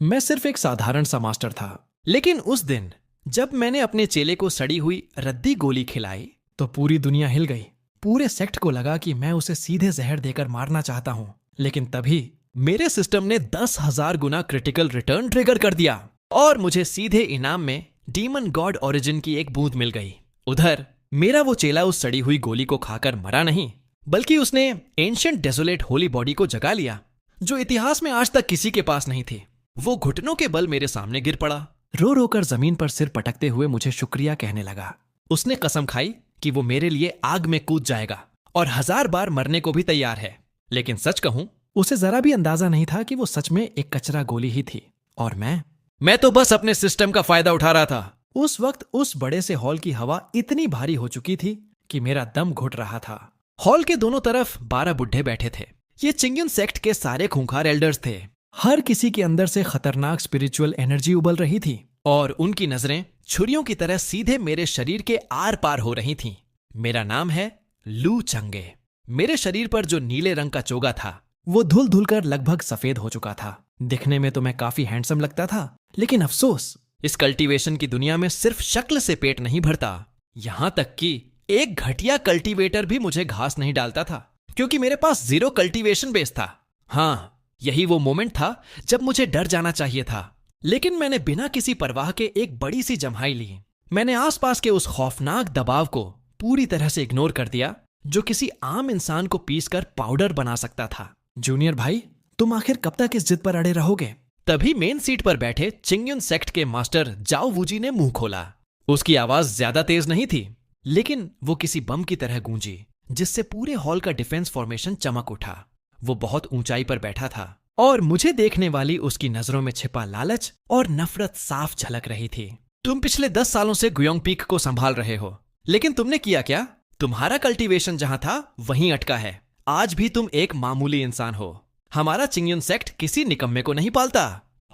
मैं सिर्फ एक साधारण सा मास्टर था। लेकिन उस दिन जब मैंने अपने चेले को सड़ी हुई रद्दी गोली खिलाई तो पूरी दुनिया हिल गई। पूरे सेक्ट को लगा कि मैं उसे सीधे जहर देकर मारना चाहता हूं। लेकिन तभी मेरे सिस्टम ने 10,000 गुना क्रिटिकल रिटर्न ट्रिगर कर दिया और मुझे सीधे इनाम में डीमन गॉड ओरिजिन की एक बूंद मिल गई। उधर मेरा वो चेला उस सड़ी हुई गोली को खाकर मरा नहीं, बल्कि उसने एंशिएंट डेसोलेट होली बॉडी को जगा लिया, जो इतिहास में आज तक किसी के पास नहीं थी। वो घुटनों के बल मेरे सामने गिर पड़ा। रो रो कर जमीन पर सिर पटकते हुए मुझे शुक्रिया कहने लगा। उसने कसम खाई कि वो मेरे लिए आग में कूद जाएगा और 1000 बार मरने को भी तैयार है। लेकिन सच कहूं, उसे जरा भी अंदाजा नहीं था कि वो सच में एक कचरा गोली ही थी और मैं तो बस अपने सिस्टम का फायदा उठा रहा था। उस वक्त उस बड़े से हॉल की हवा इतनी भारी हो चुकी थी कि मेरा दम घुट रहा था। हॉल के दोनों तरफ 12 बुढ़े बैठे थे। ये चिंग्युन सेक्ट के सारे खूंखार एल्डर्स थे। हर किसी के अंदर से खतरनाक स्पिरिचुअल एनर्जी उबल रही थी और उनकी नजरें छुरियों की तरह सीधे मेरे शरीर के आर पार हो रही थीं। मेरा नाम है लू चंगे। मेरे शरीर पर जो नीले रंग का चोगा था वो धुल धुल कर लगभग सफेद हो चुका था। दिखने में तो मैं काफी हैंडसम लगता था, लेकिन अफसोस, इस कल्टीवेशन की दुनिया में सिर्फ शक्ल से पेट नहीं भरता। यहां तक कि एक घटिया कल्टीवेटर भी मुझे घास नहीं डालता था, क्योंकि मेरे पास 0 कल्टीवेशन बेस था। हाँ, यही वो मोमेंट था जब मुझे डर जाना चाहिए था। लेकिन मैंने बिना किसी परवाह के एक बड़ी सी जम्हाई ली। मैंने आसपास के उस खौफनाक दबाव को पूरी तरह से इग्नोर कर दिया जो किसी आम इंसान को पीसकर पाउडर बना सकता था। जूनियर भाई, तुम आखिर कब तक इस जिद पर अड़े रहोगे? तभी मेन सीट पर बैठे चिंग्युन सेक्ट के मास्टर जाओ वूजी ने मुंह खोला। उसकी आवाज ज्यादा तेज नहीं थी, लेकिन वो किसी बम की तरह गूंजी, जिससे पूरे हॉल का डिफेंस फॉर्मेशन चमक उठा। वो बहुत ऊंचाई पर बैठा था और मुझे देखने वाली उसकी नजरों में छिपा लालच और नफरत साफ झलक रही थी। तुम पिछले 10 सालों से गुयोंग पीक को संभाल रहे हो, लेकिन तुमने किया क्या? तुम्हारा कल्टीवेशन जहां था वहीं अटका है। आज भी तुम एक मामूली इंसान हो। हमारा चिंग्युन सेक्ट किसी निकम्मे को नहीं पालता।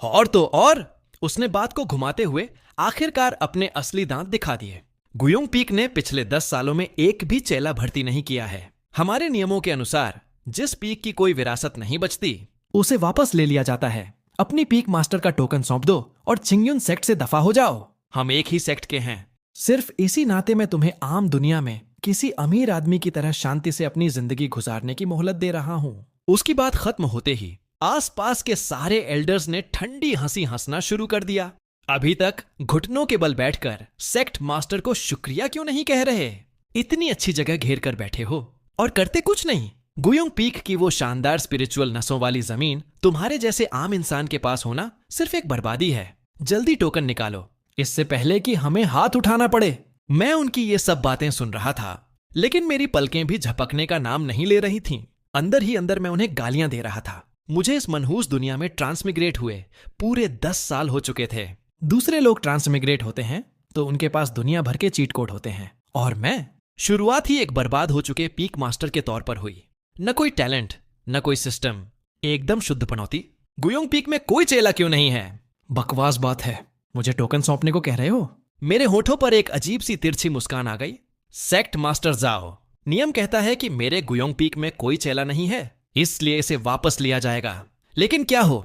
और तो और, उसने बात को घुमाते हुए आखिरकार अपने असली दांत दिखा दिए। गुयोंग पीक ने पिछले 10 सालों में एक भी चेला भर्ती नहीं किया है। हमारे नियमों के अनुसार जिस पीक की कोई विरासत नहीं बचती, उसे वापस ले लिया जाता है। अपनी पीक मास्टर का टोकन सौंप दो और चिंग्युन सेक्ट से दफा हो जाओ। हम एक ही सेक्ट के हैं। सिर्फ इसी नाते मैं तुम्हें आम दुनिया में किसी अमीर आदमी की तरह शांति से अपनी जिंदगी गुजारने की मोहलत दे रहा हूं। उसकी बात खत्म होते ही आसपास के सारे एल्डर्स ने ठंडी हंसी हंसना शुरू कर दिया। अभी तक घुटनों के बल बैठकर सेक्ट मास्टर को शुक्रिया क्यों नहीं कह रहे? इतनी अच्छी जगह घेर कर बैठे हो और करते कुछ नहीं। गुयोंग पीक की वो शानदार स्पिरिचुअल नसों वाली जमीन तुम्हारे जैसे आम इंसान के पास होना सिर्फ एक बर्बादी है। जल्दी टोकन निकालो, इससे पहले कि हमें हाथ उठाना पड़े। मैं उनकी ये सब बातें सुन रहा था, लेकिन मेरी पलकें भी झपकने का नाम नहीं ले रही थीं। अंदर ही अंदर मैं उन्हें गालियां दे रहा था। मुझे इस मनहूस दुनिया में ट्रांसमिग्रेट हुए पूरे 10 साल हो चुके थे। दूसरे लोग ट्रांसमिग्रेट होते हैं तो उनके पास दुनिया भर के चीट कोड होते हैं, और मैं शुरुआत ही एक बर्बाद हो चुके पीक मास्टर के तौर पर हुई। न कोई टैलेंट, न कोई सिस्टम, एकदम शुद्ध पनौती। गुयोंग पीक में कोई चेला क्यों नहीं है? बकवास बात है। मुझे टोकन सौंपने को कह रहे हो? मेरे होठों पर एक अजीब सी तिरछी मुस्कान आ गई। सेक्ट मास्टर जाओ, नियम कहता है कि मेरे गुयोंग पीक में कोई चेला नहीं है, इसलिए इसे वापस लिया जाएगा। लेकिन क्या हो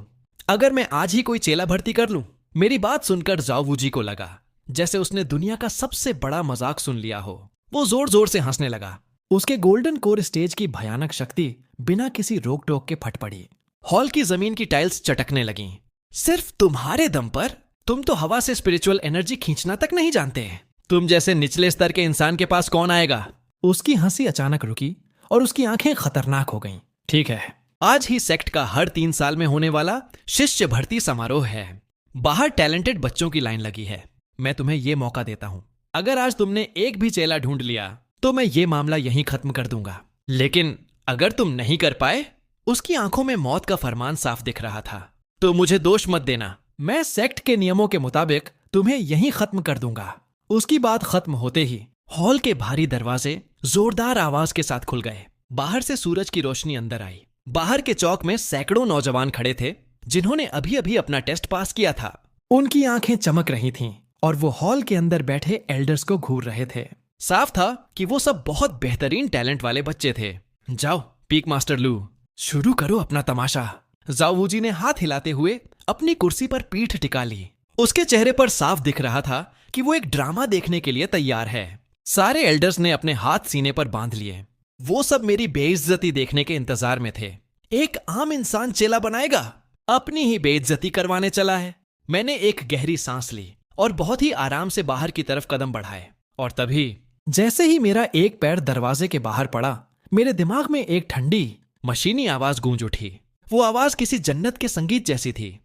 अगर मैं आज ही कोई चेला भर्ती कर लूं? मेरी बात सुनकर जाओ वूजी को लगा जैसे उसने दुनिया का सबसे बड़ा मजाक सुन लिया हो। वो जोर जोर से हंसने लगा। उसके गोल्डन कोर स्टेज की भयानक शक्ति बिना किसी रोक टोक के फट पड़ी। हॉल की जमीन की टाइल्स चटकने लगीं। सिर्फ तुम्हारे दम पर? तुम तो हवा से स्पिरिचुअल एनर्जी खींचना तक नहीं जानते। तुम जैसे निचले स्तर के इंसान के पास कौन आएगा? उसकी हंसी अचानक रुकी और उसकी आंखें खतरनाक हो गईं। ठीक है, आज ही सेक्ट का हर 3 साल में होने वाला शिष्य भर्ती समारोह है। बाहर टैलेंटेड बच्चों की लाइन लगी है। मैं तुम्हें यह मौका देता हूं। अगर आज तुमने एक भी चेला ढूंढ लिया तो मैं ये मामला यहीं खत्म कर दूंगा। लेकिन अगर तुम नहीं कर पाए, उसकी आंखों में मौत का फरमान साफ दिख रहा था, तो मुझे दोष मत देना। मैं सेक्ट के नियमों के मुताबिक तुम्हें यहीं खत्म कर दूंगा। उसकी बात खत्म होते ही हॉल के भारी दरवाजे जोरदार आवाज के साथ खुल गए। बाहर से सूरज की रोशनी अंदर आई। बाहर के चौक में सैकड़ों नौजवान खड़े थे जिन्होंने अभी अभी अपना टेस्ट पास किया था। उनकी आंखें चमक रही थीं और वो हॉल के अंदर बैठे एल्डर्स को घूर रहे थे। साफ था कि वो सब बहुत बेहतरीन टैलेंट वाले बच्चे थे। जाओ पीक मास्टर लू, शुरू करो अपना तमाशा। जाओ वूजी ने हाथ हिलाते हुए अपनी कुर्सी पर पीठ टिका ली। उसके चेहरे पर साफ दिख रहा था कि वो एक ड्रामा देखने के लिए तैयार है। सारे एल्डर्स ने अपने हाथ सीने पर बांध लिए। वो सब मेरी बेइज्जती देखने के इंतजार में थे। एक आम इंसान चेला बनाएगा, अपनी ही बेइज्जती करवाने चला है। मैंने एक गहरी सांस ली और बहुत ही आराम से बाहर की तरफ कदम बढ़ाए। और तभी जैसे ही मेरा एक पैर दरवाजे के बाहर पड़ा, मेरे दिमाग में एक ठंडी मशीनी आवाज गूंज उठी। वो आवाज किसी जन्नत के संगीत जैसी थी।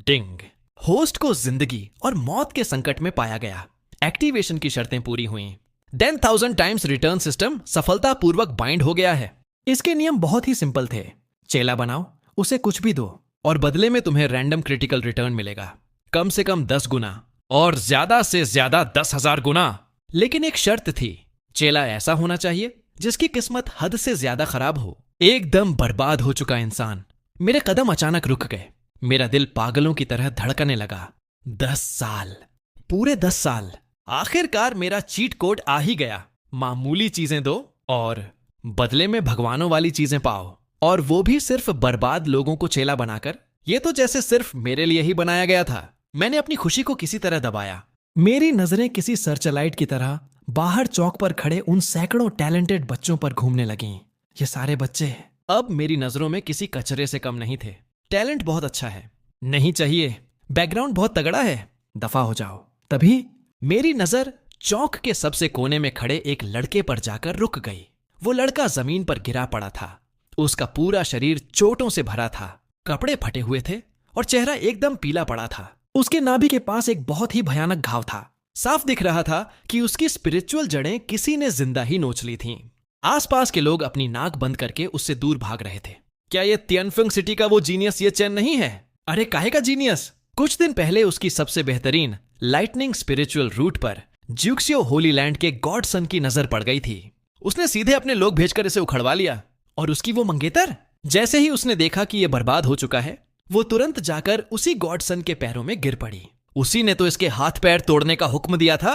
डिंग। होस्ट को जिंदगी और मौत के संकट में पाया गया। एक्टिवेशन की शर्तें पूरी हुई। 10,000 टाइम्स रिटर्न सिस्टम सफलतापूर्वक बाइंड हो गया है। इसके नियम बहुत ही सिंपल थे। चेला बनाओ, उसे कुछ भी दो और बदले में तुम्हें रैंडम क्रिटिकल रिटर्न मिलेगा, कम से कम 10 गुना और ज्यादा से ज्यादा 10,000 गुना। लेकिन एक शर्त थी, चेला ऐसा होना चाहिए जिसकी किस्मत हद से ज्यादा खराब हो। एकदम बर्बाद हो चुका इंसान। मेरे कदम अचानक रुक गए। मेरा दिल पागलों की तरह धड़कने लगा। 10 साल, पूरे 10 साल। आखिरकार मेरा चीट कोड आ ही गया। मामूली चीजें दो और बदले में भगवानों वाली चीजें पाओ, और वो भी सिर्फ बर्बाद लोगों को चेला बनाकर। ये तो जैसे सिर्फ मेरे लिए ही बनाया गया था। मैंने अपनी खुशी को किसी तरह दबाया। मेरी नजरें किसी सर्चलाइट की तरह बाहर चौक पर खड़े उन सैकड़ों टैलेंटेड बच्चों पर घूमने लगीं। ये सारे बच्चे अब मेरी नजरों में किसी कचरे से कम नहीं थे। टैलेंट बहुत अच्छा है, नहीं चाहिए। बैकग्राउंड बहुत तगड़ा है, दफा हो जाओ। तभी मेरी नजर चौक के सबसे कोने में खड़े एक लड़के पर जाकर रुक गई। वो लड़का जमीन पर गिरा पड़ा था। उसका पूरा शरीर चोटों से भरा था, कपड़े फटे हुए थे और चेहरा एकदम पीला पड़ा था। उसके नाभि के पास एक बहुत ही भयानक घाव था। साफ दिख रहा था कि उसकी स्पिरिचुअल जड़ें किसी ने जिंदा ही नोच ली थीं। आसपास के लोग अपनी नाक बंद करके उससे दूर भाग रहे थे। क्या ये तियानफिंग सिटी का वो जीनियस ये चेन नहीं है? अरे काहे का जीनियस? कुछ दिन पहले उसकी सबसे बेहतरीन लाइटनिंग स्पिरिचुअल रूट पर ज्यूक्सियो होली लैंड के गॉडसन की नजर पड़ गई थी। उसने सीधे अपने लोग भेजकर इसे उखड़वा लिया। और उसकी वो मंगेतर, जैसे ही उसने देखा कि ये बर्बाद हो चुका है, वो तुरंत जाकर उसी गॉडसन के पैरों में गिर पड़ी। उसी ने तो इसके हाथ पैर तोड़ने का हुक्म दिया था।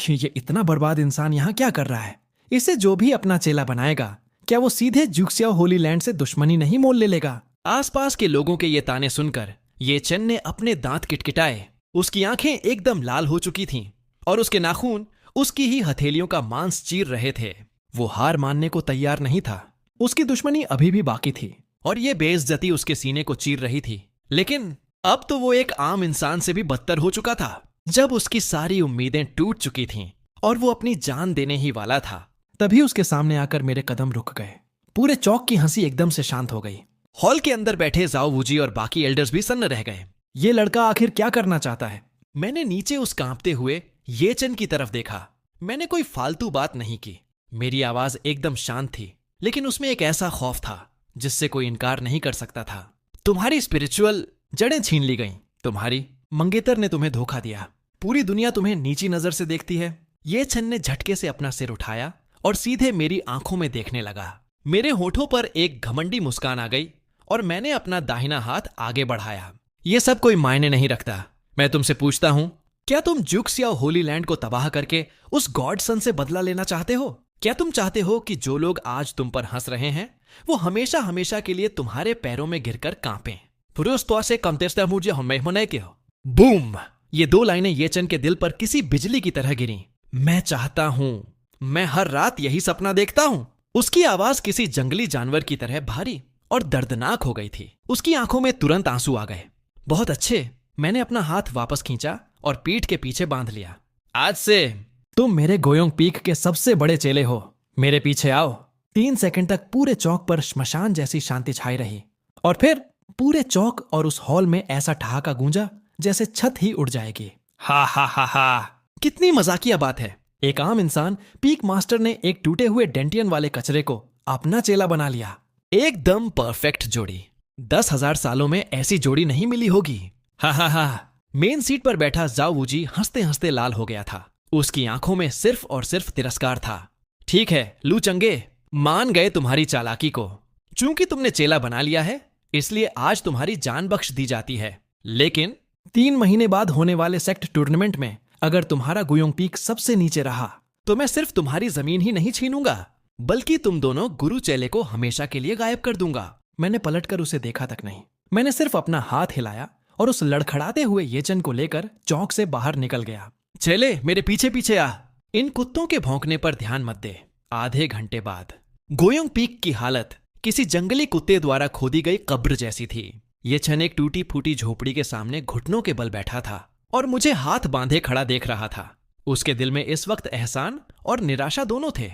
ये इतना बर्बाद इंसान यहाँ क्या कर रहा है? इसे जो भी अपना चेला बनाएगा, क्या वो सीधे ज्यूक्सियो होली लैंड से दुश्मनी नहीं मोल ले लेगा? आसपास के लोगों के ये ताने सुनकर ये चेन ने अपने दांत किटकिटाए। उसकी आंखें एकदम लाल हो चुकी थीं और उसके नाखून उसकी ही हथेलियों का मांस चीर रहे थे। वो हार मानने को तैयार नहीं था। उसकी दुश्मनी अभी भी बाकी थी और ये बेइज्जती उसके सीने को चीर रही थी। लेकिन अब तो वो एक आम इंसान से भी बदतर हो चुका था। जब उसकी सारी उम्मीदें टूट चुकी थीं और वो अपनी जान देने ही वाला था, तभी उसके सामने आकर मेरे कदम रुक गए। पूरे चौक की हंसी एकदम से शांत हो गई। हॉल के अंदर बैठे जाओ वूजी और बाकी एल्डर्स भी सन्न रह गए। ये लड़का आखिर क्या करना चाहता है? मैंने नीचे उस कांपते हुए ये चेन की तरफ देखा। मैंने कोई फालतू बात नहीं की। मेरी आवाज एकदम शांत थी, लेकिन उसमें एक ऐसा खौफ था जिससे कोई इनकार नहीं कर सकता था। तुम्हारी स्पिरिचुअल जड़ें छीन ली गईं। तुम्हारी मंगेतर ने तुम्हें धोखा दिया। पूरी दुनिया तुम्हें नीची नजर से देखती है। ये छन ने झटके से अपना सिर उठाया और सीधे मेरी आंखों में देखने लगा। मेरे होठों पर एक घमंडी मुस्कान आ गई और मैंने अपना दाहिना हाथ आगे बढ़ाया। ये सब कोई मायने नहीं रखता। मैं तुमसे पूछता हूं, क्या तुम ज्यूक्सियो होली लैंड को तबाह करके उस गॉडसन से बदला लेना चाहते हो? क्या तुम चाहते हो कि जो लोग आज तुम पर हंस रहे हैं वो हमेशा हमेशा के लिए तुम्हारे पैरों में गिरकर कांपें? बूम! ये 2 लाइनें ये चन के दिल पर किसी बिजली की तरह गिरी। मैं चाहता हूं, मैं हर रात यही सपना देखता हूं। उसकी आवाज किसी जंगली जानवर की तरह भारी और दर्दनाक हो गई थी। उसकी आंखों में तुरंत आंसू आ गए। बहुत अच्छे। मैंने अपना हाथ वापस खींचा और पीठ के पीछे बांध लिया। आज से तुम मेरे गोयोंग पीक के सबसे बड़े चेले हो। मेरे पीछे आओ। 3 सेकंड तक पूरे चौक पर श्मशान जैसी शांति छाई रही और फिर पूरे चौक और उस हॉल में ऐसा ठहाका गूंजा जैसे छत ही उड़ जाएगी। हा हा हा हा! कितनी मजाकिया बात है। एक आम इंसान पीक मास्टर ने एक टूटे हुए डेंटियन वाले कचरे को अपना चेला बना लिया। एकदम परफेक्ट जोड़ी। 10,000 सालों में ऐसी जोड़ी नहीं मिली होगी। हा हा हा! मेन सीट पर बैठा जाओ वूजी हंसते हंसते लाल हो गया था। उसकी आंखों में सिर्फ और सिर्फ तिरस्कार था। ठीक है लू चंगे, मान गए तुम्हारी चालाकी को। चूंकि तुमने चेला बना लिया है, इसलिए आज तुम्हारी जान बख्श दी जाती है। लेकिन 3 महीने बाद होने वाले सेक्ट टूर्नामेंट में अगर तुम्हारा गुयोंग पीक सबसे नीचे रहा तो मैं सिर्फ तुम्हारी जमीन ही नहीं छीनूंगा, बल्कि तुम दोनों गुरु चेले को हमेशा के लिए गायब कर दूंगा। मैंने पलटकर उसे देखा तक नहीं। मैंने सिर्फ अपना हाथ हिलाया और उस लड़खड़ाते हुए येचन को लेकर चौक से बाहर निकल गया। चले, मेरे पीछे पीछे आ। इन कुत्तों के भौंकने पर ध्यान मत दे। आधे घंटे बाद गोयोंग पीक की हालत किसी जंगली कुत्ते द्वारा खोदी गई कब्र जैसी थी। येचन एक टूटी फूटी झोपड़ी के सामने घुटनों के बल बैठा था और मुझे हाथ बांधे खड़ा देख रहा था। उसके दिल में इस वक्त एहसान और निराशा दोनों थे।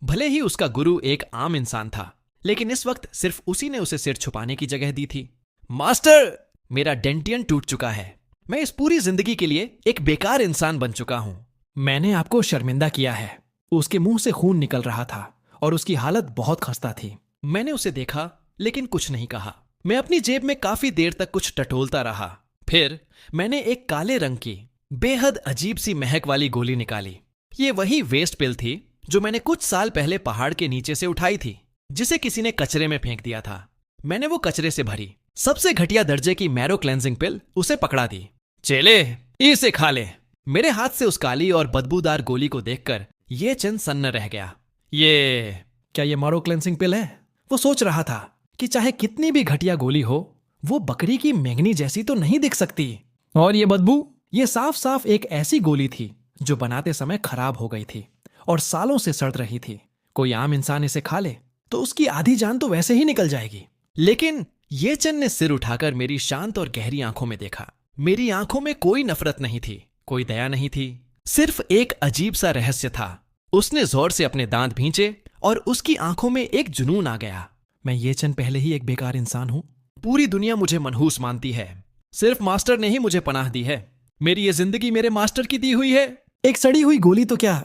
भले ही उसका गुरु एक आम इंसान था, लेकिन इस वक्त सिर्फ उसी ने उसे सिर छुपाने की जगह दी थी। मास्टर, मेरा डेंटियन टूट चुका है। मैं इस पूरी जिंदगी के लिए एक बेकार इंसान बन चुका हूं। मैंने आपको शर्मिंदा किया है। उसके मुंह से खून निकल रहा था और उसकी हालत बहुत खस्ता थी। मैंने उसे देखा लेकिन कुछ नहीं कहा। मैं अपनी जेब में काफी देर तक कुछ टटोलता रहा। फिर मैंने एक काले रंग की बेहद अजीब सी महक वाली गोली निकाली। ये वही वेस्ट पिल थी जो मैंने कुछ साल पहले पहाड़ के नीचे से उठाई थी, जिसे किसी ने कचरे में फेंक दिया था। मैंने वो कचरे से भरी सबसे घटिया दर्जे की मैरो क्लेंजिंग पिल उसे पकड़ा दी। चेले, इसे खा ले। मेरे हाथ से उस काली और बदबूदार गोली को देखकर ये चंद सन्न रह गया। ये क्या ये मैरो क्लेंजिंग पिल है? वो सोच रहा था कि चाहे कितनी भी घटिया गोली हो, वो बकरी की मेंगनी जैसी तो नहीं दिख सकती। और ये बदबू, ये साफ साफ एक ऐसी गोली थी जो बनाते समय खराब हो गई थी और सालों से सड़ रही थी। कोई आम इंसान इसे खा ले तो उसकी आधी जान तो वैसे ही निकल जाएगी। लेकिन ये चंद ने सिर उठाकर मेरी शांत और गहरी आंखों में देखा। मेरी आंखों में कोई नफरत नहीं थी, कोई दया नहीं थी, सिर्फ एक अजीब सा रहस्य था। उसने जोर से अपने दांत भींचे और उसकी आंखों में एक जुनून आ गया। मैं ये चंद पहले ही एक बेकार इंसान हूं। पूरी दुनिया मुझे मनहूस मानती है। सिर्फ मास्टर ने ही मुझे पनाह दी है। मेरी ये जिंदगी मेरे मास्टर की दी हुई है। एक सड़ी हुई गोली तो क्या,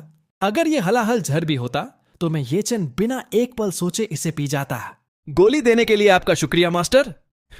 अगर ये हलाहल जहर भी होता तो मैं ये चंद बिना एक पल सोचे इसे पी जाता। गोली देने के लिए आपका शुक्रिया मास्टर।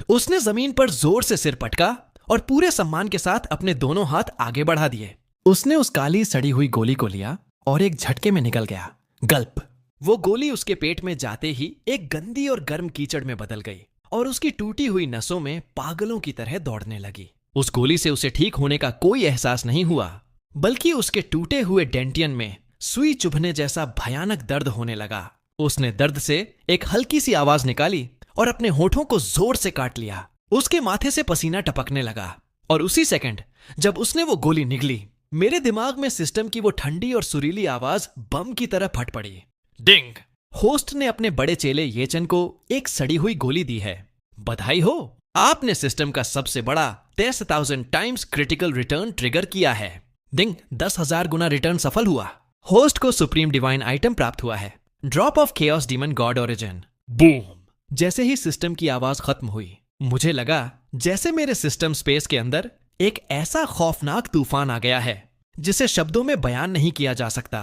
उसने जमीन पर जोर से सिर पटका और पूरे सम्मान के साथ अपने दोनों हाथ आगे बढ़ा दिए। उसने उस काली सड़ी हुई गोली को लिया और एक झटके में निकल गया। गल्प। वो गोली उसके पेट में जाते ही एक गंदी और गर्म कीचड़ में बदल गई और उसकी टूटी हुई नसों में पागलों की तरह दौड़ने लगी। उस गोली से उसे ठीक होने का कोई एहसास नहीं हुआ, बल्कि उसके टूटे हुए डेंटियन में सुई चुभने जैसा भयानक दर्द होने लगा। उसने दर्द से एक हल्की सी आवाज निकाली और अपने होठों को जोर से काट लिया। उसके माथे से पसीना टपकने लगा और उसी सेकंड जब उसने वो गोली निगली, मेरे दिमाग में सिस्टम की वो ठंडी और सुरीली आवाज बम की तरह फट पड़ी। डिंग! होस्ट ने अपने बड़े चेले येचन को एक सड़ी हुई गोली दी है। बधाई हो, आपने सिस्टम का सबसे बड़ा 10,000 टाइम्स क्रिटिकल रिटर्न ट्रिगर किया है। डिंग! 10,000 गुना रिटर्न सफल हुआ। होस्ट को सुप्रीम डिवाइन आइटम प्राप्त हुआ है, drop of chaos demon God origin. Boom! जैसे ही सिस्टम की आवाज खत्म हुई, मुझे लगा जैसे मेरे सिस्टम स्पेस के अंदर एक ऐसा खौफनाक तूफान आ गया है जिसे शब्दों में बयान नहीं किया जा सकता।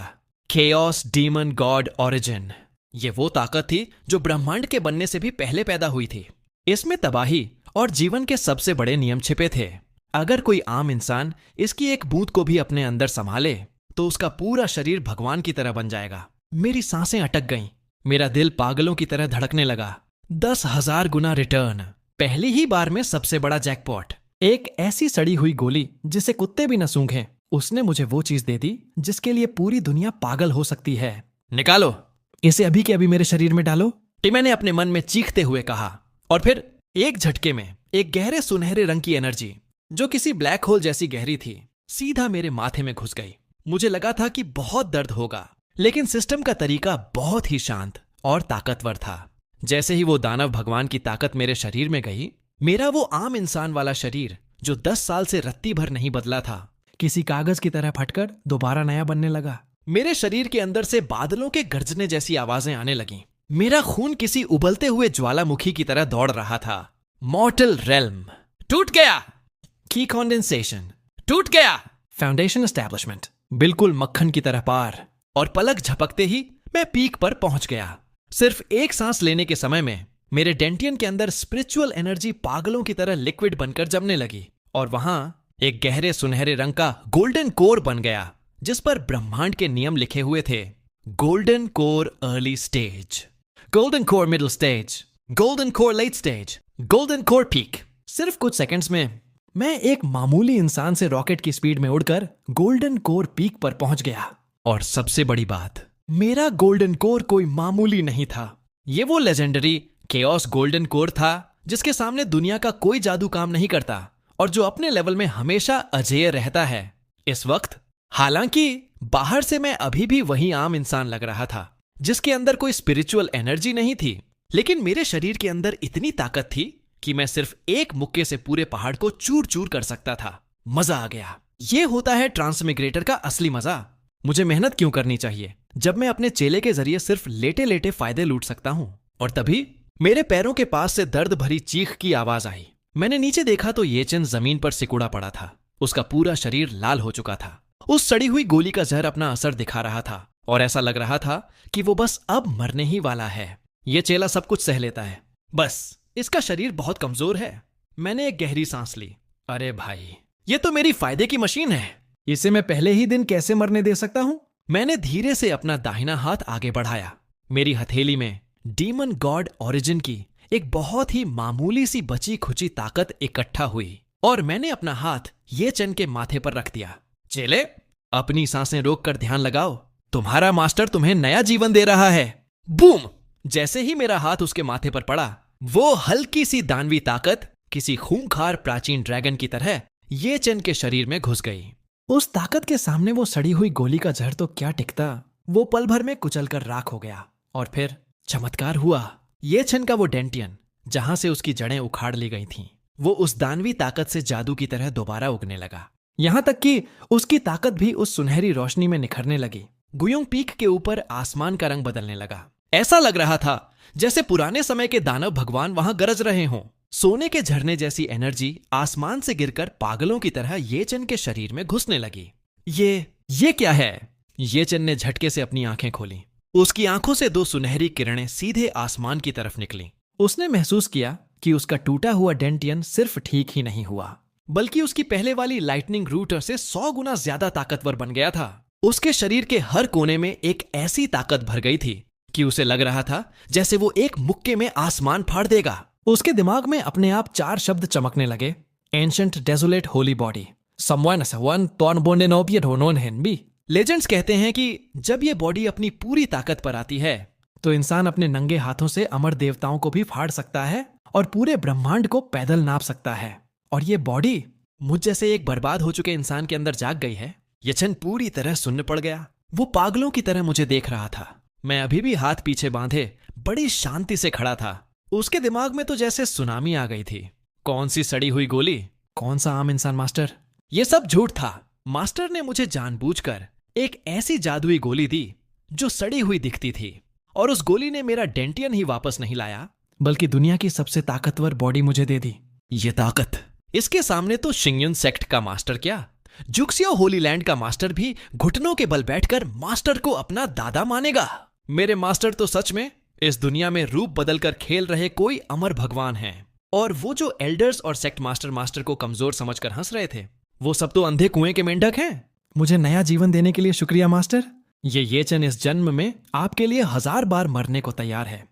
केओस डीमन गॉड ओरिजिन, ये वो ताकत थी जो ब्रह्मांड के बनने से भी पहले पैदा हुई थी। इसमें तबाही और जीवन के सबसे बड़े नियम छिपे थे। अगर कोई आम इंसान इसकी एक बूंद को भी अपने अंदर संभाले तो उसका पूरा शरीर भगवान की तरह बन जाएगा। मेरी सांसें अटक गईं, मेरा दिल पागलों की तरह धड़कने लगा। 10,000 गुना रिटर्न, पहली ही बार में सबसे बड़ा जैकपॉट। एक ऐसी सड़ी हुई गोली जिसे कुत्ते भी न सूंघें, उसने मुझे वो चीज दे दी जिसके लिए पूरी दुनिया पागल हो सकती है। निकालो इसे, अभी के अभी मेरे शरीर में डालो, टिमे ने अपने मन में चीखते हुए कहा। और फिर एक झटके में एक गहरे सुनहरे रंग की एनर्जी जो किसी ब्लैक होल जैसी गहरी थी, सीधा मेरे माथे में घुस गई। मुझे लगा था कि बहुत दर्द होगा, लेकिन सिस्टम का तरीका बहुत ही शांत और ताकतवर था। जैसे ही वो दानव भगवान की ताकत मेरे शरीर में गई, मेरा वो आम इंसान वाला शरीर जो 10 साल से रत्ती भर नहीं बदला था, किसी कागज की तरह फटकर दोबारा नया बनने लगा। मेरे शरीर के अंदर से बादलों के गरजने जैसी आवाजें आने लगीं। मेरा खून किसी उबलते हुए ज्वालामुखी की तरह दौड़ रहा था। मॉर्टल रेल्म टूट गया। की कंडेंसेशन टूट गया। फाउंडेशन एस्टैब्लिशमेंट बिल्कुल मक्खन की तरह पार। और पलक झपकते ही मैं पीक पर पहुंच गया। सिर्फ एक सांस लेने के समय में मेरे डेंटियन के अंदर स्पिरिचुअल एनर्जी पागलों की तरह लिक्विड बनकर जमने लगी और वहां एक गहरे सुनहरे रंग का गोल्डन कोर बन गया जिस पर ब्रह्मांड के नियम लिखे हुए थे। Golden core early stage, golden core middle stage, golden core late stage, golden core peak. सिर्फ कुछ सेकंड्स में मैं एक मामूली इंसान से रॉकेट की स्पीड में उड़कर गोल्डन कोर पीक पर पहुंच गया। और सबसे बड़ी बात, मेरा गोल्डन कोर कोई मामूली नहीं था। ये वो लेजेंडरी केओस गोल्डन कोर था जिसके सामने दुनिया का कोई जादू काम नहीं करता और जो अपने लेवल में हमेशा अजेय रहता है। इस वक्त हालांकि बाहर से मैं अभी भी वही आम इंसान लग रहा था जिसके अंदर कोई स्पिरिचुअल एनर्जी नहीं थी, लेकिन मेरे शरीर के अंदर इतनी ताकत थी कि मैं सिर्फ एक मुक्के से पूरे पहाड़ को चूर चूर कर सकता था। मजा आ गया। ये होता है ट्रांसमिग्रेटर का असली मजा। मुझे मेहनत क्यों करनी चाहिए जब मैं अपने चेले के जरिए सिर्फ लेटे लेटे फायदे लूट सकता हूं। और तभी मेरे पैरों के पास से दर्द भरी चीख की आवाज आई। मैंने नीचे देखा तो ये चंद जमीन पर सिकुड़ा पड़ा था। उसका पूरा शरीर लाल हो चुका था। उस सड़ी हुई गोली का जहर अपना असर दिखा रहा था और ऐसा लग रहा था कि वो बस अब मरने ही वाला है। ये चेला सब कुछ सह लेता है, बस इसका शरीर बहुत कमजोर है। मैंने एक गहरी सांस ली। अरे भाई, ये तो मेरी फायदे की मशीन है। इसे मैं पहले ही दिन कैसे मरने दे सकता हूं? मैंने धीरे से अपना दाहिना हाथ आगे बढ़ाया। मेरी हथेली में डीमन गॉड ओरिजिन की एक बहुत ही मामूली सी बची खुची ताकत इकट्ठा हुई और मैंने अपना हाथ ये चन के माथे पर रख दिया। चेले, अपनी सांसें रोककर ध्यान लगाओ। तुम्हारा मास्टर तुम्हें नया जीवन दे रहा है। बूम! जैसे ही मेरा हाथ उसके माथे पर पड़ा, वो हल्की सी दानवी ताकत किसी खूंखार प्राचीन ड्रैगन की तरह ये चन के शरीर में घुस गई। उस ताकत के सामने वो सड़ी हुई गोली का जहर तो क्या टिकता। वो पल भर में कुचलकर राख हो गया और फिर चमत्कार हुआ। ये चन का वो डेंटियन जहां से उसकी जड़ें उखाड़ ली गई थीं, वो उस दानवी ताकत से जादू की तरह दोबारा उगने लगा। यहां तक कि उसकी ताकत भी उस सुनहरी रोशनी में निखरने लगी। गुयोंग पीक के ऊपर आसमान का रंग बदलने लगा। ऐसा लग रहा था जैसे पुराने समय के दानव भगवान वहां गरज रहे हों। सोने के झरने जैसी एनर्जी आसमान से गिरकर पागलों की तरह ये चन के शरीर में घुसने लगी। ये क्या है? ये चन ने झटके से अपनी आंखें खोली। उसकी आंखों से दो सुनहरी किरणें सीधे आसमान की तरफ निकली। उसने महसूस किया कि उसका टूटा हुआ डेंटियन सिर्फ ठीक ही नहीं हुआ, बल्कि उसकी पहले वाली लाइटनिंग रूटर से 100 गुना ज्यादा ताकतवर बन गया था। उसके शरीर के हर कोने में एक ऐसी ताकत भर गई थी कि उसे लग रहा था जैसे वो एक मुक्के में आसमान फाड़ देगा। उसके दिमाग में अपने आप 4 शब्द चमकने लगे। Ancient desolate Holi body, someone सवन तोन बोने नोपियट होनोन हेनबी। लेजेंड्स कहते हैं कि जब ये बॉडी अपनी पूरी ताकत पर आती है तो इंसान अपने नंगे हाथों से अमर देवताओं को भी फाड़ सकता है और पूरे ब्रह्मांड को पैदल नाप सकता है। और ये बॉडी मुझ जैसे एक बर्बाद हो चुके इंसान के अंदर जाग गई है। यचन पूरी तरह सुन्न पड़ गया। वो पागलों की तरह मुझे देख रहा था। मैं अभी भी हाथ पीछे बांधे बड़ी शांति से खड़ा था। उसके दिमाग में तो जैसे सुनामी आ गई थी। कौन सी सड़ी हुई गोली? कौन सा आम इंसान मास्टर? ये सब झूठ था। मास्टर ने मुझे जानबूझकर एक ऐसी जादुई गोली दी जो सड़ी हुई दिखती थी, और उस गोली ने मेरा डेंटियन ही वापस नहीं लाया, बल्कि दुनिया की सबसे ताकतवर बॉडी मुझे दे दी। ये ताकत, इसके सामने तो शिंगयुन सेक्ट का मास्टर क्या, जुक्सियो होली लैंड का मास्टर भी घुटनों के बल बैठकर मास्टर को अपना दादा मानेगा। मेरे मास्टर तो सच में इस दुनिया में रूप बदलकर खेल रहे कोई अमर भगवान हैं। और वो जो एल्डर्स और सेक्ट मास्टर को कमजोर समझकर हंस रहे थे, वो सब तो अंधे कुएं के मेंढक हैं। मुझे नया जीवन देने के लिए शुक्रिया मास्टर। ये चन इस जन्म में आपके लिए 1000 बार मरने को तैयार है।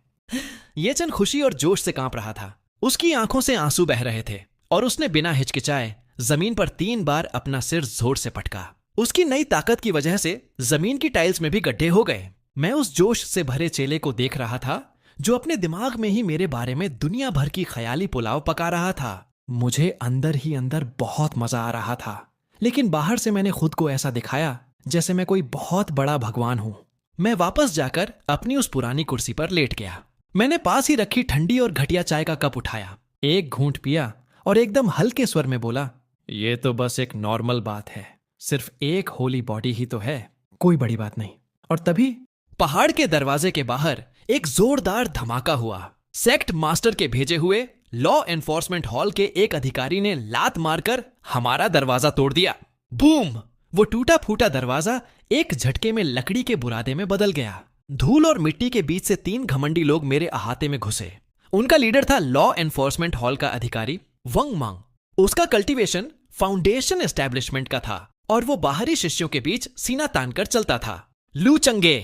ये चन खुशी और जोश से कांप रहा था। उसकी आंखों से आंसू बह रहे थे और उसने बिना हिचकिचाए जमीन पर 3 बार अपना सिर जोर से पटका। उसकी नई ताकत की वजह से जमीन की टाइल्स में भी गड्ढे हो गए। मैं उस जोश से भरे चेले को देख रहा था जो अपने दिमाग में ही मेरे बारे में दुनिया भर की ख्याली पुलाव पका रहा था। मुझे अंदर ही अंदर बहुत मजा आ रहा था, लेकिन बाहर से मैंने खुद को ऐसा दिखाया जैसे मैं कोई बहुत बड़ा भगवान हूं। मैं वापस जाकर अपनी उस पुरानी कुर्सी पर लेट गया। मैंने पास ही रखी ठंडी और घटिया चाय का कप उठाया, एक घूंट पिया और एकदम हल्के स्वर में बोला, ये तो बस एक नॉर्मल बात है, सिर्फ एक होली बॉडी ही तो है, कोई बड़ी बात नहीं। और तभी पहाड़ के दरवाजे के बाहर एक जोरदार धमाका हुआ। सेक्ट मास्टर के भेजे हुए लॉ एनफोर्समेंट हॉल के एक अधिकारी ने लात मारकर हमारा दरवाजा तोड़ दिया। बूम! वो टूटा फूटा दरवाजा एक झटके में लकड़ी के बुरादे में बदल गया। धूल और मिट्टी के बीच से 3 घमंडी लोग मेरे अहाते में घुसे। उनका लीडर था लॉ एनफोर्समेंट हॉल का अधिकारी वंग मंग। उसका कल्टीवेशन फाउंडेशन एस्टेब्लिशमेंट का था और वो बाहरी शिष्यों के बीच सीना तानकर चलता था। लू चंगे,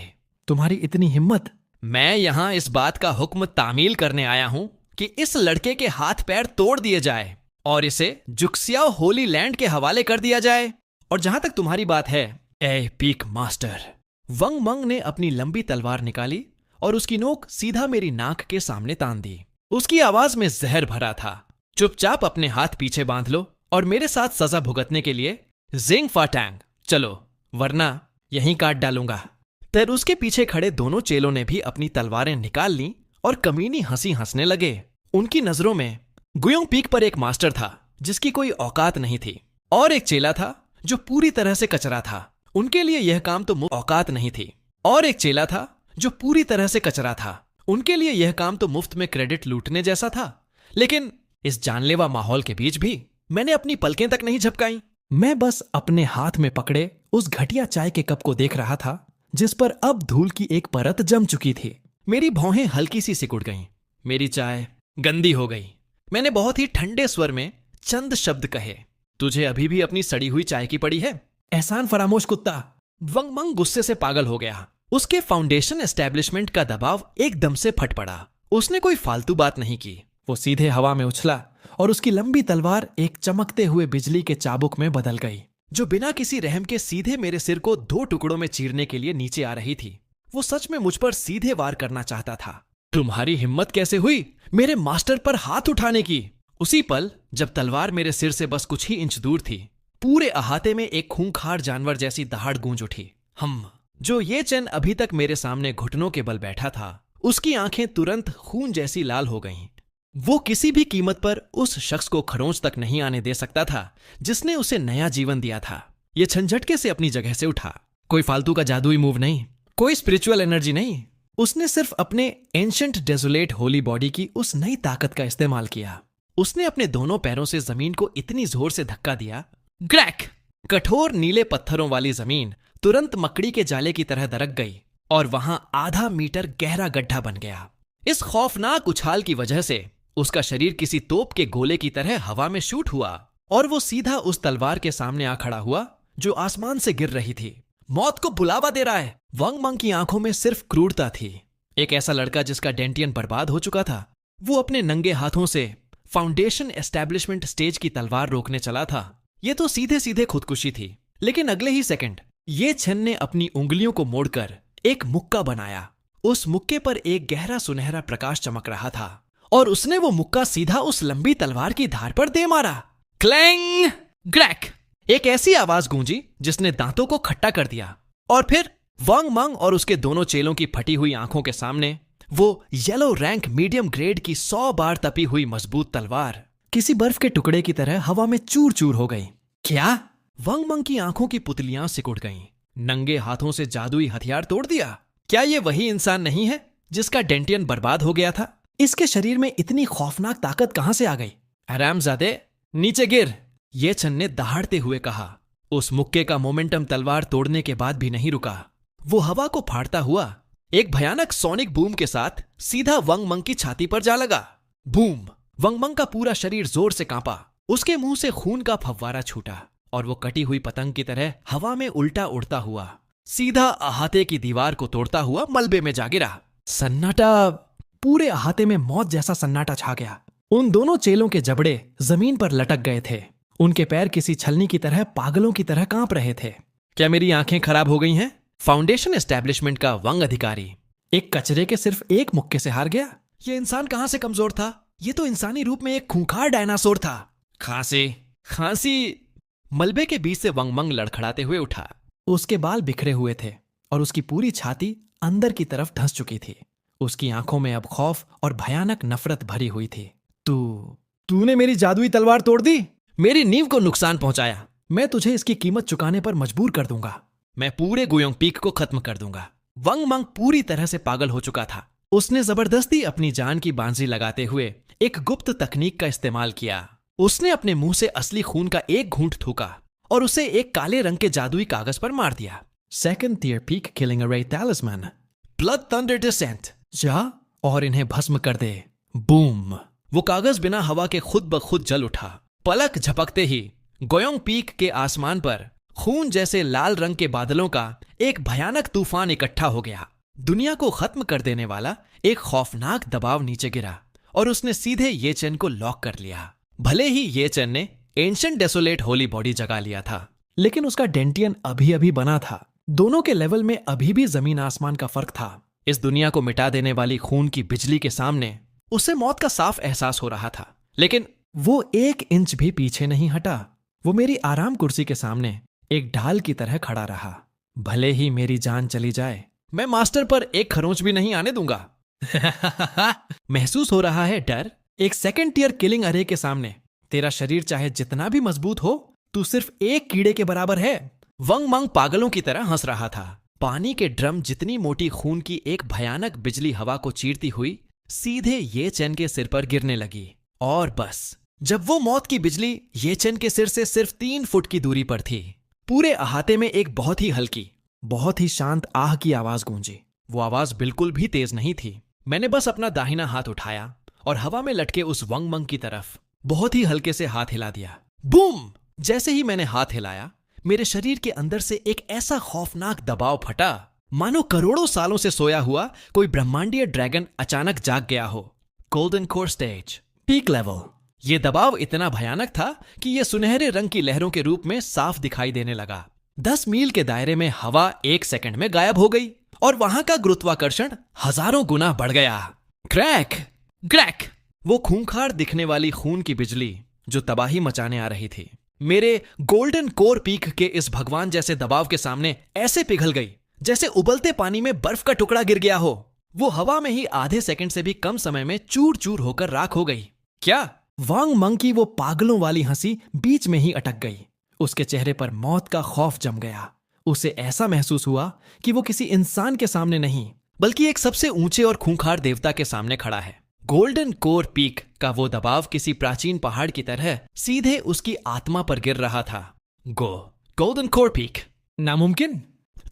तुम्हारी इतनी हिम्मत! मैं यहां इस बात का हुक्म तामील करने आया हूं कि इस लड़के के हाथ पैर तोड़ दिए जाए और इसे जुक्सियाओ होली लैंड के हवाले कर दिया जाए। और जहां तक तुम्हारी बात है, ए पीक मास्टर, वंग मंग ने अपनी लंबी तलवार निकाली और उसकी नोक सीधा मेरी नाक के सामने तान दी। उसकी आवाज में जहर भरा था। चुपचाप अपने हाथ पीछे बांध लो और मेरे साथ सजा भुगतने के लिए जिंग फाटैंग चलो, वरना यहीं काट डालूंगा। तर उसके पीछे खड़े दोनों चेलों ने भी अपनी तलवारें निकाल लीं और कमीनी हंसी हंसने लगे। उनकी नजरों में गुयोंग पीक पर एक मास्टर था जिसकी कोई औकात नहीं थी, और एक चेला था जो पूरी तरह से कचरा था। उनके लिए यह काम तो मुफ्त औकात नहीं थी, और एक चेला था जो पूरी तरह से कचरा था। उनके लिए यह काम तो मुफ्त में क्रेडिट लूटने जैसा था। लेकिन इस जानलेवा माहौल के बीच भी मैंने अपनी पलकें तक नहीं झपकाई। मैं बस अपने हाथ में पकड़े उस घटिया चाय के कप को देख रहा था जिस पर अब धूल की एक परत जम चुकी थी। मेरी भौहें हल्की सी सिकुड़ गईं। मेरी चाय गंदी हो गई। मैंने बहुत ही ठंडे स्वर में चंद शब्द कहे, तुझे अभी भी अपनी सड़ी हुई चाय की पड़ी है? एहसान फरामोश कुत्ता। वंग मंग गुस्से से पागल हो गया। उसके फाउंडेशन एस्टेब्लिशमेंट का दबाव एकदम से फट पड़ा। उसने कोई फालतू बात नहीं की। वो सीधे हवा में उछला और उसकी लंबी तलवार एक चमकते हुए बिजली के चाबुक में बदल गई, जो बिना किसी रहम के सीधे मेरे सिर को 2 टुकड़ों में चीरने के लिए नीचे आ रही थी। वो सच में मुझ पर सीधे वार करना चाहता था। तुम्हारी हिम्मत कैसे हुई मेरे मास्टर पर हाथ उठाने की? उसी पल जब तलवार मेरे सिर से बस कुछ ही इंच दूर थी, पूरे अहाते में एक खूंखार जानवर जैसी दहाड़ गूंज उठी। जो ये चेन अभी तक मेरे सामने घुटनों के बल बैठा था, उसकी आंखें तुरंत खून जैसी लाल हो गईं। वो किसी भी कीमत पर उस शख्स को खरोंच तक नहीं आने दे सकता था जिसने उसे नया जीवन दिया था। ये झंझटके से अपनी जगह से उठा। कोई फालतू का जादुई मूव नहीं, कोई स्पिरिचुअल एनर्जी नहीं। उसने सिर्फ अपने एंशंट डेजोलेट होली बॉडी की उस नई ताकत का इस्तेमाल किया। उसने अपने दोनों पैरों से जमीन को इतनी जोर से धक्का दिया, ग्रैक! कठोर नीले पत्थरों वाली जमीन तुरंत मकड़ी के जाले की तरह दरक गई और वहां आधा मीटर गहरा गड्ढा बन गया। इस खौफनाक उछाल की वजह से उसका शरीर किसी तोप के गोले की तरह हवा में शूट हुआ और वो सीधा उस तलवार के सामने आ खड़ा हुआ जो आसमान से गिर रही थी। मौत को बुलावा दे रहा है। वंग मंग की आंखों में सिर्फ क्रूरता थी। एक ऐसा लड़का जिसका डेंटियन बर्बाद हो चुका था, वो अपने नंगे हाथों से फाउंडेशन एस्टेब्लिशमेंट स्टेज की तलवार रोकने चला था। ये तो सीधे सीधे खुदकुशी थी। लेकिन अगले ही सेकंड ये छन ने अपनी उंगलियों को मोड़कर एक मुक्का बनाया। उस मुक्के पर एक गहरा सुनहरा प्रकाश चमक रहा था और उसने वो मुक्का सीधा उस लंबी तलवार की धार पर दे मारा। क्लैंग! ग्रैक! एक ऐसी आवाज गूंजी जिसने दांतों को खट्टा कर दिया, और फिर वंग मंग और उसके दोनों चेलों की फटी हुई आंखों के सामने वो येलो रैंक मीडियम ग्रेड की 100 बार तपी हुई मजबूत तलवार किसी बर्फ के टुकड़े की तरह हवा में चूर चूर हो गई। क्या? वंग मंग की आंखों की पुतलियां सिकुड़ गईं। नंगे हाथों से जादुई हथियार तोड़ दिया? क्या ये वही इंसान नहीं है जिसका डेंटियन बर्बाद हो गया था? इसके शरीर में इतनी खौफनाक ताकत कहां से आ गई? हरामजादे, नीचे गिर! ये छन ने दहाड़ते हुए कहा। उस मुक्के का मोमेंटम तलवार तोड़ने के बाद भी नहीं रुका। वो हवा को फाड़ता हुआ एक भयानक सोनिक बूम के साथ सीधा वंग मंग की छाती पर जा लगा। बूम! वंग मंग का पूरा शरीर जोर से कांपा। उसके मुंह से खून का फव्वारा छूटा और वो कटी हुई पतंग की तरह हवा में उल्टा उड़ता हुआ सीधा अहाते की दीवार को तोड़ता हुआ मलबे में जा गिरा। सन्नाटा! पूरे अहाते में मौत जैसा सन्नाटा छा गया। उन दोनों चेलों के जबड़े जमीन पर लटक गए थे। उनके पैर किसी छलनी की तरह पागलों की तरह कांप रहे थे। क्या मेरी आंखें खराब हो गई हैं? फाउंडेशन एस्टेब्लिशमेंट का वंग अधिकारी एक कचरे के सिर्फ एक मुक्के से हार गया। ये इंसान कहां से कमजोर था? ये तो इंसानी रूप में एक खूंखार डायनासोर था। खांसी! मलबे के बीच से वंग मंग लड़खड़ाते हुए उठा। उसके बाल बिखरे हुए थे और उसकी पूरी छाती अंदर की तरफ धंस चुकी थी। उसकी आंखों में अब खौफ और भयानक नफरत भरी हुई थी। तूने मेरी जादुई तलवार तोड़ दी, मेरी नींव को नुकसान पहुंचाया। मैं तुझे इसकी कीमत चुकाने पर मजबूर कर दूंगा। मैं पूरे गुयोंग पीक को खत्म कर दूंगा। वंग मंग पूरी तरह से पागल हो चुका था। उसने जबरदस्ती अपनी जान की बांजी लगाते हुए एक गुप्त तकनीक का इस्तेमाल किया। उसने अपने मुंह से असली खून का एक घूंट थूका और उसे एक काले रंग के जादुई कागज पर मार दिया। सेकंड टियर पीक किलिंग अरे टैलिस्मैन, ब्लड थंडर डिसेंट। जा और इन्हें भस्म कर दे। बूम! वो कागज बिना हवा के खुद ब खुद जल उठा। पलक झपकते ही गुयोंग पीक के आसमान पर खून जैसे लाल रंग के बादलों का एक भयानक तूफान इकट्ठा हो गया। दुनिया को खत्म कर देने वाला एक खौफनाक दबाव नीचे गिरा और उसने सीधे ये चेन को लॉक कर लिया। भले ही ये चेन ने एंशिएंट डेसोलेट होली बॉडी जगा लिया था, लेकिन उसका डेंटियन अभी अभी बना था। दोनों के लेवल में अभी भी जमीन आसमान का फर्क था। इस दुनिया को मिटा देने वाली खून की बिजली के सामने उसे मौत का साफ एहसास हो रहा था। लेकिन वो 1 इंच भी पीछे नहीं हटा। वो मेरी आराम कुर्सी के सामने एक ढाल की तरह खड़ा रहा। भले ही मेरी जान चली जाए, मैं मास्टर पर एक खरोंच भी नहीं आने दूंगा। महसूस हो रहा है डर? एक सेकंड टियर किलिंग अरे के सामने तेरा शरीर चाहे जितना भी मजबूत हो, तू सिर्फ एक कीड़े के बराबर है। वंग मंग पागलों की तरह हंस रहा था। पानी के ड्रम जितनी मोटी खून की एक भयानक बिजली हवा को चीरती हुई सीधे ये चेन के सिर पर गिरने लगी। और बस, जब वो मौत की बिजली ये चेन के सिर से सिर्फ 3 फुट की दूरी पर थी, पूरे अहाते में एक बहुत ही हल्की, बहुत ही शांत आह की आवाज गूंजी। वो आवाज बिल्कुल भी तेज नहीं थी। मैंने बस अपना दाहिना हाथ उठाया और हवा में लटके उस वंग मंग की तरफ बहुत ही हल्के से हाथ हिला दिया। बूम! जैसे ही मैंने हाथ हिलाया, मेरे शरीर के अंदर से एक ऐसा खौफनाक दबाव फटा, मानो करोड़ों सालों से सोया हुआ कोई ब्रह्मांडीय ड्रैगन अचानक जाग गया हो। Golden core stage, peak level. ये दबाव इतना भयानक था कि ये सुनहरे रंग की लहरों के रूप में साफ दिखाई देने लगा। 10 मील के दायरे में हवा 1 सेकंड में गायब हो गई और वहां का गुरुत्वाकर्षण हजारों गुना बढ़ गया। Crack crack! वो खूंखार दिखने वाली खून की बिजली जो तबाही मचाने आ रही थी, मेरे गोल्डन कोर पीक के इस भगवान जैसे दबाव के सामने ऐसे पिघल गई जैसे उबलते पानी में बर्फ का टुकड़ा गिर गया हो। वो हवा में ही आधे सेकंड से भी कम समय में चूर चूर होकर राख हो गई। क्या? वांग मंग की वो पागलों वाली हंसी बीच में ही अटक गई। उसके चेहरे पर मौत का खौफ जम गया। उसे ऐसा महसूस हुआ कि वो किसी इंसान के सामने नहीं, बल्कि एक सबसे ऊंचे और खूंखार देवता के सामने खड़ा है। गोल्डन कोर पीक का वो दबाव किसी प्राचीन पहाड़ की तरह सीधे उसकी आत्मा पर गिर रहा था। Golden core peak? नामुमकिन!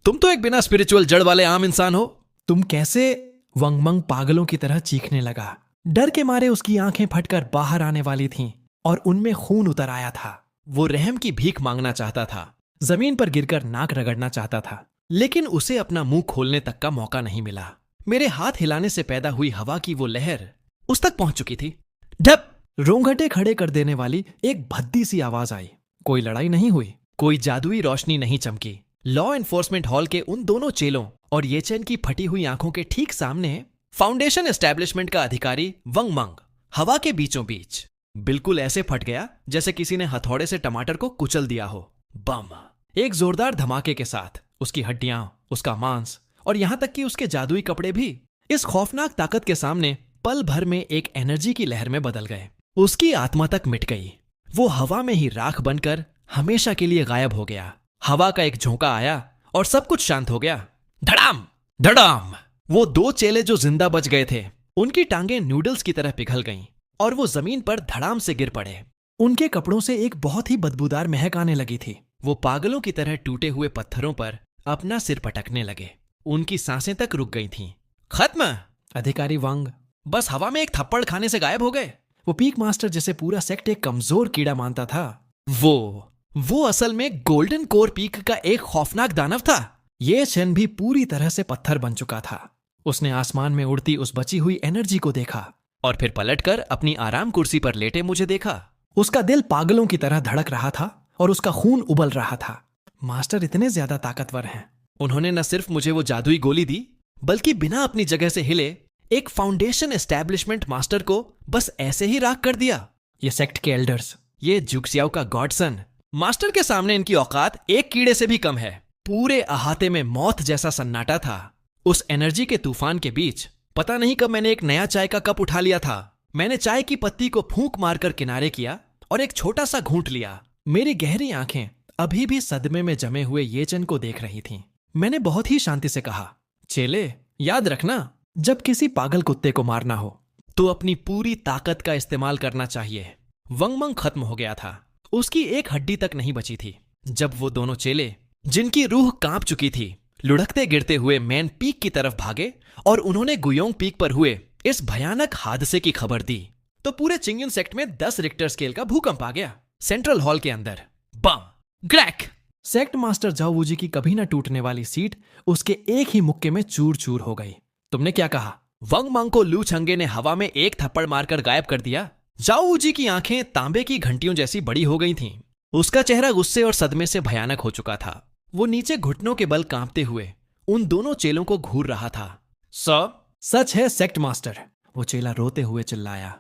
तुम तो एक बिना स्पिरिचुअल जड़ वाले आम इंसान हो। तुम कैसे? वंग मंग पागलों की तरह चीखने लगा। डर के मारे उसकी आंखें फटकर बाहर आने वाली थीं और उनमें खून उतर आया था। वो रहम की भीख मांगना चाहता था, जमीन पर गिरकर नाक रगड़ना चाहता था, लेकिन उसे अपना मुंह खोलने तक का मौका नहीं मिला। मेरे हाथ हिलाने से पैदा हुई हवा की वो लहर उस तक पहुंच चुकी थी। ढप! रोंगटे खड़े कर देने वाली एक भद्दी सी आवाज आई। कोई लड़ाई नहीं हुई, कोई जादुई रोशनी नहीं चमकी। लॉ एनफोर्समेंट हॉल के उन दोनों चेलों और येचेन की फटी हुई आंखों के ठीक सामने फाउंडेशन एस्टेब्लिशमेंट का अधिकारी वंग मंग हवा के बीचों बीच बिल्कुल ऐसे फट गया जैसे किसी ने हथौड़े से टमाटर को कुचल दिया हो। बम! एक जोरदार धमाके के साथ उसकी हड्डियां, उसका मांस और यहां तक कि उसके जादुई कपड़े भी इस खौफनाक ताकत के सामने पल भर में एक एनर्जी की लहर में बदल गए। उसकी आत्मा तक मिट गई। वो हवा में ही राख बनकर हमेशा के लिए गायब हो गया। हवा का एक झोंका आया और सब कुछ शांत हो गया। धड़ाम धड़ाम! वो 2 चेले जो जिंदा बच गए थे, उनकी टांगें नूडल्स की तरह पिघल गईं और वो जमीन पर धड़ाम से गिर पड़े। उनके कपड़ों से एक बहुत ही बदबूदार महक आने लगी थी। वो पागलों की तरह टूटे हुए पत्थरों पर अपना सिर पटकने लगे। उनकी सांसें तक रुक गई थीं। खत्म! अधिकारी वांग बस हवा में एक थप्पड़ खाने से गायब हो गए। वो पीक मास्टर जिसे पूरा सेक्ट एक कमजोर कीड़ा मानता था, वो असल में गोल्डन कोर पीक का एक खौफनाक दानव था। ये चेन भी पूरी तरह से पत्थर बन चुका था। उसने आसमान में उड़ती उस बची हुई एनर्जी को देखा और फिर पलटकर अपनी आराम कुर्सी पर लेटे मुझे देखा। उसका दिल पागलों की तरह धड़क रहा था और उसका खून उबल रहा था। मास्टर इतने ज्यादा ताकतवर हैं। उन्होंने न सिर्फ मुझे वो जादुई गोली दी, बल्कि बिना अपनी जगह से हिले एक फाउंडेशन एस्टैब्लिशमेंट मास्टर को बस ऐसे ही राख कर दिया। ये सेक्ट के एल्डर्स, ये जुक्सियाओ का गॉडसन, मास्टर के सामने इनकी औकात एक कीड़े से भी कम है। पूरे अहाते में मौत जैसा सन्नाटा था। उस एनर्जी के तूफान के बीच पता नहीं कब मैंने एक नया चाय का कप उठा लिया था। मैंने चाय की पत्ती को फूंक मारकर किनारे किया और एक छोटा सा घूंट लिया। मेरी गहरी आंखें अभी भी सदमे में जमे हुए येचन को देख रही थीं। मैंने बहुत ही शांति से कहा, चेले, याद रखना, जब किसी पागल कुत्ते को मारना हो तो अपनी पूरी ताकत का इस्तेमाल करना चाहिए। वंग मंग खत्म हो गया था। उसकी एक हड्डी तक नहीं बची थी। जब वो दोनों चेले, जिनकी रूह कांप चुकी थी, लुढ़कते गिरते हुए मैन पीक की तरफ भागे और उन्होंने गुयोंग पीक पर हुए इस भयानक हादसे की खबर दी, तो पूरे चिंगयुन सेक्ट में 10 रिक्टर स्केल का भूकंप आ गया। सेंट्रल हॉल के अंदर बम! ग्रैक! सेक्ट मास्टर जाओ वूजी की कभी ना टूटने वाली सीट उसके एक ही मुक्के में चूर चूर हो गई। तुमने क्या कहा? वंग मंग को लू छंगे ने हवा में एक थप्पड़ मारकर गायब कर दिया। जाओ वूजी की आंखें तांबे की घंटियों जैसी बड़ी हो गई थीं। उसका चेहरा गुस्से और सदमे से भयानक हो चुका था। वो नीचे घुटनों के बल कांपते हुए उन दोनों चेलों को घूर रहा था। सच है सेक्ट मास्टर, वो चेला रोते हुए चिल्लाया।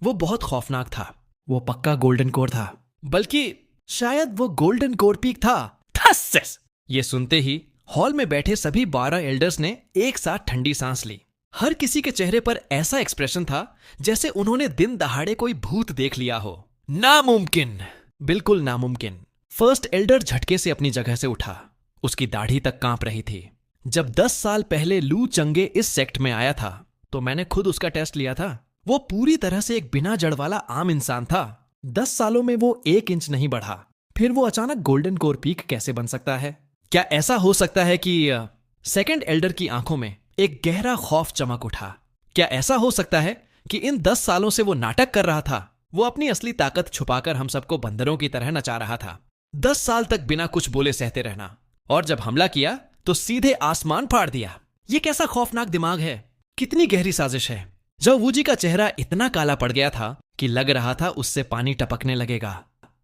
वो वो बहुत खौफनाक था। वो पक्का गोल्डन कोर था, बल्कि शायद वो गोल्डन कोर पीक था। ठस्स! ये सुनते ही हॉल में बैठे सभी 12 एल्डर्स ने एक साथ ठंडी सांस ली। हर किसी के चेहरे पर ऐसा एक्सप्रेशन था जैसे उन्होंने दिन दहाड़े कोई भूत देख लिया हो। नामुमकिन, बिल्कुल नामुमकिन। फर्स्ट एल्डर झटके से अपनी जगह से उठा। उसकी दाढ़ी तक कांप रही थी। जब 10 साल पहले लू चंगे इस सेक्ट में आया था तो मैंने खुद उसका टेस्ट लिया था। वो पूरी तरह से एक बिना जड़ वाला आम इंसान था। 10 सालों में वो 1 इंच नहीं बढ़ा। फिर वो अचानक गोल्डन कोर पीक कैसे बन सकता है? क्या ऐसा हो सकता है कि सेकंड एल्डर की आंखों में एक गहरा खौफ चमक उठा? क्या ऐसा हो सकता है कि इन 10 सालों से वो नाटक कर रहा था? वो अपनी असली ताकत छुपाकर हम सबको बंदरों की तरह नचा रहा था। 10 साल तक बिना कुछ बोले सहते रहना, और जब हमला किया तो सीधे आसमान फाड़ दिया। ये कैसा खौफनाक दिमाग है? कितनी गहरी साजिश है? जब वूजी का चेहरा इतना काला पड़ गया था कि लग रहा था उससे पानी टपकने लगेगा।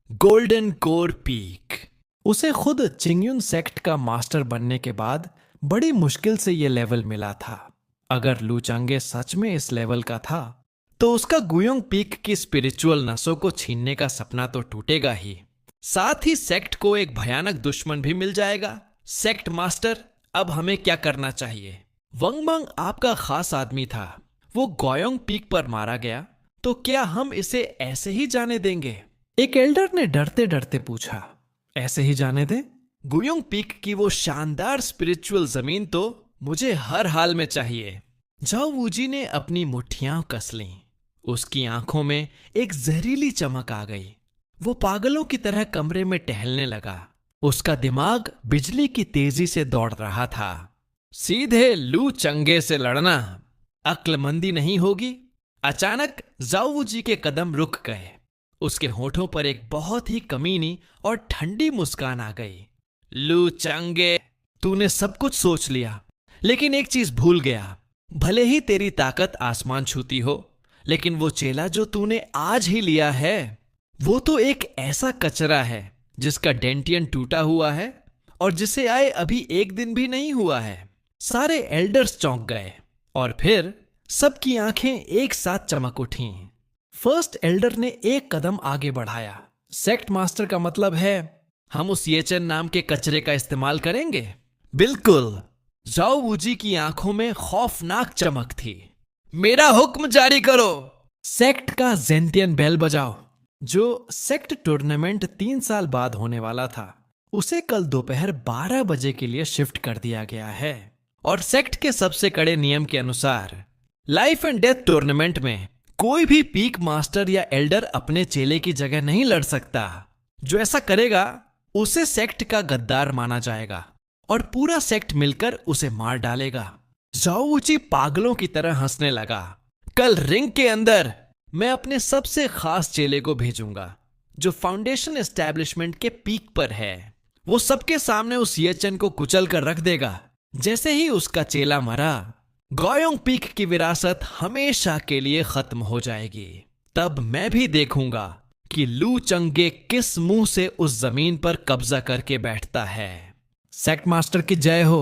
Golden core peak. उसे खुद चिंगयुन सेक्ट का मास्टर बनने के बाद बड़ी मुश्किल से ये लेवल मिला था। अगर लू चंगे सच में इस लेवल का था तो उसका गुयोंग पीक की स्पिरिचुअल नसों को छीनने का सपना तो टूटेगा ही, साथ ही सेक्ट को एक भयानक दुश्मन भी मिल जाएगा। सेक्ट मास्टर, अब हमें क्या करना चाहिए? वंग मंग आपका खास आदमी था। वो गोयोंग पीक पर मारा गया तो क्या हम इसे ऐसे ही जाने देंगे? एक एल्डर ने डरते डरते पूछा। ऐसे ही जाने दे? गुयोंग पीक की वो शानदार स्पिरिचुअल जमीन तो मुझे हर हाल में चाहिए। जाओ वूजी ने अपनी मुट्ठियां कस लीं। उसकी आंखों में एक जहरीली चमक आ गई। वो पागलों की तरह कमरे में टहलने लगा। उसका दिमाग बिजली की तेजी से दौड़ रहा था। सीधे लू चंगे से लड़ना अक्लमंदी नहीं होगी। अचानक जाओ जी के कदम रुक गए। उसके होठों पर एक बहुत ही कमीनी और ठंडी मुस्कान आ गई। लू चंगे, तूने सब कुछ सोच लिया, लेकिन एक चीज भूल गया। भले ही तेरी ताकत आसमान छूती हो, लेकिन वो चेला जो तूने आज ही लिया है वो तो एक ऐसा कचरा है जिसका डेंटियन टूटा हुआ है और जिसे आए अभी 1 दिन भी नहीं हुआ है। सारे एल्डर्स चौंक गए और फिर सबकी आंखें एक साथ चमक उठीं। फर्स्ट एल्डर ने एक कदम आगे बढ़ाया। सेक्ट मास्टर का मतलब है हम उस येचन नाम के कचरे का इस्तेमाल करेंगे? बिल्कुल। जाओ वूजी की आंखों में खौफनाक चमक थी। मेरा हुक्म जारी करो। सेक्ट का जेंटियन बेल बजाओ। जो सेक्ट टूर्नामेंट 3 साल बाद होने वाला था उसे कल दोपहर 12 बजे के लिए शिफ्ट कर दिया गया है। और सेक्ट के सबसे कड़े नियम के अनुसार लाइफ एंड डेथ टूर्नामेंट में कोई भी पीक मास्टर या एल्डर अपने चेले की जगह नहीं लड़ सकता। जो ऐसा करेगा उसे सेक्ट का गद्दार माना जाएगा और पूरा सेक्ट मिलकर उसे मार डालेगा। जाओची पागलों की तरह हंसने लगा। कल रिंग के अंदर मैं अपने सबसे खास चेले को भेजूंगा जो फाउंडेशन एस्टैब्लिशमेंट के पीक पर है। वो सबके सामने उस येचन को कुचल कर रख देगा। जैसे ही उसका चेला मरा, गोयोंग पीक की विरासत हमेशा के लिए खत्म हो जाएगी। तब मैं भी देखूंगा कि लू चंगे किस मुंह से उस जमीन पर कब्जा करके बैठता है। सेक्ट मास्टर की जय हो।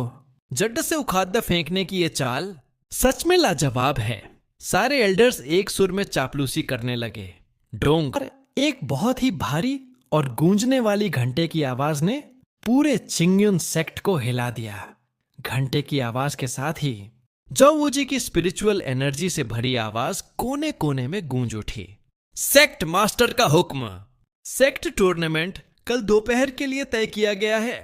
जड्ड से उखाद्दा फेंकने की ये चाल सच में लाजवाब है। सारे एल्डर्स एक सुर में चापलूसी करने लगे। डोंग, एक बहुत ही भारी और गूंजने वाली घंटे की आवाज ने पूरे चिंगयुन सेक्ट को हिला दिया। घंटे की आवाज के साथ ही जोवूजी की स्पिरिचुअल एनर्जी से भरी आवाज कोने कोने में गूंज उठी। सेक्ट मास्टर का हुक्म। सेक्ट टूर्नामेंट कल दोपहर के लिए तय किया गया है।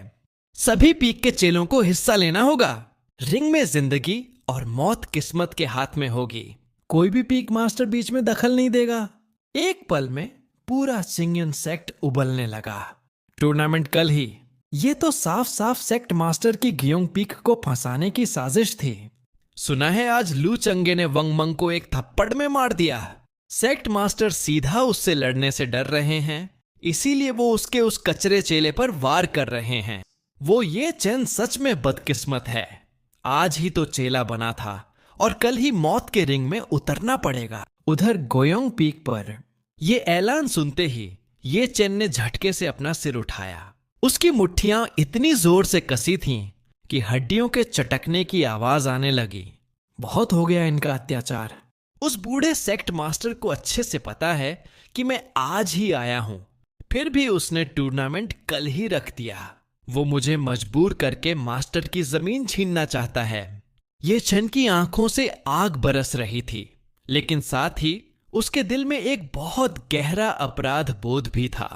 सभी पीक के चेलों को हिस्सा लेना होगा। रिंग में जिंदगी और मौत किस्मत के हाथ में होगी। कोई भी पीक मास्टर बीच में दखल नहीं देगा। एक पल में पूरा चिंगयुन सेक्ट उबलने लगा। टूर्नामेंट कल ही। ये तो साफ साफ सेक्ट मास्टर की गियोंग पीक को फंसाने की साजिश थी। सुना है आज लू चंगे ने वंग मंग को एक थप्पड़ में मार दिया। सेक्ट मास्टर सीधा उससे लड़ने से डर रहे हैं, इसीलिए वो उसके उस कचरे चेले पर वार कर रहे हैं। वो ये चैन सच में बदकिस्मत है। आज ही तो चेला बना था और कल ही मौत के रिंग में उतरना पड़ेगा। उधर गोयोंग पीक पर ये ऐलान सुनते ही ये चैन ने झटके से अपना सिर उठाया। उसकी मुट्ठियां इतनी जोर से कसी थीं कि हड्डियों के चटकने की आवाज आने लगी। बहुत हो गया इनका अत्याचार। उस बूढ़े सेक्ट मास्टर को अच्छे से पता है कि मैं आज ही आया हूं, फिर भी उसने टूर्नामेंट कल ही रख दिया। वो मुझे मजबूर करके मास्टर की जमीन छीनना चाहता है। ये चन की आंखों से आग बरस रही थी, लेकिन साथ ही उसके दिल में एक बहुत गहरा अपराध बोध भी था।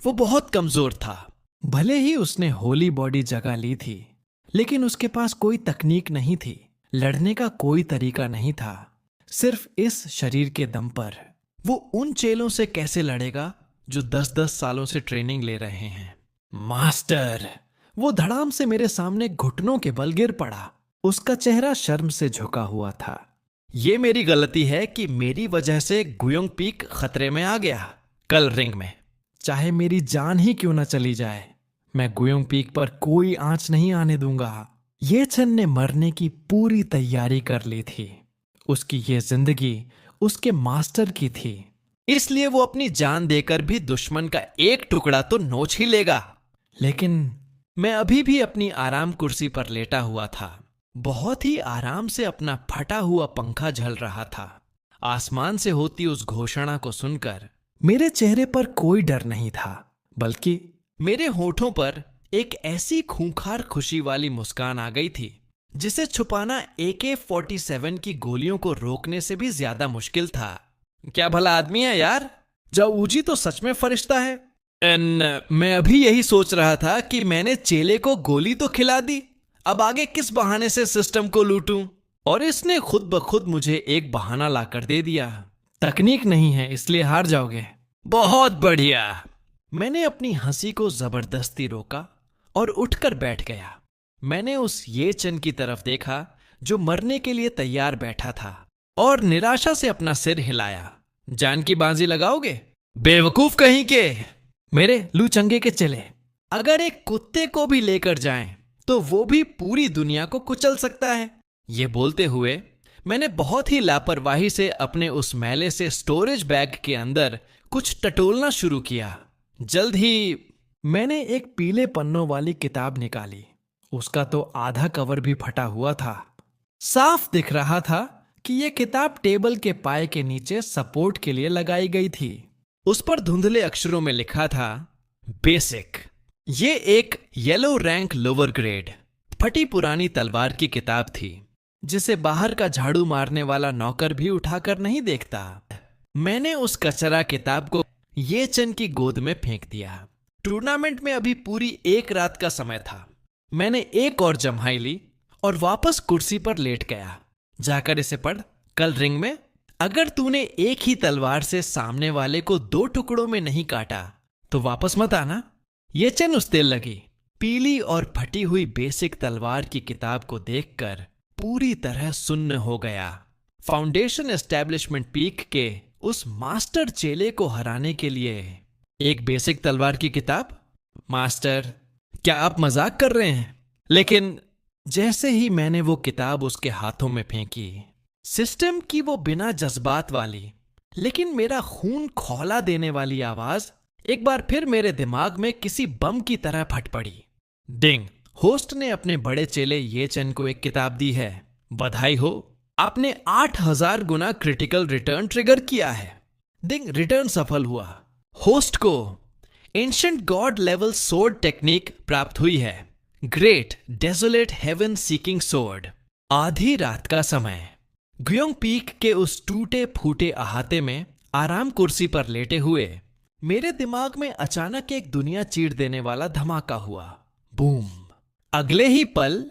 वो बहुत कमजोर था। भले ही उसने होली बॉडी जगह ली थी, लेकिन उसके पास कोई तकनीक नहीं थी, लड़ने का कोई तरीका नहीं था। सिर्फ इस शरीर के दम पर वो उन चेलों से कैसे लड़ेगा जो 10-10 सालों से ट्रेनिंग ले रहे हैं। मास्टर! वो धड़ाम से मेरे सामने घुटनों के बल गिर पड़ा। उसका चेहरा शर्म से झुका हुआ था। ये मेरी गलती है कि मेरी वजह से गुयोंग पीक खतरे में आ गया। कल रिंग में चाहे मेरी जान ही क्यों न चली जाए, मैं गुयोंग पीक पर कोई आंच नहीं आने दूंगा। ये चन ने मरने की पूरी तैयारी कर ली थी। उसकी ये जिंदगी उसके मास्टर की थी, इसलिए वो अपनी जान देकर भी दुश्मन का एक टुकड़ा तो नोच ही लेगा। लेकिन मैं अभी भी अपनी आराम कुर्सी पर लेटा हुआ था। बहुत ही आराम से अपना फटा हुआ पंखा झल रहा था। आसमान से होती उस घोषणा को सुनकर मेरे चेहरे पर कोई डर नहीं था, बल्कि मेरे होठों पर एक ऐसी खूंखार खुशी वाली मुस्कान आ गई थी जिसे छुपाना AK-47 की गोलियों को रोकने से भी ज्यादा मुश्किल था। क्या भला आदमी है यार, जाऊजी तो सच में फरिश्ता है। मैं अभी यही सोच रहा था कि मैंने चेले को गोली तो खिला दी, अब आगे किस बहाने से सिस्टम को लूटूं, और इसने खुद ब खुद मुझे एक बहाना लाकर दे दिया। तकनीक नहीं है इसलिए हार जाओगे। बहुत बढ़िया। मैंने अपनी हंसी को जबरदस्ती रोका और उठकर बैठ गया। मैंने उस ये चन की तरफ देखा जो मरने के लिए तैयार बैठा था, और निराशा से अपना सिर हिलाया। जान की बाजी लगाओगे? बेवकूफ कहीं के। मेरे लू चंगे के चले, अगर एक कुत्ते को भी लेकर जाएं तो वो भी पूरी दुनिया को कुचल सकता है। ये बोलते हुए मैंने बहुत ही लापरवाही से अपने उस मैले से स्टोरेज बैग के अंदर कुछ टटोलना शुरू किया। जल्द ही मैंने एक पीले पन्नों वाली किताब निकाली। उसका तो आधा कवर भी फटा हुआ था। साफ दिख रहा था कि यह किताब टेबल के पाए के नीचे सपोर्ट के लिए लगाई गई थी। उस पर धुंधले अक्षरों में लिखा था बेसिक। ये एक येलो रैंक लोअर ग्रेड फटी पुरानी तलवार की किताब थी, जिसे बाहर का झाड़ू मारने वाला नौकर भी उठाकर नहीं देखता। मैंने उस कचरा किताब को ये चन की गोद में फेंक दिया। टूर्नामेंट में अभी पूरी एक रात का समय था। मैंने एक और जम्हाई ली और वापस कुर्सी पर लेट गया। जाकर इसे पढ़। कल रिंग में अगर तूने एक ही तलवार से सामने वाले को 2 टुकड़ों में नहीं काटा तो वापस मत आना। ये चन उस दिल लगी। पीली और फटी हुई बेसिक तलवार की किताब को देखकर पूरी तरह सुन्न हो गया। फाउंडेशन एस्टेब्लिशमेंट पीक के उस मास्टर चेले को हराने के लिए एक बेसिक तलवार की किताब? मास्टर, क्या आप मजाक कर रहे हैं? लेकिन जैसे ही मैंने वो किताब उसके हाथों में फेंकी, सिस्टम की वो बिना जज्बात वाली लेकिन मेरा खून खौला देने वाली आवाज एक बार फिर मेरे दिमाग में किसी बम की तरह फट पड़ी। डिंग! होस्ट ने अपने बड़े चेले ये चन को एक किताब दी है। बधाई हो, आपने 8000 गुना क्रिटिकल रिटर्न ट्रिगर किया है। डिंग! रिटर्न सफल हुआ। होस्ट को ancient god level sword technique प्राप्त हुई है। Great desolate heaven seeking sword. आधी रात का समय। गुयोंग पीक के उस टूटे फूटे अहाते में आराम कुर्सी पर लेटे हुए मेरे दिमाग में अचानक एक दुनिया चीर देने वाला धमाका हुआ। बूम! अगले ही पल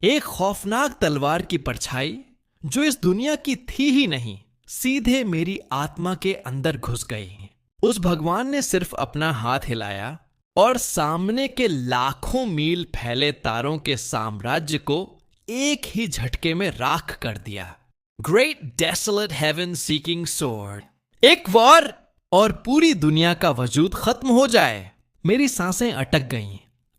एक खौफनाक तलवार की परछाई जो इस दुनिया की थी ही नहीं, सीधे मेरी आत्मा के अंदर घुस गई। उस भगवान ने सिर्फ अपना हाथ हिलाया और सामने के लाखों मील फैले तारों के साम्राज्य को एक ही झटके में राख कर दिया। Great desolate heaven seeking sword. एक वॉर और पूरी दुनिया का वजूद खत्म हो जाए। मेरी सांसें अटक गईं।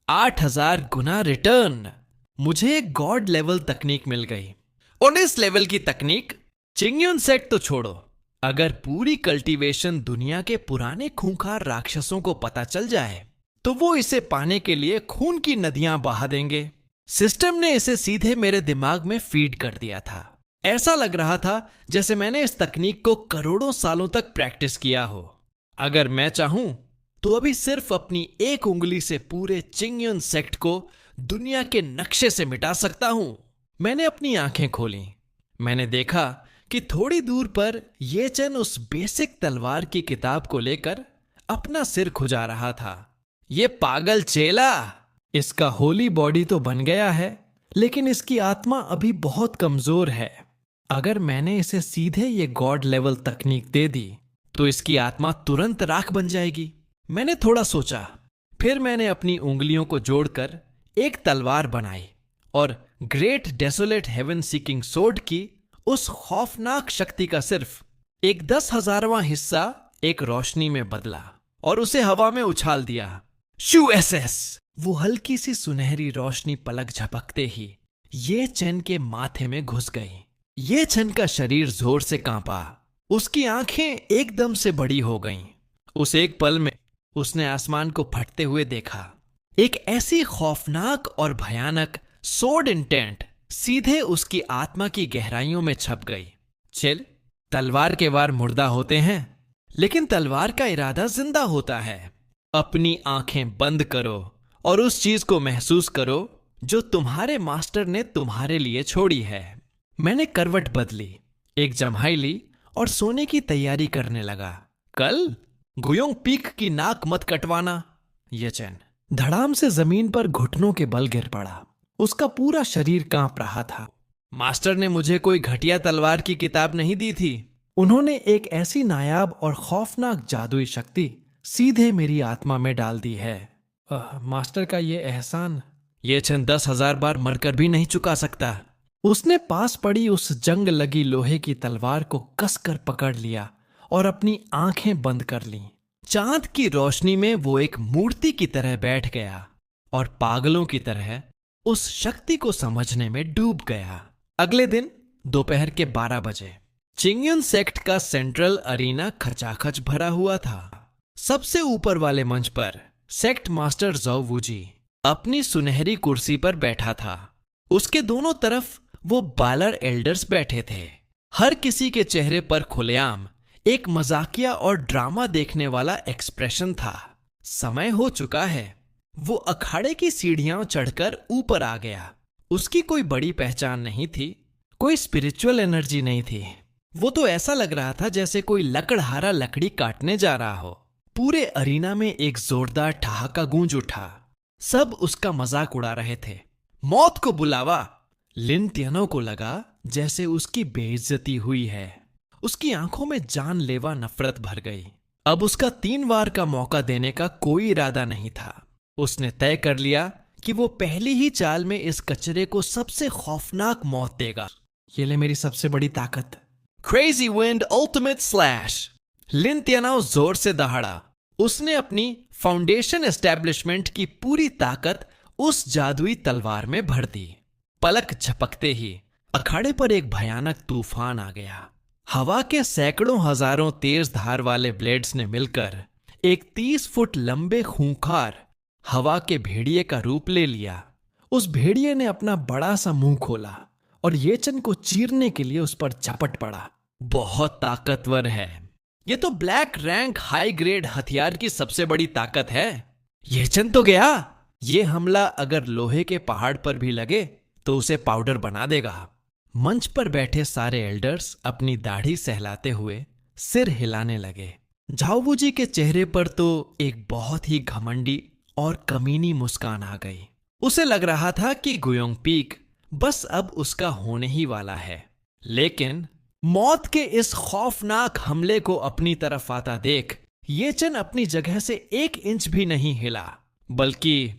8000 गुना रिटर्न। मुझे एक गॉड लेवल तकनीक मिल गई। और इस लेवल की तकनीक चिंगयुन सेट तो छोड़ो, अगर पूरी कल्टीवेशन दुनिया के पुराने खूंखार राक्षसों को पता चल जाए तो वो इसे पाने के लिए खून की नदियां बहा देंगे। सिस्टम ने इसे सीधे मेरे दिमाग में फीड कर दिया था। ऐसा लग रहा था जैसे मैंने इस तकनीक को करोड़ों सालों तक प्रैक्टिस किया हो। अगर मैं चाहूं तो अभी सिर्फ अपनी एक उंगली से पूरे चिंगयुन सेक्ट को दुनिया के नक्शे से मिटा सकता हूं। मैंने अपनी आंखें खोली। मैंने देखा कि थोड़ी दूर पर ये चन उस बेसिक तलवार की किताब को लेकर अपना सिर खुजा रहा था। ये पागल चेला, इसका होली बॉडी तो बन गया है, लेकिन इसकी आत्मा अभी बहुत कमजोर है। अगर मैंने इसे सीधे ये गॉड लेवल तकनीक दे दी तो इसकी आत्मा तुरंत राख बन जाएगी। मैंने थोड़ा सोचा, फिर मैंने अपनी उंगलियों को जोड़कर एक तलवार बनाई और great desolate heaven seeking sword की उस खौफनाक शक्ति का सिर्फ एक 10,000वां हिस्सा एक रोशनी में बदला और उसे हवा में उछाल दिया। शू एसएस! वो हल्की सी सुनहरी रोशनी पलक झपकते ही ये चन के माथे में घुस गई। ये चन का शरीर जोर से कांपा। उसकी आंखें एकदम से बड़ी हो गईं। उस एक पल में उसने आसमान को फटते हुए देखा। एक ऐसी खौफनाक और भयानक सोर्ड इंटेंट सीधे उसकी आत्मा की गहराइयों में छप गई। चिल, तलवार के वार मुर्दा होते हैं, लेकिन तलवार का इरादा जिंदा होता है। अपनी आंखें बंद करो और उस चीज को महसूस करो जो तुम्हारे मास्टर ने तुम्हारे लिए छोड़ी है। मैंने करवट बदली, एक जम्हाई ली और सोने की तैयारी करने लगा। कल गुयोंग पीक की नाक मत कटवाना। ये चैन धड़ाम से जमीन पर घुटनों के बल गिर पड़ा। उसका पूरा शरीर कांप रहा था। मास्टर ने मुझे कोई घटिया तलवार की किताब नहीं दी थी। उन्होंने एक ऐसी नायाब और खौफनाक जादुई शक्ति सीधे मेरी आत्मा में डाल दी है। मास्टर का ये एहसान ये चंद 10,000 बार मरकर भी नहीं चुका सकता। उसने पास पड़ी उस जंग लगी लोहे की तलवार को कसकर पकड़ लिया और अपनी आंखें बंद कर लीं। चांद की रोशनी में वो एक मूर्ति की तरह बैठ गया और पागलों की तरह उस शक्ति को समझने में डूब गया। अगले दिन दोपहर के 12 बजे चिंगयुन सेक्ट का सेंट्रल अरीना खचाखच भरा हुआ था। सबसे ऊपर वाले मंच पर सेक्ट मास्टर ज़ोउ वूजी अपनी सुनहरी कुर्सी पर बैठा था। उसके दोनों तरफ वो बालर एल्डर्स बैठे थे। हर किसी के चेहरे पर खुलेआम एक मजाकिया और ड्रामा देखने वाला एक्सप्रेशन था। समय हो चुका है। वो अखाड़े की सीढ़ियां चढ़कर ऊपर आ गया। उसकी कोई बड़ी पहचान नहीं थी, कोई स्पिरिचुअल एनर्जी नहीं थी। वो तो ऐसा लग रहा था जैसे कोई लकड़हारा लकड़ी काटने जा रहा हो। पूरे अरीना में एक जोरदार ठहाका गूंज उठा। सब उसका मजाक उड़ा रहे थे। मौत को बुलावा। लिन तियानो को लगा जैसे उसकी बेइज्जती हुई है। उसकी आंखों में जानलेवा नफरत भर गई। अब उसका 3 बार का मौका देने का कोई इरादा नहीं था। उसने तय कर लिया कि वो पहली ही चाल में इस कचरे को सबसे खौफनाक मौत देगा। ये ले मेरी सबसे बड़ी ताकत। Crazy wind ultimate slash. Lin Tianuo जोर से दहाड़ा। उसने अपनी फाउंडेशन एस्टेब्लिशमेंट की पूरी ताकत उस जादुई तलवार में भर दी। पलक झपकते ही अखाड़े पर एक भयानक तूफान आ गया। हवा के सैकड़ों हजारों तेज धार वाले ब्लेड्स ने मिलकर एक 30 फुट लंबे खूंखार हवा के भेड़िए का रूप ले लिया। उस भेड़िए ने अपना बड़ा सा मुंह खोला और येचन को चीरने के लिए उस पर झपट पड़ा। बहुत ताकतवर है। ये तो ब्लैक रैंक हाई ग्रेड हथियार की सबसे बड़ी ताकत है। येचन तो गया। ये हमला अगर लोहे के पहाड़ पर भी लगे तो उसे पाउडर बना देगा। मंच पर बैठे सारे एल्डर्स अपनी दाढ़ी सहलाते हुए सिर हिलाने लगे। झाओ वूजी के चेहरे पर तो एक बहुत ही घमंडी और कमीनी मुस्कान आ गई। उसे लग रहा था कि गुयोंग पीक बस अब उसका होने ही वाला है। लेकिन मौत के इस खौफनाक हमले को अपनी तरफ आता देख येचन अपनी जगह से 1 इंच भी नहीं हिला, बल्कि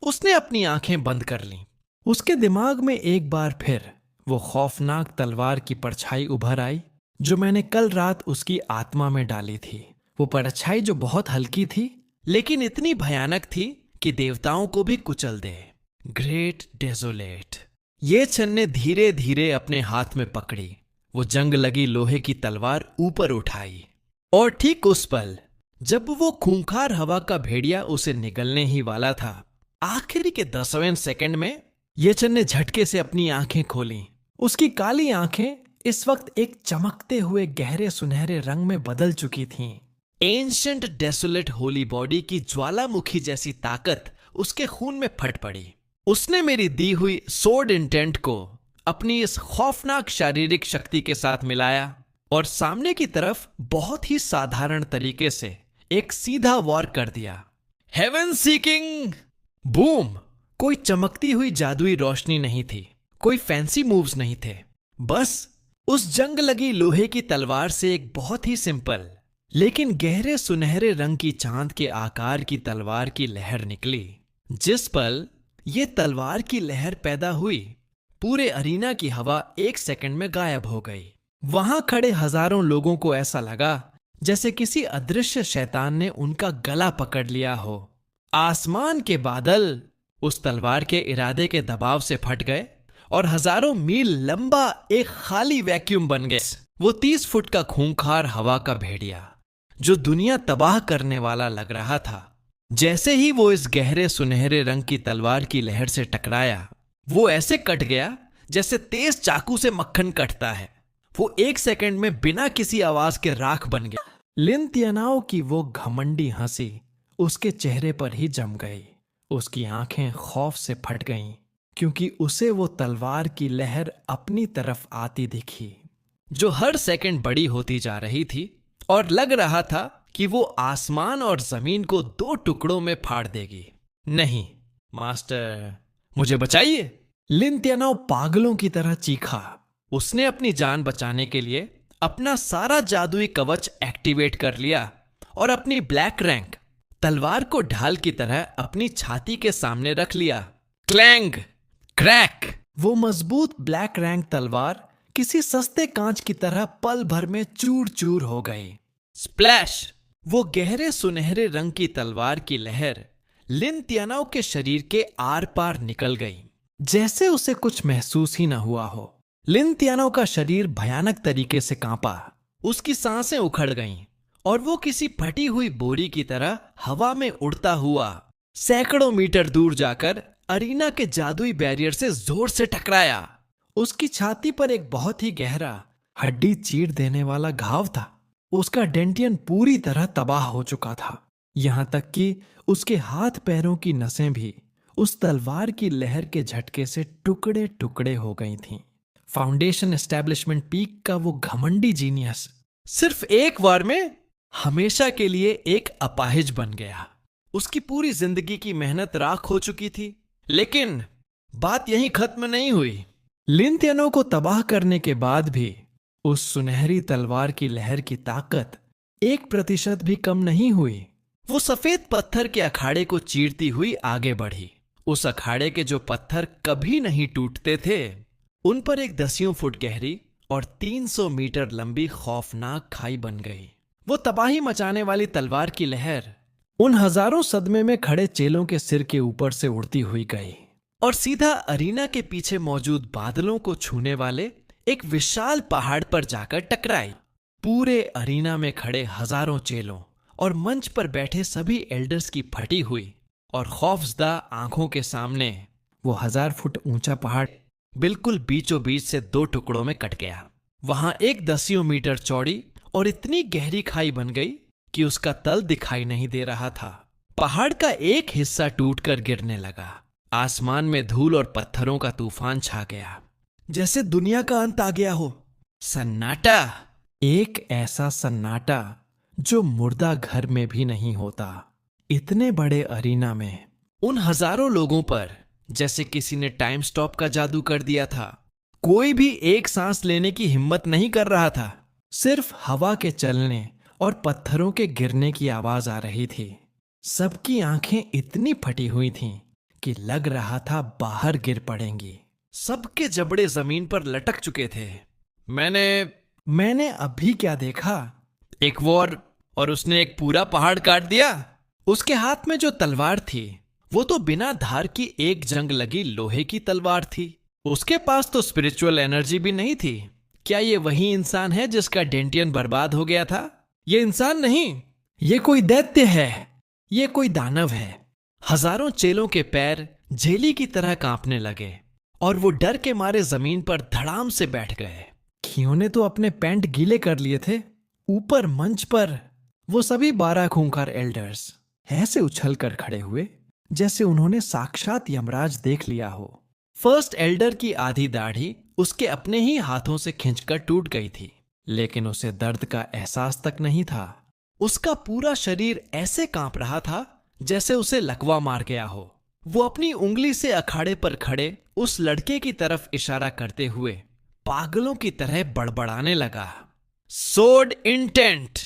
उसने अपनी आंखें बंद कर लीं। उसके दिमाग में एक बार फिर वो खौफनाक तलवार की परछाई उभर आई जो मैंने कल रात उसकी आत्मा में डाली थी। वो परछाई जो बहुत हल्की थी लेकिन इतनी भयानक थी कि देवताओं को भी कुचल दे। Great desolate. येचन ने धीरे धीरे अपने हाथ में पकड़ी। वो जंग लगी लोहे की तलवार ऊपर उठाई और ठीक उस पल जब वो खूंखार हवा का भेड़िया उसे निगलने ही वाला था, आखिरी के 10वें सेकंड में येचन ने झटके से अपनी आंखें खोली। उसकी काली आंखें इस वक्त एक चमकते हुए गहरे सुनहरे रंग में बदल चुकी थीं। एंशंट डेसोलेट होली बॉडी की ज्वालामुखी जैसी ताकत उसके खून में फट पड़ी। उसने मेरी दी हुई सोर्ड इंटेंट को अपनी इस खौफनाक शारीरिक शक्ति के साथ मिलाया और सामने की तरफ बहुत ही साधारण तरीके से एक सीधा वॉर कर दिया। Heaven seeking boom! कोई चमकती हुई जादुई रोशनी नहीं थी, कोई फैंसी मूव्स नहीं थे, बस उस जंग लगी लोहे की तलवार से एक बहुत ही सिंपल लेकिन गहरे सुनहरे रंग की चांद के आकार की तलवार की लहर निकली। जिस पल ये तलवार की लहर पैदा हुई, पूरे अरीना की हवा 1 सेकंड में गायब हो गई। वहां खड़े हजारों लोगों को ऐसा लगा जैसे किसी अदृश्य शैतान ने उनका गला पकड़ लिया हो। आसमान के बादल उस तलवार के इरादे के दबाव से फट गए और हजारों मील लंबा एक खाली वैक्यूम बन गए। वो 30 फुट का खूंखार हवा का भेड़िया जो दुनिया तबाह करने वाला लग रहा था, जैसे ही वो इस गहरे सुनहरे रंग की तलवार की लहर से टकराया, वो ऐसे कट गया जैसे तेज चाकू से मक्खन कटता है। वो 1 सेकंड में बिना किसी आवाज के राख बन गया। लिन तियानाओ की वो घमंडी हंसी उसके चेहरे पर ही जम गई। उसकी आंखें खौफ से फट गईं क्योंकि उसे वो तलवार की लहर अपनी तरफ आती दिखी, जो हर सेकंड बड़ी होती जा रही थी और लग रहा था कि वो आसमान और जमीन को 2 टुकड़ों में फाड़ देगी। नहीं मास्टर, मुझे बचाइए! लिन तियानाओ पागलों की तरह चीखा। उसने अपनी जान बचाने के लिए अपना सारा जादुई कवच एक्टिवेट कर लिया और अपनी ब्लैक रैंक तलवार को ढाल की तरह अपनी छाती के सामने रख लिया। क्लैंग! क्रैक! वो मजबूत ब्लैक रैंक तलवार किसी सस्ते कांच की तरह पल भर में चूर चूर हो गई। स्प्लैश! वो गहरे सुनहरे रंग की तलवार की लहर लिन तियानाओ के शरीर के आर पार निकल गई, जैसे उसे कुछ महसूस ही न हुआ हो। लिन तियानाओ का शरीर भयानक तरीके से कांपा, उसकी सांसें उखड़ गईं और वो किसी फटी हुई बोरी की तरह हवा में उड़ता हुआ सैकड़ों मीटर दूर जाकर अरीना के जादुई बैरियर से जोर से टकराया। उसकी छाती पर एक बहुत ही गहरा, हड्डी चीर देने वाला घाव था। उसका डेंटियन पूरी तरह तबाह हो चुका था, यहां तक कि उसके हाथ पैरों की नसें भी उस तलवार की लहर के झटके से टुकड़े टुकड़े हो गई थीं। फाउंडेशन एस्टेब्लिशमेंट पीक का वो घमंडी जीनियस सिर्फ एक वार में हमेशा के लिए एक अपाहिज बन गया। उसकी पूरी जिंदगी की मेहनत राख हो चुकी थी, लेकिन बात यहीं खत्म नहीं हुई। लिन तियानाओ को तबाह करने के बाद भी उस सुनहरी तलवार की लहर की ताकत 1% भी कम नहीं हुई। वो सफेद पत्थर के अखाड़े को चीरती हुई आगे बढ़ी। उस अखाड़े के जो पत्थर कभी नहीं टूटते थे, उन पर एक 10 फुट गहरी और 300 मीटर लंबी खौफनाक खाई बन गई। वो तबाही मचाने वाली तलवार की लहर उन हजारों सदमे में खड़े चेलों के सिर के ऊपर से उड़ती हुई गई और सीधा अरीना के पीछे मौजूद बादलों को छूने वाले एक विशाल पहाड़ पर जाकर टकराई। पूरे अरीना में खड़े हजारों चेलों और मंच पर बैठे सभी एल्डर्स की फटी हुई और खौफजदा आंखों के सामने वो 1000 फुट ऊंचा पहाड़ बिल्कुल बीचों बीच से 2 टुकड़ों में कट गया। वहां एक 10 मीटर चौड़ी और इतनी गहरी खाई बन गई कि उसका तल दिखाई नहीं दे रहा था। पहाड़ का एक हिस्सा टूटकर गिरने लगा। आसमान में धूल और पत्थरों का तूफान छा गया, जैसे दुनिया का अंत आ गया हो। सन्नाटा, एक ऐसा सन्नाटा जो मुर्दा घर में भी नहीं होता। इतने बड़े अरीना में उन हजारों लोगों पर जैसे किसी ने टाइम स्टॉप का जादू कर दिया था। कोई भी एक सांस लेने की हिम्मत नहीं कर रहा था। सिर्फ हवा के चलने और पत्थरों के गिरने की आवाज आ रही थी। सबकी आंखें इतनी फटी हुई थीं कि लग रहा था बाहर गिर पड़ेंगी। सबके जबड़े जमीन पर लटक चुके थे। मैंने अभी क्या देखा? एक वॉर, और उसने एक पूरा पहाड़ काट दिया। उसके हाथ में जो तलवार थी वो तो बिना धार की एक जंग लगी लोहे की तलवार थी। उसके पास तो स्पिरिचुअल एनर्जी भी नहीं थी। क्या ये वही इंसान है जिसका डेंटियन बर्बाद हो गया था? ये इंसान नहीं, ये कोई दैत्य है, ये कोई दानव है। हजारों चेलों के पैर झेली की तरह कांपने लगे और वो डर के मारे जमीन पर धड़ाम से बैठ गए। सखियों ने तो अपने पैंट गीले कर लिए थे। ऊपर मंच पर वो सभी 12 खूंखार एल्डर्स ऐसे उछल कर खड़े हुए जैसे उन्होंने साक्षात यमराज देख लिया हो। फर्स्ट एल्डर की आधी दाढ़ी उसके अपने ही हाथों से खिंचकर टूट गई थी, लेकिन उसे दर्द का एहसास तक नहीं था। उसका पूरा शरीर ऐसे कांप रहा था जैसे उसे लकवा मार गया हो। वो अपनी उंगली से अखाड़े पर खड़े उस लड़के की तरफ इशारा करते हुए पागलों की तरह बड़बड़ाने लगा, सोड इंटेंट।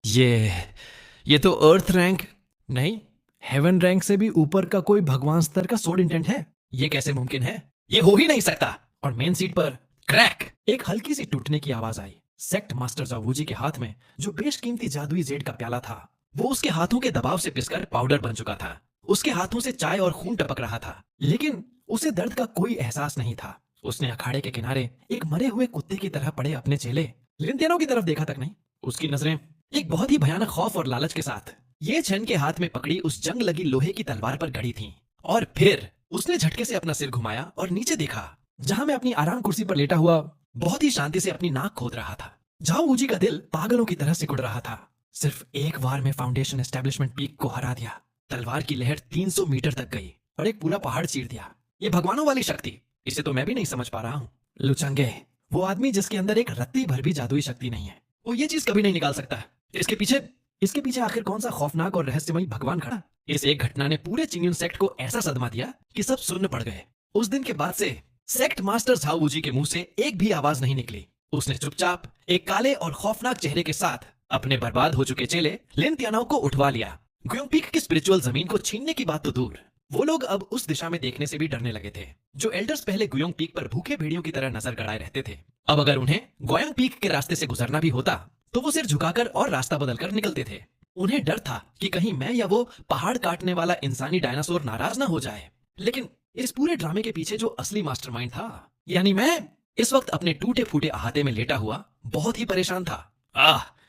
ये तो अर्थ रैंक नहीं, हेवन रैंक से भी ऊपर का कोई भगवान स्तर का सोड इंटेंट है। ये कैसे मुमकिन है? ये हो ही नहीं सकता। और मेन सीट पर क्रैक, एक हल्की सी टूटने की आवाज आई। सेक्ट मास्टर जावूजी के हाथ में जो बेशकीमती जादुई जेड का प्याला था, वो उसके हाथों के दबाव से पिसकर पाउडर बन चुका था। उसके हाथों से चाय और खून टपक रहा था, लेकिन उसे दर्द का कोई एहसास नहीं था। उसने अखाड़े के किनारे एक मरे हुए कुत्ते की तरह पड़े अपने चेले लिंतियानों की तरफ देखा तक नहीं। उसकी नजरें एक बहुत ही भयानक खौफ और लालच के साथ ये छन के हाथ में पकड़ी उस जंग लगी लोहे की तलवार पर गड़ी थी। और फिर उसने झटके से अपना सिर घुमाया और नीचे देखा, जहां मैं अपनी आराम कुर्सी पर लेटा हुआ बहुत ही शांति से अपनी नाक खोद रहा था। झाओ वूजी का दिल पागलों की तरह सिकुड़ रहा था। सिर्फ एक बार में फाउंडेशन एस्टेब्लिशमेंट पीक को हरा दिया। तलवार की लहर 300 मीटर तक गई और एक पूरा पहाड़ चीर दिया। ये भगवानों वाली शक्ति, इसे तो मैं भी नहीं समझ पा रहा हूँ। लुचंगे, वो आदमी जिसके अंदर एक रत्ती भर भी जादुई शक्ति नहीं है, वो ये चीज कभी नहीं निकाल सकता। इसके पीछे आखिर कौन सा खौफनाक और रहस्यमयी भगवान खड़ा? इस एक घटना ने पूरे चिंगयुन सेक्ट को ऐसा सदमा दिया कि सब सुन्न पड़ गए। उस दिन के बाद से सेक्ट मास्टर झाओ वूजी के मुंह से एक भी आवाज नहीं निकली। उसने चुपचाप एक काले और खौफनाक चेहरे के साथ अपने बर्बाद हो चुके चेले लिन तियानाओ को उठवा लिया। गुयोंग पीक की स्पिरिचुअल जमीन को छीनने की बात तो दूर, वो लोग अब उस दिशा में देखने से भी डरने लगे थे। जो एल्डर्स पहले गुयोंग पीक पर भूखे भेड़ियों की तरह नजर गड़ाए रहते थे, अब अगर उन्हें गुयोंग पीक के रास्ते से गुजरना भी होता तो वो सिर झुकाकर और रास्ता बदलकर निकलते थे। उन्हें डर था कि कहीं मैं या वो पहाड़ काटने वाला इंसानी डायनासोर नाराज ना हो जाए। लेकिन इस पूरे ड्रामे के पीछे जो असली मास्टरमाइंड था, यानी मैं, इस वक्त अपने टूटे फूटे अहाते में लेटा हुआ बहुत ही परेशान था।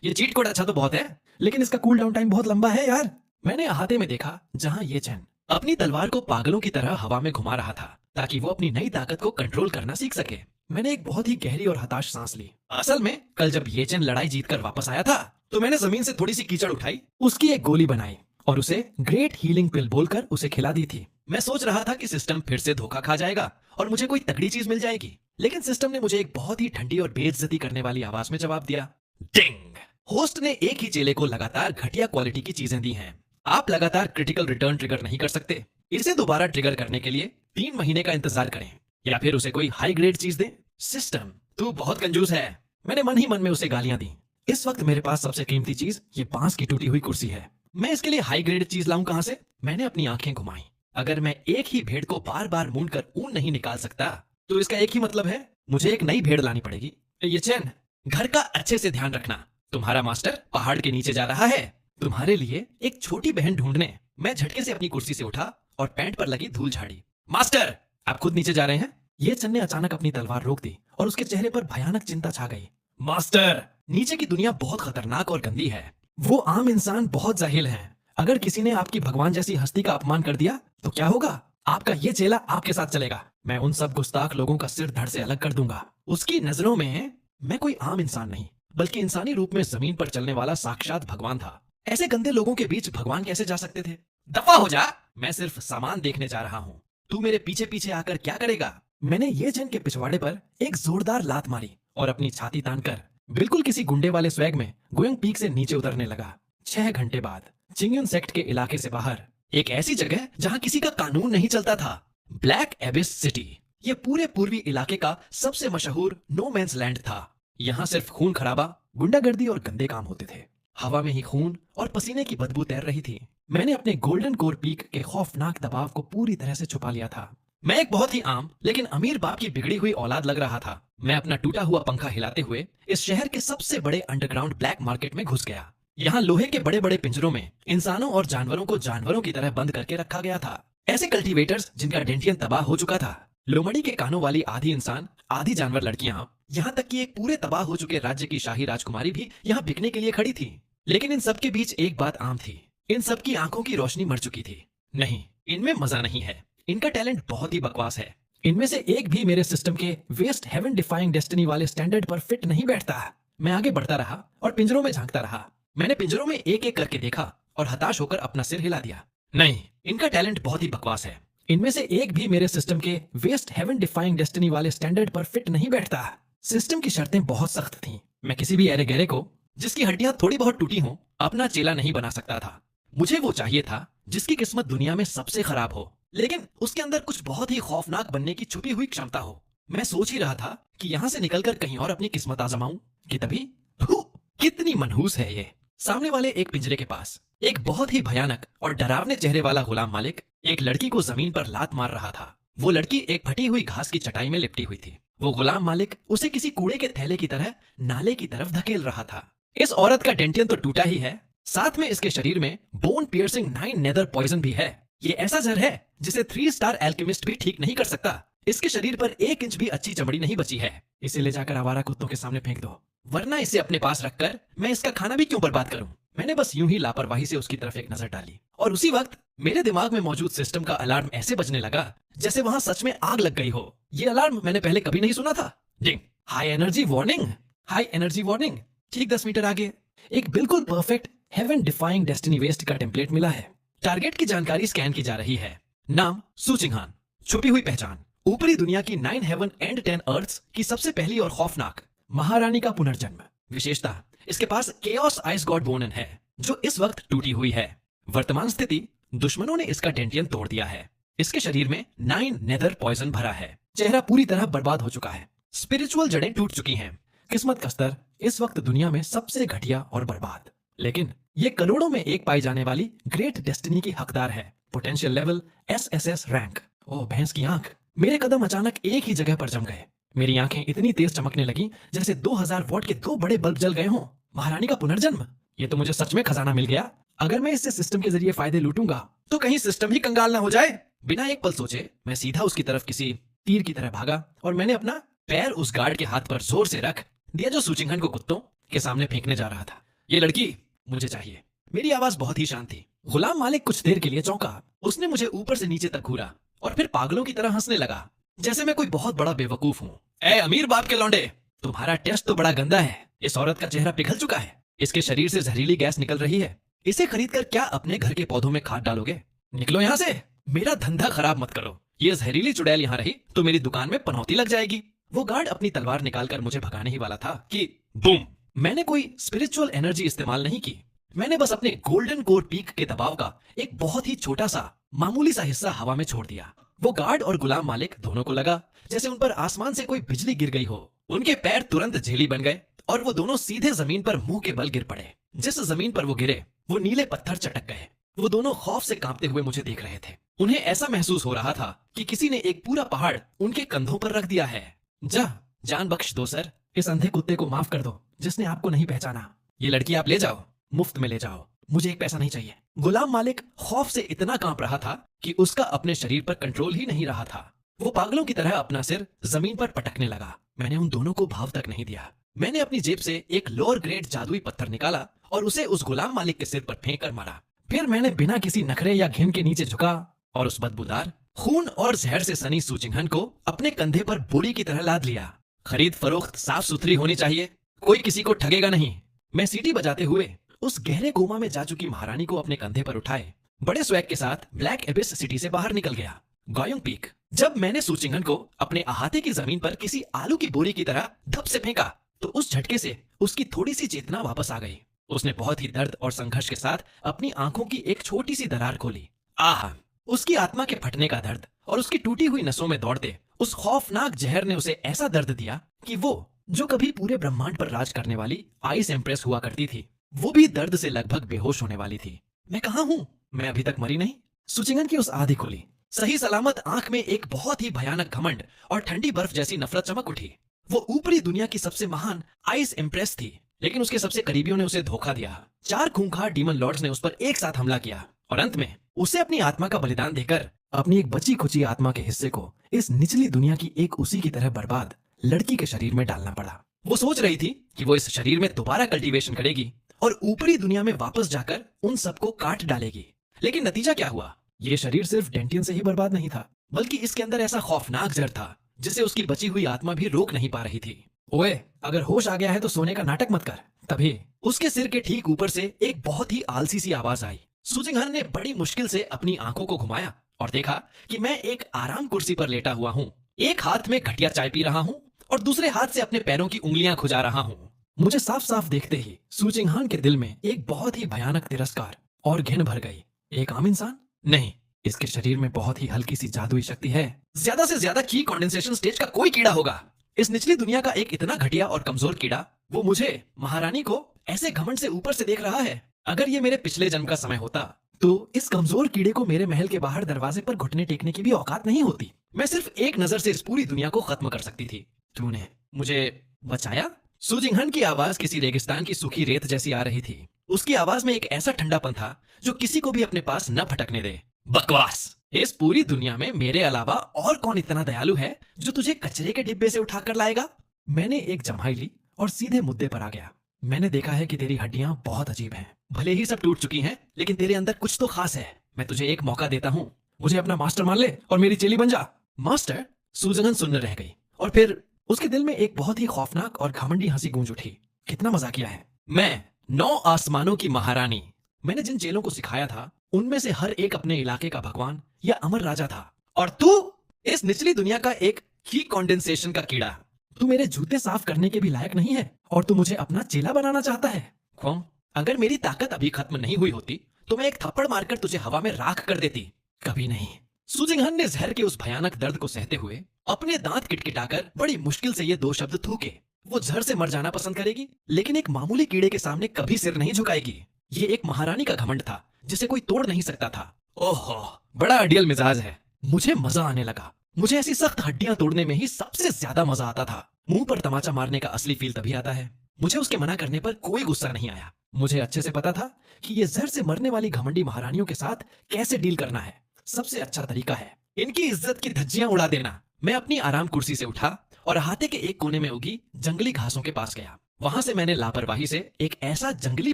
ये चीट कोड अच्छा तो बहुत है, लेकिन इसका कूल डाउन टाइम बहुत लंबा है यार। मैंने अहाते में देखा जहां ये चैन अपनी तलवार को पागलों की तरह हवा में घुमा रहा था ताकि वो अपनी नई ताकत को कंट्रोल करना सीख सके। मैंने एक बहुत ही गहरी और हताश सांस ली। असल में कल जब ये चैन लड़ाई जीतकर वापस आया था तो मैंने जमीन से थोड़ी सी कीचड़ उठाई, उसकी एक गोली बनाई और उसे ग्रेट हीलिंग पिल बोलकर उसे खिला दी थी। मैं सोच रहा था कि सिस्टम फिर से धोखा खा जाएगा और मुझे कोई तगड़ी चीज मिल जाएगी, लेकिन सिस्टम ने मुझे एक बहुत ही ठंडी और बेइज्जती करने वाली आवाज में जवाब दिया, डिंग। होस्ट ने एक ही चेले को लगातार घटिया क्वालिटी की चीजें दी हैं। आप लगातार क्रिटिकल रिटर्न ट्रिगर नहीं कर सकते। इसे दोबारा ट्रिगर करने के लिए 3 महीने का इंतजार करें या फिर उसे कोई हाई ग्रेड चीज दें। सिस्टम, तू बहुत कंजूस है। मैंने मन ही मन में उसे गालियां दी। इस वक्त मेरे पास सबसे कीमती चीज ये बांस की टूटी हुई कुर्सी है। मैं इसके लिए हाई ग्रेड चीज लाऊं कहां से? मैंने अपनी आंखें घुमाई। अगर मैं एक ही भेड़ को बार बार मूंड कर ऊन नहीं निकाल सकता तो इसका एक ही मतलब है, मुझे एक नई भेड़ लानी पड़ेगी। ये चैन, घर का अच्छे से ध्यान रखना। तुम्हारा मास्टर पहाड़ के नीचे जा रहा है तुम्हारे लिए एक छोटी बहन ढूंढने। मैं झटके से अपनी कुर्सी से उठा और पैंट पर लगी धूल झाड़ी। मास्टर, आप खुद नीचे जा रहे हैं? ये चैन ने अचानक अपनी तलवार रोक दी और उसके चेहरे पर भयानक चिंता छा गई। मास्टर, नीचे की दुनिया बहुत खतरनाक और गंदी है। वो आम इंसान बहुत जाहिल हैं। अगर किसी ने आपकी भगवान जैसी हस्ती का अपमान कर दिया तो क्या होगा? आपका ये चेला आपके साथ चलेगा। मैं उन सब गुस्ताख लोगों का सिर धड़ से अलग कर दूंगा। उसकी नजरों में मैं कोई आम इंसान नहीं, बल्कि इंसानी रूप में जमीन पर चलने वाला साक्षात भगवान था। ऐसे गंदे लोगों के बीच भगवान कैसे जा सकते थे? दफा हो जा, मैं सिर्फ सामान देखने जा रहा हूँ। तू मेरे पीछे पीछे आकर क्या करेगा? मैंने ये चैन के पिछवाड़े पर एक जोरदार लात मारी और अपनी छाती तानकर बिल्कुल किसी गुंडे वाले स्वैग में गुयोंग पीक से नीचे उतरने लगा। 6 घंटे बाद चिंगयुन सेक्ट के इलाके से बाहर एक ऐसी जगह जहां किसी का कानून नहीं चलता था, ब्लैक एबिस सिटी। ये पूरे पूर्वी इलाके का सबसे मशहूर नो मैंस लैंड था। यहाँ सिर्फ खून खराबा, गुंडागर्दी और गंदे काम होते थे। हवा में ही खून और पसीने की बदबू तैर रही थी। मैंने अपने गोल्डन कोर पीक के खौफनाक दबाव को पूरी तरह से छुपा लिया था। मैं एक बहुत ही आम लेकिन अमीर बाप की बिगड़ी हुई औलाद लग रहा था। मैं अपना टूटा हुआ पंखा हिलाते हुए इस शहर के सबसे बड़े अंडरग्राउंड ब्लैक मार्केट में घुस गया। यहाँ लोहे के बड़े बड़े पिंजरों में इंसानों और जानवरों को जानवरों की तरह बंद करके रखा गया था। ऐसे कल्टीवेटर्स जिनका डेंटियन तबाह हो चुका था, लोमड़ी के कानों वाली आधी इंसान आधी जानवर लड़कियां, यहाँ तक कि एक पूरे तबाह हो चुके राज्य की शाही राजकुमारी भी यहाँ बिकने के लिए खड़ी थी। लेकिन इन सब के बीच एक बात आम थी, इन सब की आंखों की रोशनी मर चुकी थी। नहीं, इनमें मजा नहीं है। इनका टैलेंट बहुत ही बकवास है। इनमें से एक भी मेरे सिस्टम के वेस्ट हेवन डिफाइंग डेस्टिनी वाले स्टैंडर्ड पर फिट नहीं बैठता। मैं आगे बढ़ता रहा और पिंजरों में झांकता रहा। मैंने पिंजरों में एक एक करके देखा और हताश होकर अपना सिर हिला दिया। नहीं, इनका टैलेंट बहुत ही बकवास है। इनमें से एक भी मेरे सिस्टम के वेस्ट हेवन डिफाइंग डेस्टिनी वाले स्टैंडर्ड पर फिट नहीं बैठता। सिस्टम की शर्तें बहुत सख्त थीं। मैं किसी भी एरे गहरे को जिसकी हड्डियां थोड़ी बहुत टूटी हों अपना चेला नहीं बना सकता था। मुझे वो चाहिए था जिसकी किस्मत दुनिया में सबसे खराब हो, लेकिन उसके अंदर कुछ बहुत ही खौफनाक बनने की छुपी हुई क्षमता हो। मैं सोच ही रहा था कि यहाँ से निकलकर कहीं और अपनी किस्मत आजमाऊं कि तभी कितनी मनहूस है ये। सामने वाले एक पिंजरे के पास एक बहुत ही भयानक और डरावने चेहरे वाला गुलाम मालिक एक लड़की को जमीन पर लात मार रहा था। वो लड़की एक फटी हुई घास की चटाई में लिपटी हुई थी। वो गुलाम मालिक उसे किसी कूड़े के थैले की तरह नाले की तरफ धकेल रहा था। इस औरत का डेंटियन तो टूटा ही है, साथ में इसके शरीर में बोन पियर्सिंग 9 नेदर पॉइजन भी है। ये ऐसा जहर है जिसे 3 स्टार एल्केमिस्ट भी ठीक नहीं कर सकता। इसके शरीर पर 1 इंच भी अच्छी चमड़ी नहीं बची है। इसे ले जाकर आवारा कुत्तों के सामने फेंक दो, वरना इसे अपने पास रखकर मैं इसका खाना भी क्यों बर्बाद करूं। मैंने बस यूं ही लापरवाही से उसकी तरफ एक नजर डाली और उसी वक्त मेरे दिमाग में मौजूद सिस्टम का अलार्म ऐसे बजने लगा जैसे वहां सच में आग लग गई हो। ये अलार्म मैंने पहले कभी नहीं सुना था। Ding, high energy warning, high energy warning. ठीक 10 मीटर आगे एक बिल्कुल perfect heaven defying destiny vest का टेम्पलेट मिला है। टारगेट की जानकारी स्कैन की जा रही है। नाम सूचिंगहान, छुपी हुई पहचान, ऊपरी दुनिया की 9 हेवन एंड 10 अर्थ्स की सबसे पहली और खौफनाक महारानी का पुनर्जन्म। विशेषता, इसके पास केओस आइस गॉड बोनन है जो इस वक्त टूटी हुई है। वर्तमान स्थिति, दुश्मनों ने इसका डेंटियन तोड़ दिया है। इसके शरीर में 9 नेदर पॉइजन भरा है। चेहरा पूरी तरह बर्बाद हो चुका है। स्पिरिचुअल जड़ें टूट चुकी हैं। किस्मत का स्तर इस वक्त दुनिया में सबसे घटिया और बर्बाद, लेकिन ये करोड़ों में एक पाई जाने वाली ग्रेट डेस्टिनी की हकदार है। Potential level SSS rank. ओ भैंस की आंख। मेरे कदम अचानक एक ही जगह पर जम गए। मेरी आंखें इतनी तेज चमकने लगी जैसे 2000 वॉट के 2 बड़े बल्ब जल गए हों। महारानी का पुनर्जन्म, ये तो मुझे सच में खजाना मिल गया। अगर मैं इससे सिस्टम के जरिए फायदे लूटूंगा तो कहीं सिस्टम ही कंगाल ना हो जाए। बिना एक पल सोचे मैं सीधा उसकी तरफ किसी तीर की तरह भागा और मैंने अपना पैर उस गार्ड के हाथ पर जोर से रख दिया जो सूचिंगहन को कुत्तों के सामने फेंकने जा रहा था। ये लड़की मुझे चाहिए। मेरी आवाज बहुत ही शांत थी। गुलाम मालिक कुछ देर के लिए चौंका। उसने मुझे ऊपर से नीचे तक घूरा और फिर पागलों की तरह हंसने लगा जैसे मैं कोई बहुत बड़ा बेवकूफ हूँ। ए अमीर बाप के लौंडे, तुम्हारा टेस्ट तो बड़ा गंदा है। इस औरत का चेहरा पिघल चुका है। इसके शरीर से जहरीली गैस निकल रही है। इसे खरीदकर क्या अपने घर के पौधों में खाद डालोगे? निकलो यहाँ से, मेरा धंधा खराब मत करो। ये जहरीली चुड़ैल यहाँ रही तो मेरी दुकान में पनौती लग जाएगी। वो गार्ड अपनी तलवार निकालकर मुझे भगाने ही वाला था कि बूम। मैंने कोई स्पिरिचुअल एनर्जी इस्तेमाल नहीं की। मैंने बस अपने गोल्डन कोर पीक के दबाव का एक बहुत ही छोटा सा मामूली सा हिस्सा हवा में छोड़ दिया। वो गार्ड और गुलाम मालिक दोनों को लगा जैसे उन पर आसमान से कोई बिजली गिर गई हो। उनके पैर तुरंत झेली बन गए और वो दोनों सीधे जमीन पर मुंह के बल गिर पड़े। जिस जमीन पर वो गिरे वो नीले पत्थर चटक गए। वो दोनों खौफ से कांपते हुए मुझे देख रहे थे। उन्हें ऐसा महसूस हो रहा था कि किसी ने एक पूरा पहाड़ उनके कंधों पर रख दिया है। जान बख्श दो सर, इस अंधे कुत्ते को माफ कर दो जिसने आपको नहीं पहचाना। ये लड़की आप ले जाओ, मुफ्त में ले जाओ, मुझे एक पैसा नहीं चाहिए। गुलाम मालिक खौफ से इतना कांप रहा था कि उसका अपने शरीर पर कंट्रोल ही नहीं रहा था। वो पागलों की तरह अपना सिर जमीन पर पटकने लगा। मैंने उन दोनों को भाव तक नहीं दिया। मैंने अपनी जेब से एक लोअर ग्रेड जादुई पत्थर निकाला और उसे उस गुलाम मालिक के सिर पर फेंक कर मारा। फिर मैंने बिना किसी नखरे या घिन के नीचे झुका और उस बदबूदार खून और जहर से सनी सूचिंगहन को अपने कंधे पर बोरी की तरह लाद लिया। खरीद फरोख्त साफ सुथरी होनी चाहिए, कोई किसी को ठगेगा नहीं। मैं सीटी बजाते हुए उस गहरे कोमा में जा चुकी महारानी को अपने कंधे पर उठाए बड़े स्वैग के साथ ब्लैक एबिस सिटी से बाहर निकल गया। गोयोंग पीक। जब मैंने सूचिंगहन को अपने अहाते की जमीन पर किसी आलू की बोरी की तरह धप से फेंका तो उस झटके से उसकी थोड़ी सी चेतना वापस आ गई। उसने बहुत ही दर्द और संघर्ष के साथ अपनी आंखों की एक छोटी सी दरार खोली। आह, उसकी आत्मा के फटने का दर्द और उसकी टूटी हुई नसों में दौड़ते उस खौफनाक जहर ने उसे ऐसा दर्द दिया कि वो जो कभी पूरे ब्रह्मांड पर राज करने वाली आइस एम्प्रेस हुआ करती थी, वो भी दर्द से लगभग बेहोश होने वाली थी। मैं कहाँ हूँ? मैं अभी तक मरी नहीं। सूचिंगहन की उस आंधी खुली। सही सलामत आंख में एक बहुत ही भयानक घमंड और ठंडी बर्फ जैसी नफरत चमक उठी। वो ऊपरी दुनिया की सबसे महान आइस एम्प्रेस थी, लेकिन उसके सबसे करीबियों ने उसे धोखा दिया। 4 खूंखार डीमन लॉर्ड्स ने उस पर एक साथ हमला किया और अंत में उसे अपनी आत्मा का बलिदान देकर अपनी एक बची खुची आत्मा के हिस्से को इस निचली दुनिया की एक उसी की तरह बर्बाद लड़की के शरीर में डालना पड़ा। वो सोच रही थी कि वो इस शरीर में दोबारा कल्टीवेशन करेगी और ऊपरी दुनिया में वापस जाकर उन सबको काट डालेगी, लेकिन नतीजा क्या हुआ? ये शरीर सिर्फ डेंटियन से ही बर्बाद नहीं था, बल्कि इसके अंदर ऐसा खौफनाक जड़ था जिसे उसकी बची हुई आत्मा भी रोक नहीं पा रही थी। ओए, अगर होश आ गया है तो सोने का नाटक मत कर। तभी उसके सिर के ठीक ऊपर से एक बहुत ही आलसी सी आवाज आई। सुजिंगहन ने बड़ी मुश्किल से अपनी आंखों को घुमाया और देखा कि मैं एक आराम कुर्सी पर लेटा हुआ हूँ। एक हाथ में घटिया चाय पी रहा हूँ और दूसरे हाथ से अपने पैरों की उंगलियां खुजा रहा हूँ। मुझे साफ साफ देखते ही सुजिंगहन के दिल में एक बहुत ही भयानक तिरस्कार और घिन भर गई। एक आम इंसान नहीं, इसके शरीर में बहुत ही हल्की सी जादुई शक्ति है। ज्यादा से ज्यादा की कंडेंसेशन स्टेज का कोई कीड़ा होगा। इस निचली दुनिया का एक इतना घटिया और कमजोर कीड़ा, वो मुझे, महारानी को, ऐसे घमंड से ऊपर से देख रहा है। अगर ये मेरे पिछले जन्म का समय होता तो इस कमजोर कीड़े को मेरे महल के बाहर दरवाजे पर घुटने टेकने की भी औकात नहीं होती। मैं सिर्फ एक नजर से इस पूरी दुनिया को खत्म कर सकती थी। तूने मुझे बचाया? सुजिंगहन की आवाज किसी रेगिस्तान की सूखी रेत जैसी आ रही थी। उसकी आवाज में एक ऐसा ठंडापन था जो किसी को भी अपने पास न फटकने दे। बकवास! इस पूरी दुनिया में मेरे अलावा और कौन इतना दयालु है जो तुझे कचरे के डिब्बे से उठाकर लाएगा? मैंने एक जम्हाई ली और सीधे मुद्दे पर आ गया। मैंने देखा है कि तेरी हड्डियां बहुत अजीब हैं। भले ही सब टूट चुकी हैं, लेकिन तेरे अंदर कुछ तो खास है। मैं तुझे एक मौका देता हूँ, मुझे अपना मास्टर मान ले और मेरी चेली बन जा। मास्टर? सुजंगहन सुन्न रह गई और फिर उसके दिल में एक बहुत ही खौफनाक और घमंडी हंसी गूंज उठी। कितना मजाकिया है। मैं 9 आसमानों की महारानी। मैंने जिन चेलों को सिखाया था उनमें से हर एक अपने इलाके का भगवान या अमर राजा था, और तू इस निचली दुनिया का एक ही कंडेंसेशन का कीड़ा। तू मेरे जूते साफ करने के भी लायक नहीं है और तू मुझे अपना चेला बनाना चाहता है। कौन? अगर मेरी ताकत अभी खत्म नहीं हुई होती तो मैं एक थप्पड़ मारकर तुझे हवा में राख कर देती। कभी नहीं। सुजिंगहन ने जहर के उस भयानक दर्द को सहते हुए अपने दांत किटकिटाकर बड़ी मुश्किल से ये 2 शब्द थूके। वो जहर से मर जाना पसंद करेगी, लेकिन एक मामूली कीड़े के सामने कभी सिर नहीं झुकाएगी। ये एक महारानी का घमंड था जिसे कोई तोड़ नहीं सकता था। ओहो, बड़ा अडियल मिजाज है। मुझे मजा आने लगा। मुझे ऐसी सख्त हड्डियां तोड़ने में ही सबसे ज्यादा मजा आता था। मुंह पर तमाचा मारने का असली फील तभी आता है। मुझे उसके मना करने पर कोई गुस्सा नहीं आया। मुझे अच्छे से पता था कि ये जहर से मरने वाली घमंडी महारानियों के साथ कैसे डील करना है। सबसे अच्छा तरीका है इनकी इज्जत की धज्जियां उड़ा देना। मैं अपनी आराम कुर्सी से उठा और अहाते के एक कोने में उगी जंगली घासों के पास गया। वहां से मैंने लापरवाही से एक ऐसा जंगली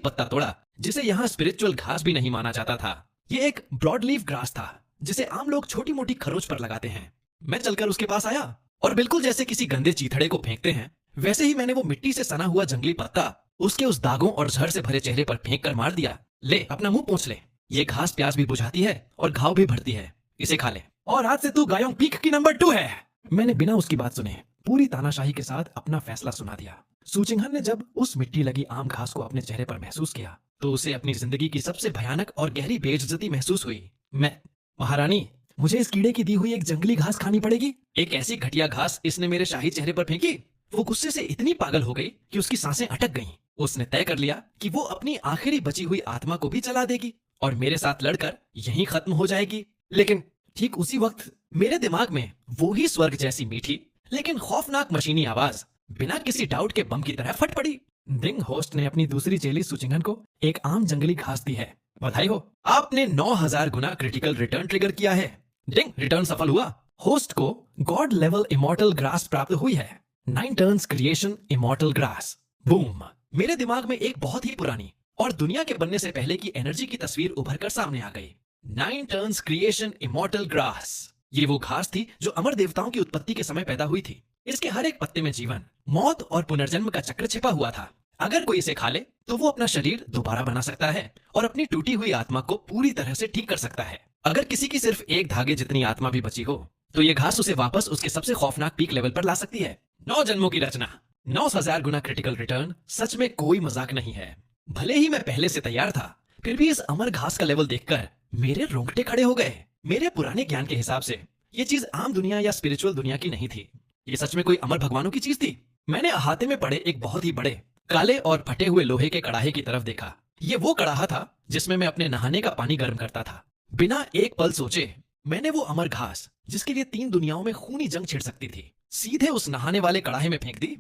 पत्ता तोड़ा जिसे यहाँ स्पिरिचुअल घास भी नहीं माना जाता था। ये एक ब्रॉड लीफ ग्रास था जिसे आम लोग छोटी मोटी खरोच पर लगाते हैं। मैं चलकर उसके पास आया और बिल्कुल जैसे किसी गंदे चीथड़े को फेंकते हैं, वैसे ही मैंने वो मिट्टी से सना हुआ जंगली पत्ता उसके उस दागों और जहर से भरे चेहरे पर फेंक कर मार दिया। ले, अपना मुंह पोंछ ले। ये घास प्यास भी बुझाती है और घाव भी भरती है। इसे खा ले और आज से तू गायों पीक की नंबर 2 है। मैंने बिना उसकी बात सुने पूरी तानाशाही के साथ अपना फैसला सुना दिया। सुजिंगहन ने जब उस मिट्टी लगी आम घास को अपने चेहरे पर महसूस किया तो उसे अपनी जिंदगी की सबसे भयानक और गहरी बेइज्जती महसूस हुई। मैं, महारानी, मुझे इस कीड़े की दी हुई एक जंगली घास खानी पड़ेगी। एक ऐसी घटिया घास इसने मेरे शाही चेहरे पर फेंकी। वो गुस्से से इतनी पागल हो गई कि उसकी सांसें अटक गईं। उसने तय कर लिया कि वो अपनी आखिरी बची हुई आत्मा को भी जला देगी और मेरे साथ लड़कर यहीं खत्म हो जाएगी। लेकिन ठीक उसी वक्त मेरे दिमाग में वो ही स्वर्ग जैसी मीठी लेकिन खौफनाक मशीनी आवाज बिना किसी डाउट के बम की तरह फट पड़ी। डिंग होस्ट ने अपनी दूसरी चेली सुजिंगहन को एक आम जंगली घास दी है। बधाई हो, आपने 9000 गुना क्रिटिकल रिटर्न ट्रिगर किया है। डिंग, रिटर्न सफल हुआ। होस्ट को गॉड लेवल इमॉर्टल ग्रास प्राप्त हुई है। 9 turns creation immortal grass. Boom! मेरे दिमाग में एक बहुत ही पुरानी और दुनिया के बनने से पहले की एनर्जी की तस्वीर उभर कर सामने आ गई। 9 टर्न्स क्रिएशन इमॉर्टल ग्रास। ये वो घास थी जो अमर देवताओं की उत्पत्ति के समय पैदा हुई थी। इसके हर एक पत्ते में जीवन, मौत और पुनर्जन्म का चक्र छिपा हुआ था। अगर कोई इसे खा ले तो वो अपना शरीर दोबारा बना सकता है और अपनी टूटी हुई आत्मा को पूरी तरह से ठीक कर सकता है। अगर किसी की सिर्फ एक धागे जितनी आत्मा भी बची हो तो ये घास उसे वापस उसके सबसे खौफनाक पीक लेवल पर ला सकती है। 9 जन्मों की रचना, 9000 गुना क्रिटिकल रिटर्न सच में कोई मजाक नहीं है। भले ही मैं पहले से तैयार था, फिर भी इस अमर घास का लेवल देखकर मेरे रोंगटे खड़े हो गए। मेरे पुराने ज्ञान के हिसाब से ये चीज आम दुनिया या स्पिरिचुअल दुनिया की नहीं थी। ये सच में कोई अमर भगवानों की चीज थी। मैंने अहाते में पड़े एक बहुत ही बड़े काले और फटे हुए लोहे के कड़ाहे की तरफ देखा। ये वो कड़ाहा था जिसमें मैं अपने नहाने का पानी गर्म करता था। बिना एक पल सोचे मैंने वो अमर घास, जिसके लिए 3 दुनियाओं में खूनी जंग छिड़ सकती थी, सीधे उस नहाने वाले कड़ाहे में फेंक दी।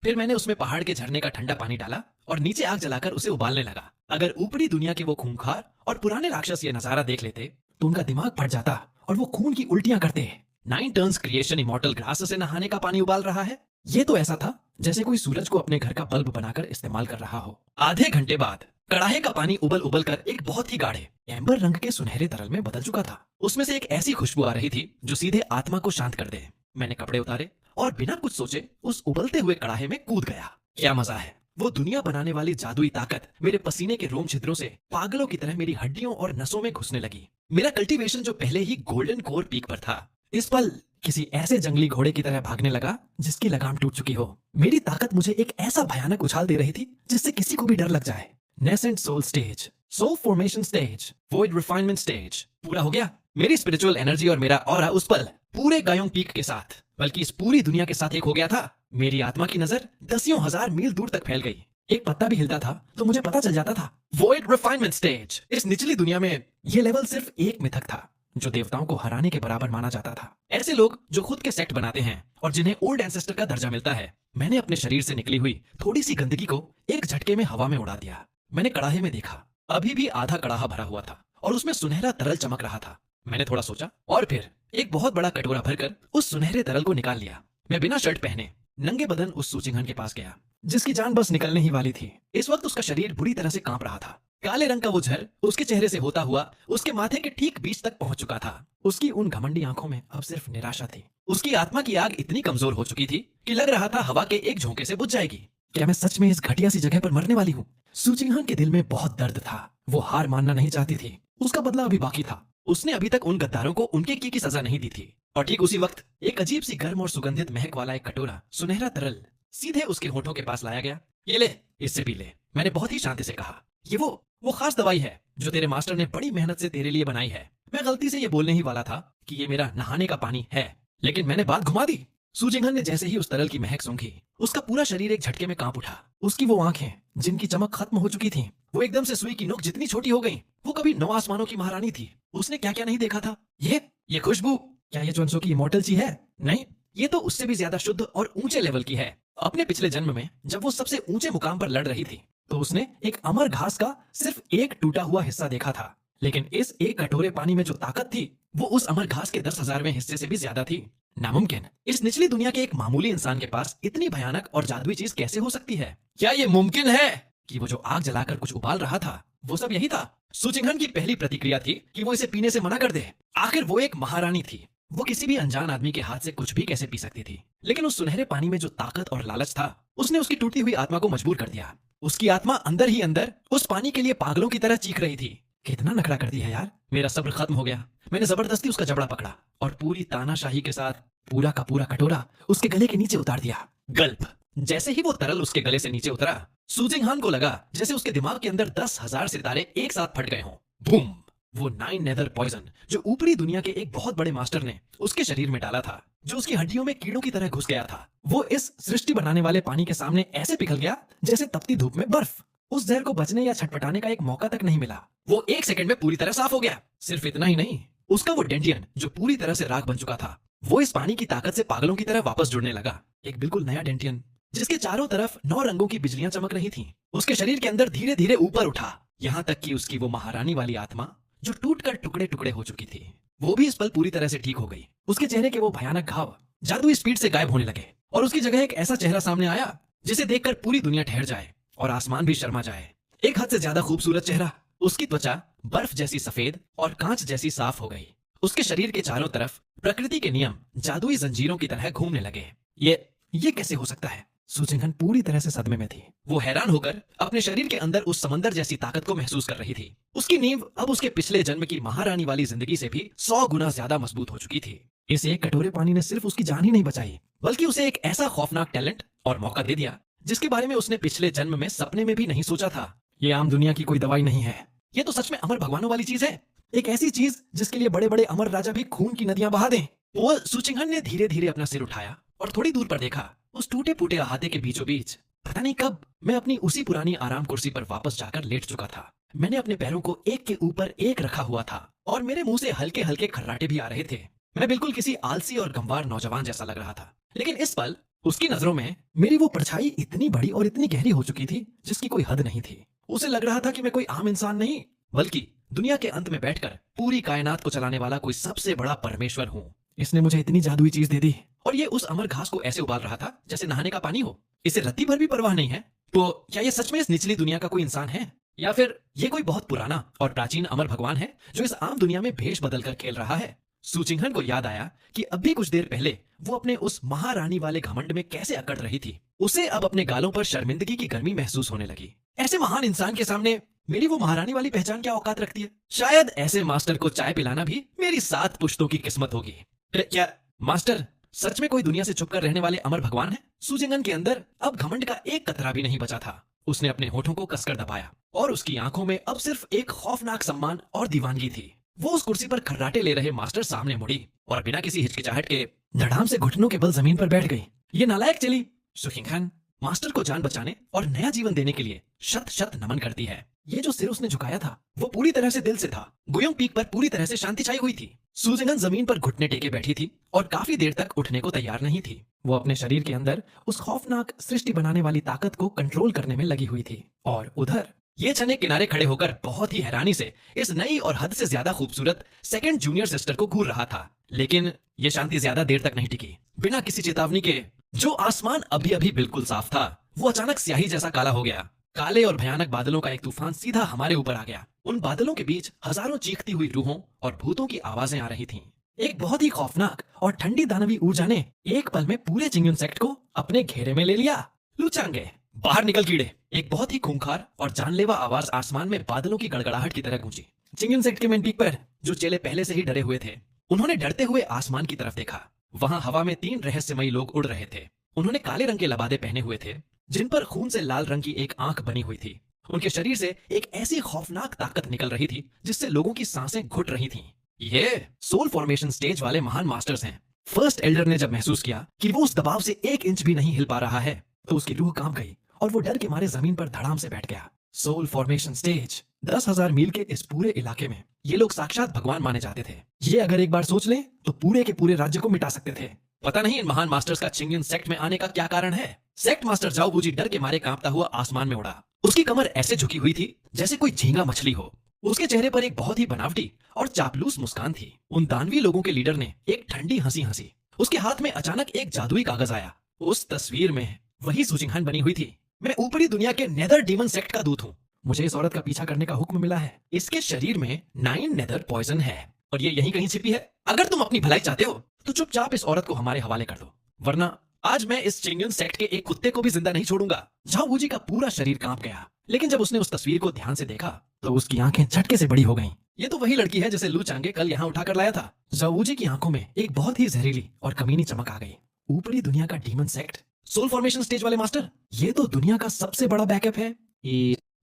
फिर मैंने उसमें पहाड़ के झरने का ठंडा पानी डाला और नीचे आग जलाकर उसे उबालने लगा। अगर ऊपरी दुनिया के वो खूंखार और पुराने राक्षस ये नजारा देख लेते तो उनका दिमाग फट जाता और वो खून की उल्टियां करते। 9 टर्न्स क्रिएशन इमॉर्टल ग्रास से नहाने का पानी उबाल रहा है। ये तो ऐसा था जैसे कोई सूरज को अपने घर का बल्ब बनाकर इस्तेमाल कर रहा हो। आधे घंटे बाद कड़ाहे का पानी उबल उबल कर एक बहुत ही गाढ़े एम्बर रंग के सुनहरे तरल में बदल चुका था। उसमें से एक ऐसी खुशबू आ रही थी जो सीधे आत्मा को शांत कर दे। मैंने कपड़े उतारे और बिना कुछ सोचे उस उबलते हुए कड़ाहे में कूद गया। क्या मजा है। वो दुनिया बनाने वाली जादुई ताकत मेरे पसीने के रोम छिद्रों से पागलों की तरह मेरी हड्डियों और नसों में घुसने लगी। मेरा कल्टीवेशन जो पहले ही गोल्डन कोर पीक पर था, इस पल किसी ऐसे जंगली घोड़े की तरह भागने लगा जिसकी लगाम टूट चुकी हो। मेरी ताकत मुझे एक ऐसा भयानक उछाल दे रही थी जिससे किसी को भी डर लग जाए। Nascent soul stage, soul formation stage, void refinement stage पूरा हो गया। मेरी स्पिरिचुअल एनर्जी और मेरा ऑरा उस पल पूरे गायोंग पीक के साथ, बल्कि इस पूरी दुनिया के साथ एक हो गया था। मेरी आत्मा की नजर दसियों हजार मील दूर तक फैल गई। एक पत्ता भी हिलता था तो मुझे पता चल जाता था। वॉइड रिफाइनमेंट स्टेज, इस निचली दुनिया में ये लेवल सिर्फ एक मिथक था जो देवताओं को हराने के बराबर माना जाता था। ऐसे लोग जो खुद के सेक्ट बनाते हैं और जिन्हें ओल्ड एंसेस्टर का दर्जा मिलता है। मैंने अपने शरीर से निकली हुई थोड़ी सी गंदगी को एक झटके में हवा में उड़ा दिया। मैंने कड़ाहे में देखा, अभी भी आधा कड़ाहा भरा हुआ था और उसमें सुनहरा तरल चमक रहा था। मैंने थोड़ा सोचा और फिर एक बहुत बड़ा कटोरा भरकर उस सुनहरे तरल को निकाल लिया। मैं बिना शर्ट पहने नंगे बदन उस सूचिंघन के पास गया जिसकी जान बस निकलने ही वाली थी। इस वक्त उसका शरीर बुरी तरह से कांप रहा था। काले रंग का वो झर उसके चेहरे से होता हुआ उसके माथे के ठीक बीच तक पहुंच चुका था। उसकी उन घमंडी आंखों में अब सिर्फ निराशा थी। उसकी आत्मा की आग इतनी कमजोर हो चुकी थी कि लग रहा था हवा के एक झोंके से बुझ जाएगी। क्या मैं सच में इस घटिया सी जगह पर मरने वाली हूँ? सूचिंघन के दिल में बहुत दर्द था। वो हार मानना नहीं चाहती थी। उसका बदला अभी बाकी था। उसने अभी तक उन गद्दारों को उनके की सजा नहीं दी थी। और ठीक उसी वक्त एक अजीब सी गर्म और सुगंधित महक वाला एक कटोरा सुनहरा तरल सीधे उसके होठों के पास लाया गया। ये ले, इससे पी ले, मैंने बहुत ही शांति से कहा। ये वो खास दवाई है जो तेरे मास्टर ने बड़ी मेहनत से तेरे लिए बनाई है। मैं गलती से ये बोलने ही वाला था कि ये मेरा नहाने का पानी है, लेकिन मैंने बात घुमा दी। सूचिंघन ने जैसे ही उस तरल की महक सूंघी, उसका पूरा शरीर एक झटके में कांप उठा। उसकी वो आंखें जिनकी चमक खत्म हो चुकी थीं, वो एकदम से सुई की नोक जितनी छोटी हो गईं। वो कभी 9 आसमानों की महारानी थी। उसने क्या क्या नहीं देखा था। ये खुशबू, क्या ये जोन्सो की इमॉर्टल ची है? नहीं, ये तो उससे भी ज्यादा शुद्ध और ऊंचे लेवल की है। अपने पिछले जन्म में जब वो सबसे ऊंचे मुकाम पर लड़ रही थी तो उसने एक अमर घास का सिर्फ एक टूटा हुआ हिस्सा देखा था, लेकिन इस एक कटोरे पानी में जो ताकत थी वो उस अमर घास के 10,000वें हिस्से से भी ज्यादा थी। नामुमकिन, इस निचली दुनिया के एक मामूली इंसान के पास इतनी भयानक और जादुई चीज कैसे हो सकती है? क्या ये मुमकिन है कि वो जो आग जलाकर कुछ उबाल रहा था वो सब यही था? सूचिंघन की पहली प्रतिक्रिया थी कि वो इसे पीने से मना कर दे। आखिर वो एक महारानी थी। वो किसी भी अनजान आदमी के हाथ से कुछ भी कैसे पी सकती थी? लेकिन उस सुनहरे पानी में जो ताकत और लालच था उसने उसकी टूटी हुई आत्मा को मजबूर कर दिया। उसकी आत्मा अंदर ही अंदर उस पानी के लिए पागलों की तरह चीख रही थी। कितना नखरा कर दिया यार। मेरा सब्र खत्म हो गया। मैंने जबरदस्ती उसका जबड़ा पकड़ा और पूरी तानाशाही के साथ पूरा का पूरा कटोरा उसके गले के नीचे उतार दिया। गल्प। जैसे ही वो तरल उसके गले से नीचे उतरा, सूजिंघान को लगा जैसे उसके दिमाग के अंदर 10,000 सितारे एक साथ फट गए हों। बूम। वो 9 नेदर पॉइजन जो ऊपरी दुनिया के एक बहुत बड़े मास्टर ने उसके शरीर में डाला था, जो उसकी हड्डियों में कीड़ों की तरह घुस गया था, वो इस सृष्टि बनाने वाले पानी के सामने ऐसे पिघल गया जैसे तपती धूप में बर्फ। उस जहर को बचने या छटपटाने का एक मौका तक नहीं मिला। वो 1 सेकंड में पूरी तरह साफ हो गया। सिर्फ इतना ही नहीं, उसका वो डेंटियन जो पूरी तरह से राख बन चुका था, वो इस पानी की ताकत से पागलों की तरह वापस जुड़ने लगा। एक बिल्कुल नया डेंटियन जिसके चारों तरफ 9 रंगों की बिजलियां चमक रही थीं, उसके शरीर के अंदर धीरे धीरे ऊपर उठा, यहाँ तक कि उसकी वो महारानी वाली आत्मा जो टूटकर टुकड़े टुकड़े हो चुकी थी, वो भी इस पल पूरी तरह से ठीक हो गई। उसके चेहरे के वो भयानक घाव जादुई स्पीड से गायब होने लगे और उसकी जगह एक ऐसा चेहरा सामने आया जिसे देखकर पूरी दुनिया ठहर जाए और आसमान भी शर्मा जाए। एक हद से ज्यादा खूबसूरत चेहरा। उसकी त्वचा बर्फ जैसी सफेद और कांच जैसी साफ हो गई। उसके शरीर के चारों तरफ प्रकृति के नियम जादुई जंजीरों की तरह घूमने लगे। ये कैसे हो सकता है? सूचिंघन पूरी तरह से सदमे में थी। वो हैरान होकर अपने शरीर के अंदर उस समंदर जैसी ताकत को महसूस कर रही थी। उसकी नींव अब उसके पिछले जन्म की महारानी वाली जिंदगी से भी 100 गुना ज्यादा मजबूत हो चुकी थी। इस एक कटोरे पानी ने सिर्फ उसकी जान ही नहीं बचाई, बल्कि उसे एक ऐसा खौफनाक टैलेंट और मौका दे दिया जिसके बारे में उसने पिछले जन्म में सपने में भी नहीं सोचा था। ये आम दुनिया की कोई दवाई नहीं है। ये तो सच में अमर भगवानों वाली चीज है। एक ऐसी चीज जिसके लिए बड़े बड़े अमर राजा भी खून की नदियां बहा दें। वो सूचिंघन ने धीरे धीरे अपना सिर उठाया और थोड़ी दूर पर देखा। उस टूटे फूटे अहाते के बीचों बीच पता नहीं कब मैं अपनी उसी पुरानी आराम कुर्सी पर वापस जाकर लेट चुका था। मैंने अपने पैरों को एक के ऊपर एक रखा हुआ था और मेरे मुंह से हल्के हल्के खर्राटे भी आ रहे थे। मैं बिल्कुल किसी आलसी और गंवार नौजवान जैसा लग रहा था, लेकिन इस पल उसकी नजरों में मेरी वो परछाई इतनी बड़ी और इतनी गहरी हो चुकी थी जिसकी कोई हद नहीं थी। उसे लग रहा था कि मैं कोई आम इंसान नहीं, बल्कि दुनिया के अंत में बैठकर पूरी कायनात को चलाने वाला कोई सबसे बड़ा परमेश्वर हूँ। इसने मुझे इतनी जादुई चीज दे दी और ये उस अमर घास को ऐसे उबाल रहा था जैसे नहाने का पानी हो। इसे रत्ती भर भी परवाह नहीं है। तो क्या ये सच में इस निचली दुनिया का कोई इंसान है या फिर ये कोई बहुत पुराना और प्राचीन अमर भगवान है जो इस आम दुनिया में भेष बदलकर खेल रहा है? सु चिंगहन को याद आया कि अभी कुछ देर पहले वो अपने उस महारानी वाले घमंड में कैसे अकड़ रही थी। उसे अब अपने गालों पर शर्मिंदगी की गर्मी महसूस होने लगी। ऐसे महान इंसान के सामने मेरी वो महारानी वाली पहचान क्या औकात रखती है? शायद ऐसे मास्टर को चाय पिलाना भी मेरी 7 पुश्तों की किस्मत होगी। क्या मास्टर सच में कोई दुनिया से छुपकर रहने वाले अमर भगवान है? सु चिंगहन के अंदर अब घमंड का एक कतरा भी नहीं बचा था। उसने अपने होठों को कसकर दबाया और उसकी आंखों में अब सिर्फ एक खौफनाक सम्मान और दीवानगी थी। वो उस कुर्सी पर खर्राटे ले रहे मास्टर सामने मुड़ी और बिना किसी हिचकिचाहट के धड़ाम से घुटनों के बल जमीन पर बैठ गई। ये नालायक चली सु चिंगहन मास्टर को जान बचाने और नया जीवन देने के लिए शत शत नमन करती है। ये जो सिर उसने झुकाया था वो पूरी तरह से दिल से था। गुयोंग पीक पर पूरी तरह से शांति छाई हुई थी। सु चिंगहन जमीन पर घुटने टेके बैठी थी और काफी देर तक उठने को तैयार नहीं थी। वो अपने शरीर के अंदर उस खौफनाक सृष्टि बनाने वाली ताकत को कंट्रोल करने में लगी हुई थी। और उधर ये छने किनारे खड़े होकर बहुत ही हैरानी से इस नई और हद से ज्यादा खूबसूरत सेकंड जूनियर सिस्टर को घूर रहा था। लेकिन ये शांति ज्यादा देर तक नहीं टिकी। बिना किसी चेतावनी के जो आसमान अभी अभी बिल्कुल साफ था वो अचानक स्याही जैसा काला हो गया। काले और भयानक बादलों का एक तूफान सीधा हमारे ऊपर आ गया। उन बादलों के बीच हजारों चीखती हुई रूहों और भूतों की आवाजें आ रही थीं। एक बहुत ही खौफनाक और ठंडी दानवी ऊर्जा ने एक पल में पूरे चिंगयुन सेक्ट को अपने घेरे में ले लिया। लू चांगे बाहर निकल कीड़े! एक बहुत ही खूंखार और जानलेवा आवाज आसमान में बादलों की गड़गड़ाहट की तरह गूंजी। चिंगयुन सेक्ट के मेन पीक पर जो चेले पहले से ही डरे हुए थे उन्होंने डरते हुए आसमान की तरफ देखा। वहां हवा में 3 रहस्यमयी लोग उड़ रहे थे। उन्होंने काले रंग के लबादे पहने हुए थे जिन पर खून से लाल रंग की एक आंख बनी हुई थी। उनके शरीर से एक ऐसी खौफनाक ताकत निकल रही थी जिससे लोगों की सांसें घुट रही थीं। ये सोल फॉर्मेशन स्टेज वाले महान मास्टर्स हैं। फर्स्ट एल्डर ने जब महसूस किया कि वो उस दबाव से 1 इंच भी नहीं हिल पा रहा है तो उसकी रूह कांप गई और वो डर के मारे जमीन पर धड़ाम से बैठ गया। सोल फॉर्मेशन स्टेज 10,000 मील के इस पूरे इलाके में ये लोग साक्षात भगवान माने जाते थे। ये अगर एक बार सोच लें तो पूरे के पूरे राज्य को मिटा सकते थे। पता नहीं इन महान मास्टर्स का चिंगयुन सेक्ट में आने का क्या कारण है। सेक्ट मास्टर जाओ बूजी डर के मारे कांपता हुआ आसमान में उड़ा। उसकी कमर ऐसे झुकी हुई थी जैसे कोई झींगा मछली हो। उसके चेहरे पर एक बहुत ही बनावटी और चापलूस मुस्कान थी। उन दानवी लोगों के लीडर ने एक ठंडी हंसी हंसी। उसके हाथ में अचानक एक जादुई कागज आया। उस तस्वीर में वही सु चिंगहन बनी हुई थी। मैं ऊपरी दुनिया के नेदर डीमन सेक्ट का दूत हूँ। मुझे इस औरत का पीछा करने का हुक्म मिला है। इसके शरीर में 9 नेदर पॉइजन है और ये यहीं कहीं छिपी है। अगर तुम अपनी भलाई चाहते हो तो चुपचाप इस औरत को हमारे हवाले कर दो, वरना आज मैं इस चिंगयुन सेक्ट के एक कुत्ते को भी जिंदा नहीं छोड़ूंगा। झाओ वूजी का पूरा शरीर कांप गया। लेकिन जब उसने उस तस्वीर को ध्यान से देखा तो उसकी आंखें झटके से बड़ी हो गईं। ये तो वही लड़की है जिसे लू चांगे कल यहाँ उठाकर लाया था। झाओ वूजी की आंखों में एक बहुत ही जहरीली और कमीनी चमक आ गई। ऊपरी दुनिया का demon sect, soul formation stage वाले मास्टर, ये तो दुनिया का सबसे बड़ा बैकअप है।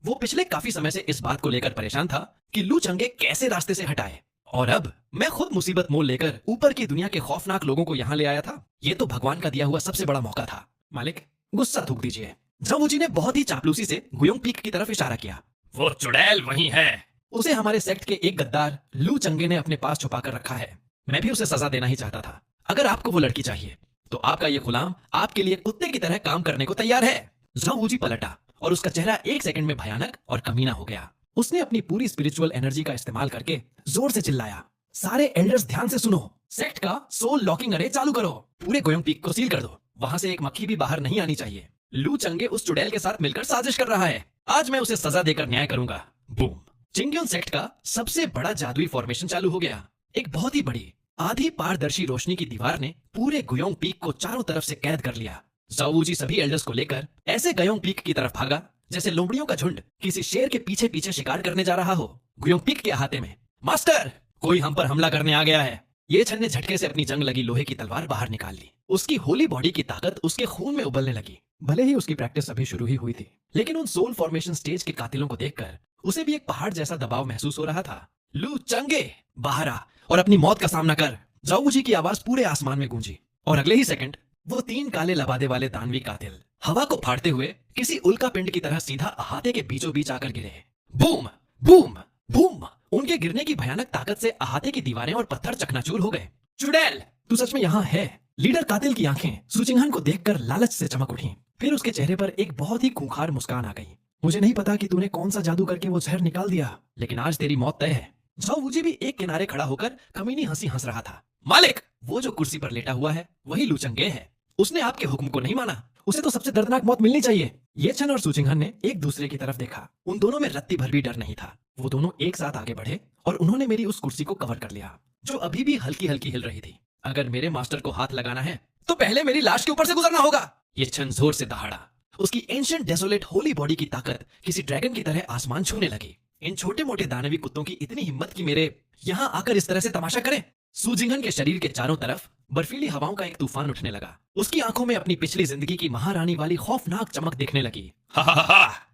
वो पिछले काफी समय से इस बात को लेकर परेशान था कि लू चांगे कैसे रास्ते से हटाए, और अब मैं खुद मुसीबत मोल लेकर ऊपर की दुनिया के खौफनाक लोगों को यहाँ ले आया था। ये तो भगवान का दिया हुआ सबसे बड़ा मौका था। मालिक, गुस्सा थूक दीजिए। झाओ वूजी ने बहुत ही चापलूसी से गुयोंग पीक की तरफ इशारा किया। वो चुड़ैल वहीं है। उसे हमारे सेक्ट के एक गद्दार लू चंगे ने अपने पास छुपा कर रखा है। मैं भी उसे सजा देना ही चाहता था। अगर आपको वो लड़की चाहिए तो आपका ये गुलाम आपके लिए कुत्ते की तरह काम करने को तैयार है। झाओ वूजी पलटा और उसका चेहरा 1 सेकंड में भयानक और कमीना हो गया। उसने अपनी पूरी स्पिरिचुअल एनर्जी का इस्तेमाल करके जोर से चिल्लाया, सारे एल्डर्स ध्यान से सुनो, सेक्ट का सोल लॉकिंग अरे चालू करो। पूरे गोयोंग पीक को सील कर दो। वहां से एक मक्खी भी बाहर नहीं आनी चाहिए। लू चंगे उस चुड़ैल के साथ मिलकर साजिश कर रहा है। आज मैं उसे सजा देकर न्याय करूंगा। बूम! चिंगयुन सेक्ट का सबसे बड़ा जादुई फॉर्मेशन चालू हो गया। एक बहुत ही बड़ी आधी पारदर्शी रोशनी की दीवार ने पूरे गुयोंग पीक को चारों तरफ से कैद कर लिया। झाओ वूजी सभी एल्डर्स को लेकर ऐसे गुयोंग पीक की तरफ भागा जैसे लोमड़ियों का झुंड किसी शेर के पीछे पीछे शिकार करने जा रहा हो। गुयोंग पीक के अहाते में, मास्टर, कोई हम पर हमला करने आ गया है। ये छन ने झटके से अपनी जंग लगी लोहे की तलवार बाहर निकाल ली। उसकी होली बॉडी की ताकत उसके खून में उबलने लगी। भले ही उसकी प्रैक्टिस अभी शुरू ही हुई थी, लेकिन उन सोल फॉर्मेशन स्टेज के कातिलों को देखकर उसे भी एक पहाड़ जैसा दबाव महसूस हो रहा था। लू चंगे, बाहर आ और अपनी मौत का सामना कर। झाओ वूजी की आवाज पूरे आसमान में गूंजी और अगले ही सेकंड वो 3 काले लबादे वाले दानवी कातिल हवा को फाड़ते हुए किसी उल्का पिंड की तरह सीधा अहाते के बीचों बीच आकर गिरे। Boom boom boom! उनके गिरने की भयानक ताकत से अहाते की दीवारें और पत्थर चकनाचूर हो गए। चुड़ैल, तू सच में यहाँ है? लीडर कातिल की आंखें सु चिंगहन को देखकर लालच से चमक उठी। फिर उसके चेहरे पर एक बहुत ही खूंखार मुस्कान आ गई। मुझे नहीं पता कि तूने कौन सा जादू करके वो जहर निकाल दिया, लेकिन आज तेरी मौत तय है। झाओ वूजी भी एक किनारे खड़ा होकर कमीनी हंसी हंस रहा था। मालिक, वो जो कुर्सी पर लेटा हुआ है वही लू चंगे है। उसने आपके हुक्म को नहीं माना उसे तो सबसे दर्दनाक मौत मिलनी चाहिए। ये चन और सूजिंगहन ने एक दूसरे की तरफ देखा। उन दोनों में रत्ती भर भी डर नहीं था। वो दोनों एक साथ आगे बढ़े और उन्होंने मेरी उस कुर्सी को कवर कर लिया जो अभी भी हल्की हल्की हिल रही थी। अगर मेरे मास्टर को हाथ लगाना है तो पहले मेरी लाश के ऊपर से गुजरना होगा। ये चन जोर से दहाड़ा। उसकी एंशिएंट डेसोलेट होली बॉडी की ताकत किसी ड्रैगन की तरह आसमान छूने लगी। इन छोटे मोटे दानवी कुत्तों की इतनी हिम्मत कि मेरे यहाँ आकर इस तरह से तमाशा करें। सूजिंगहन के शरीर के चारों तरफ बर्फीली हवाओं का एक तूफान उठने लगा। उसकी आंखों में अपनी पिछली जिंदगी की महारानी वाली खौफनाक चमक दिखने लगी।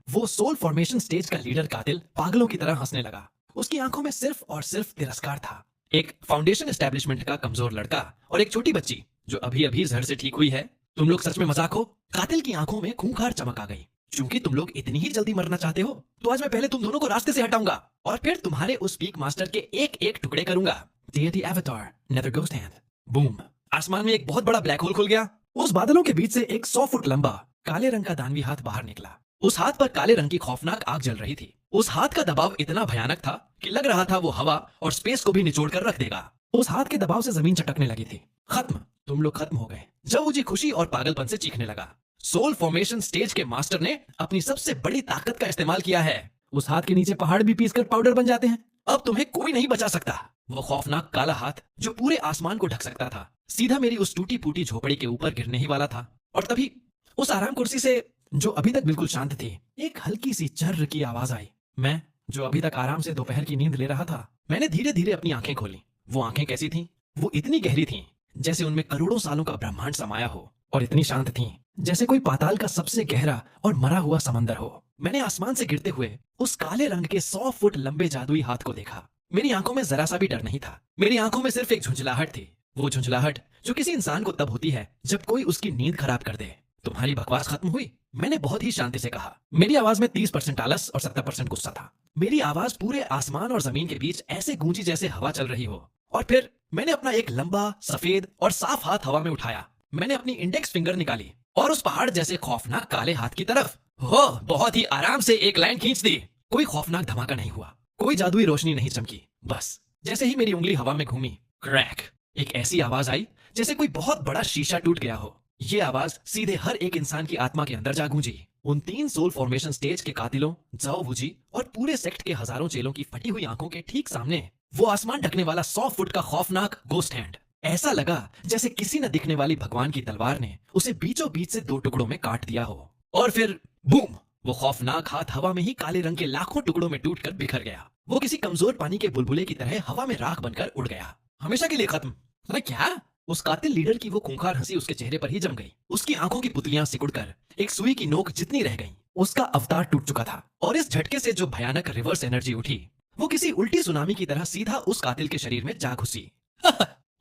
वो सोल फॉर्मेशन स्टेज का लीडर कातिल पागलों की तरह हंसने लगा। उसकी आंखों में सिर्फ और सिर्फ तिरस्कार था। एक फाउंडेशन एस्टेब्लिशमेंट का कमजोर लड़का और एक छोटी बच्ची जो अभी अभी जहर से ठीक हुई है। तुम लोग सच में मजाक हो? कातिल की आंखों में खूंखार चमक आ गई। क्योंकि तुम लोग इतनी ही जल्दी मरना चाहते हो तो आज मैं पहले तुम दोनों को रास्ते से हटाऊंगा और फिर तुम्हारे उस पीक मास्टर के एक एक टुकड़े करूंगा। Deity Avatar, Nether Ghost Hand. Boom! आसमान में एक बहुत बड़ा ब्लैक होल खुल गया। उस बादलों के बीच से एक 100 फुट लंबा काले रंग का दानवी हाथ बाहर निकला। उस हाथ पर काले रंग की खौफनाक आग जल रही थी। उस हाथ का दबाव इतना भयानक था कि लग रहा था वो हवा और स्पेस को भी निचोड़ कर रख देगा। उस हाथ के दबाव से जमीन चटकने लगी थी। खत्म, तुम लोग खत्म हो गए। जावूजी खुशी और पागलपन से चीखने लगा। सोल फॉर्मेशन स्टेज के मास्टर ने अपनी सबसे बड़ी ताकत का इस्तेमाल किया है। उस हाथ के नीचे पहाड़ भी पीसकर पाउडर बन जाते हैं। अब तुम्हें कोई नहीं बचा सकता। वो खौफनाक काला हाथ जो पूरे आसमान को ढक सकता था सीधा मेरी उस टूटी फूटी झोपड़ी के ऊपर गिरने ही वाला था। और तभी उस आराम कुर्सी से जो अभी तक बिल्कुल शांत थी एक हल्की सी चर्र की आवाज आई। मैं जो अभी तक आराम से दोपहर की नींद ले रहा था, मैंने धीरे धीरे अपनी आंखें खोली। वो आंखें कैसी थीं? वो इतनी गहरी थीं जैसे उनमें करोड़ों सालों का ब्रह्मांड समाया हो और इतनी शांत थीं जैसे कोई पाताल का सबसे गहरा और मरा हुआ समंदर हो। मैंने आसमान से गिरते हुए उस काले रंग के 100 फुट लंबे जादुई हाथ को देखा। मेरी आंखों में जरा सा भी डर नहीं था। मेरी आंखों में सिर्फ एक झुंझलाहट थी। वो झुंझलाहट जो किसी इंसान को तब होती है जब कोई उसकी नींद खराब कर दे। तुम्हारी बकवास खत्म हुई? मैंने बहुत ही शांति से कहा। मेरी आवाज में 30% आलस और 70% गुस्सा था। मेरी आवाज पूरे आसमान और जमीन के बीच ऐसे गूंजी जैसे हवा चल रही हो। और फिर मैंने अपना एक लंबा सफेद और साफ हाथ हवा में उठाया। मैंने अपनी इंडेक्स फिंगर निकाली और उस पहाड़ जैसे खौफनाक काले हाथ की तरफ बहुत ही आराम से एक लाइन खींच दी। कोई खौफनाक धमाका नहीं हुआ, कोई जादुई रोशनी नहीं चमकी। बस जैसे ही मेरी उंगली हवा में घूमी, क्रैक, एक ऐसी आवाज आई जैसे कोई बहुत बड़ा शीशा टूट गया हो। ये आवाज सीधे हर एक इंसान की आत्मा के अंदर जा गूंजी। उन 3 सोल फॉर्मेशन स्टेज के कातिलों, जाओ वूजी और पूरे सेक्ट के हजारों चेलों की फटी हुई आंखों के ठीक सामने वो आसमान ढकने वाला 100 फुट का खौफनाक गोस्ट हैंड। ऐसा लगा जैसे किसी न दिखने वाली भगवान की तलवार ने उसे बीचों बीच से 2 टुकड़ों में काट दिया हो। और फिर बूम! वो खौफनाक हाथ हवा में ही काले रंग के लाखों टुकड़ों में टूटकर बिखर गया। वो किसी कमजोर पानी के बुलबुले की तरह हवा में राख बनकर उड़ गया। हमेशा के लिए खत्म। अरे क्या? उस कातिल लीडर की वो खूंखार हंसी उसके चेहरे पर ही जम गई। उसकी आंखों की पुतलियां सिकुड़कर एक सुई की नोक जितनी रह गईं। उसका अवतार टूट चुका था और इस झटके से जो भयानक रिवर्स एनर्जी उठी वो किसी उल्टी सुनामी की तरह सीधा उस कातिल के शरीर में जा घुसी।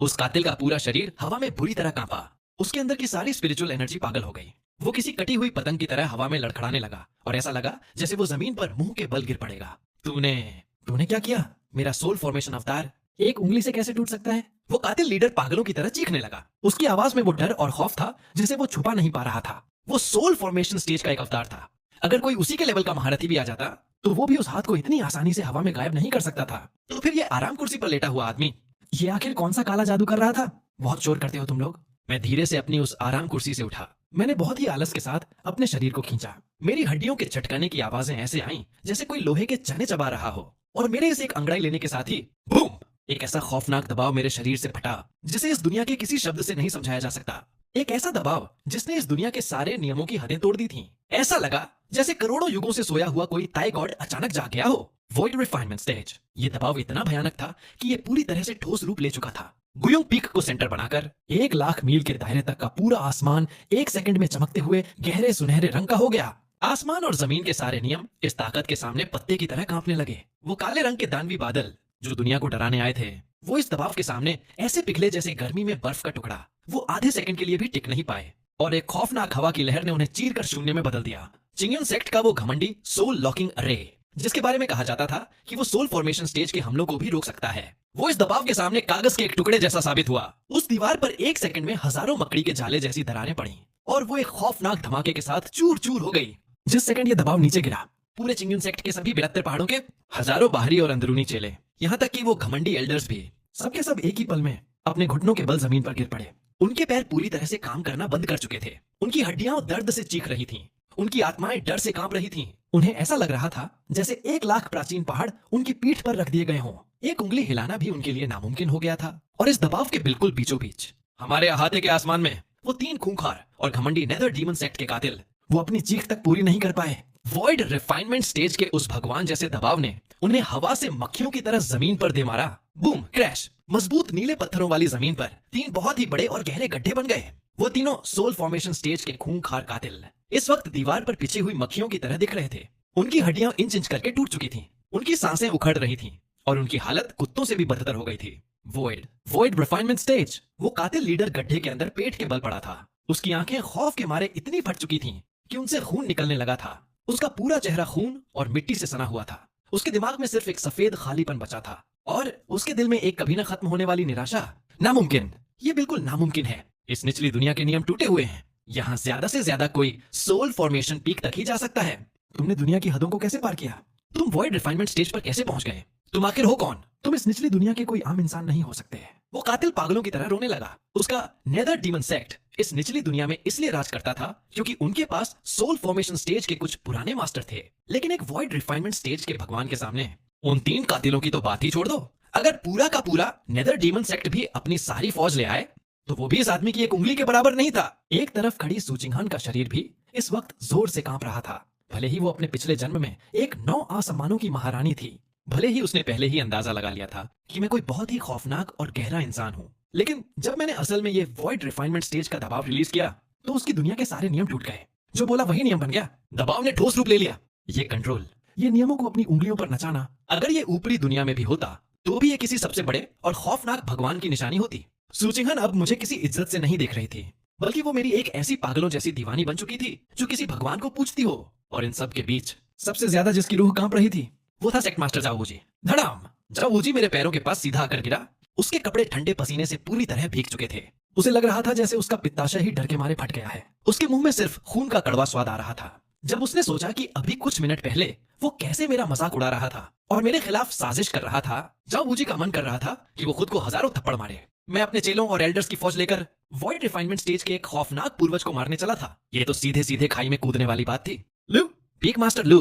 उस कातिल का पूरा शरीर हवा में बुरी तरह कांपा। उसके अंदर की सारी स्पिरिचुअल एनर्जी पागल हो गई। वो किसी कटी हुई पतंग की तरह हवा में लड़खड़ाने लगा और ऐसा लगा जैसे वो जमीन पर मुंह के बल गिर पड़ेगा। तूने क्या किया? मेरा सोल फॉर्मेशन अवतार एक उंगली से कैसे टूट सकता है? वो कातिल लीडर पागलों की तरह चीखने लगा। उसकी आवाज में वो डर और खौफ था जिसे वो छुपा नहीं पा रहा था। वो सोल फॉर्मेशन स्टेज का एक अवतार था। अगर कोई उसी के लेवल का महारथी भी आ जाता तो वो भी उस हाथ को इतनी आसानी से हवा में गायब नहीं कर सकता था। तो फिर ये आराम कुर्सी पर लेटा हुआ आदमी ये आखिर कौन सा काला जादू कर रहा था? बहुत शोर करते हो तुम लोग। मैं धीरे से अपनी उस आराम कुर्सी से उठा। मैंने बहुत ही आलस के साथ अपने शरीर को खींचा। मेरी हड्डियों के झटकाने की आवाजें ऐसे आईं जैसे कोई लोहे के चने चबा रहा हो। और मेरे इस एक अंगड़ाई लेने के साथ ही बूम! एक ऐसा खौफनाक दबाव मेरे शरीर से फटा जिसे इस दुनिया के किसी शब्द से नहीं समझाया जा सकता। एक ऐसा दबाव जिसने इस दुनिया के सारे नियमों की हदें तोड़ दी थीं। ऐसा लगा जैसे करोड़ों युगों से सोया हुआ कोई ताई गॉड अचानक जाग गया हो। Void refinement stage. ये दबाव इतना भयानक था कि ये पूरी तरह से ठोस रूप ले चुका था। गुयोंग पीक को सेंटर बनाकर 1 लाख मील के दायरे तक का पूरा आसमान 1 सेकंड में चमकते हुए गहरे सुनहरे रंग का हो गया। आसमान और जमीन के सारे नियम इस ताकत के सामने पत्ते की तरह कांपने लगे। वो काले रंग के दानवी बादल जो दुनिया को डराने आए थे वो इस दबाव के सामने ऐसे पिघले जैसे गर्मी में बर्फ का टुकड़ा। वो आधे सेकंड के लिए भी टिक नहीं पाए और एक खौफनाक हवा की लहर ने उन्हें चीर कर शून्य में बदल दिया। चिंगयन सेक्ट का वो घमंडी सोल लॉकिंग अरे जिसके बारे में कहा जाता था कि वो सोल फॉर्मेशन स्टेज के हमलों को भी रोक सकता है, वो इस दबाव के सामने कागज के एक टुकड़े जैसा साबित हुआ। उस दीवार पर 1 सेकंड में हजारों मकड़ी के जाले जैसी दरारें पड़ी और वो एक खौफनाक धमाके के साथ चूर चूर हो गई। जिस सेकंड ये दबाव नीचे गिरा पूरे चिंगयन सेक्ट के सभी 72 पहाड़ों के हजारों बाहरी और अंदरूनी चेले, यहाँ तक कि वो घमंडी एल्डर्स भी, सबके सब एक ही पल में अपने घुटनों के बल जमीन पर गिर पड़े। उनके पैर पूरी तरह से काम करना बंद कर चुके थे। उनकी हड्डियां दर्द से चीख रही थीं। उनकी आत्माएं डर से कांप रही थीं। उन्हें ऐसा लग रहा था जैसे 1 लाख प्राचीन पहाड़ उनकी पीठ पर रख दिए गए हों। एक उंगली हिलाना भी उनके लिए नामुमकिन हो गया था। और इस दबाव के बिल्कुल बीचों बीच हमारे अहाते के आसमान में वो 3 खूंखार और घमंडी नेदर डीमन सेक्ट के कातिल वो अपनी चीख तक पूरी नहीं कर पाए। वॉइड रिफाइनमेंट स्टेज के उस भगवान जैसे दबाव ने उन्हें हवा से मक्खियों की तरह जमीन पर दे मारा। Boom crash. मजबूत नीले पत्थरों वाली जमीन पर 3 बहुत ही बड़े और गहरे गड्ढे बन गए। वो तीनों सोल फॉर्मेशन स्टेज के खूंखार कातिल इस वक्त दीवार पर पिछी हुई मक्खियों की तरह दिख रहे थे। उनकी हड्डियां इंच इंच करके टूट चुकी थीं। उनकी सांसें उखड़ रही थीं और उनकी हालत कुत्तों से भी बदतर हो गई थी। Void refinement stage. वो कातिल लीडर गड्ढे के अंदर पेट के बल पड़ा था। उसकी आंखें खौफ के मारे इतनी फट चुकी थीं कि उनसे खून निकलने लगा था। उसका पूरा चेहरा खून और मिट्टी से सना हुआ था। उसके दिमाग में सिर्फ एक सफेद खालीपन बचा था और उसके दिल में एक कभी न खत्म होने वाली निराशा। नामुमकिन, ये बिल्कुल नामुमकिन है। इस निचली दुनिया के नियम टूटे हुए हैं। यहाँ ज्यादा से ज्यादा कोई सोल फॉर्मेशन पीक तक ही जा सकता है। तुमने दुनिया की हदों को कैसे पार किया? तुम वॉइड रिफाइनमेंट स्टेज पर कैसे पहुंच गए? तुम आखिर हो कौन? तुम इस निचली दुनिया के कोई आम इंसान नहीं हो सकते। वो कातिल पागलों की तरह रोने लगा। उसका नेदर डीमन सेक्ट इस निचली दुनिया में इसलिए राज करता था क्योंकि उनके पास सोल फॉर्मेशन स्टेज के कुछ पुराने मास्टर थे। लेकिन एक वॉइड रिफाइनमेंट स्टेज के भगवान के सामने उन 3 कातिलों की तो बात ही छोड़ दो। अगर पूरा का पूरा नेदर डीमन सेक्ट भी अपनी सारी फौज ले आए तो वो भी इस आदमी की एक उंगली के बराबर नहीं था। एक तरफ खड़ी सू चिंगहन का शरीर भी इस वक्त जोर से कांप रहा था। भले ही वो अपने पिछले जन्म में एक 9 आसमानों की महारानी थी, भले ही उसने पहले ही अंदाजा लगा लिया था कि मैं कोई बहुत ही खौफनाक और गहरा इंसान हूँ, लेकिन जब मैंने असल में ये वॉइड रिफाइनमेंट स्टेज का दबाव रिलीज किया तो उसकी दुनिया के सारे नियम टूट गए। जो बोला वही नियम बन गया। दबाव ने ठोस रूप ले लिया। ये कंट्रोल, ये नियमों को अपनी उंगलियों पर नचाना, अगर ये ऊपरी दुनिया में भी होता तो भी ये किसी सबसे बड़े और खौफनाक भगवान की निशानी होती। सू चिंगहन अब मुझे किसी इज्जत से नहीं देख रही थी, बल्कि वो मेरी एक ऐसी पागलों जैसी दीवानी बन चुकी थी जो किसी भगवान को पूछती हो। और इन सब के बीच सबसे ज्यादा जिसकी रूह कांप रही थी वो था सेक्ट मास्टर जाओ वूजी। धड़ाम। जाओ वूजी मेरे पैरों के पास सीधा आकर गिरा। उसके कपड़े ठंडे पसीने से पूरी तरह भीग चुके थे। उसे लग रहा था जैसे उसका पित्ताशय ही डर के मारे फट गया है। उसके मुंह में सिर्फ खून का कड़वा स्वाद आ रहा था। जब उसने सोचा कि अभी कुछ मिनट पहले वो कैसे मेरा मजाक उड़ा रहा था और मेरे खिलाफ साजिश कर रहा था, जाओ वूजी का मन कर रहा था कि वो खुद को हजारों थप्पड़ मारे। मैं अपने चेलों और एल्डर्स की फौज लेकर वॉइड रिफाइनमेंट स्टेज के एक खौफनाक पूर्वज को मारने चला था। ये तो सीधे सीधे खाई में कूदने वाली बात थी। लू, पीक मास्टर लू।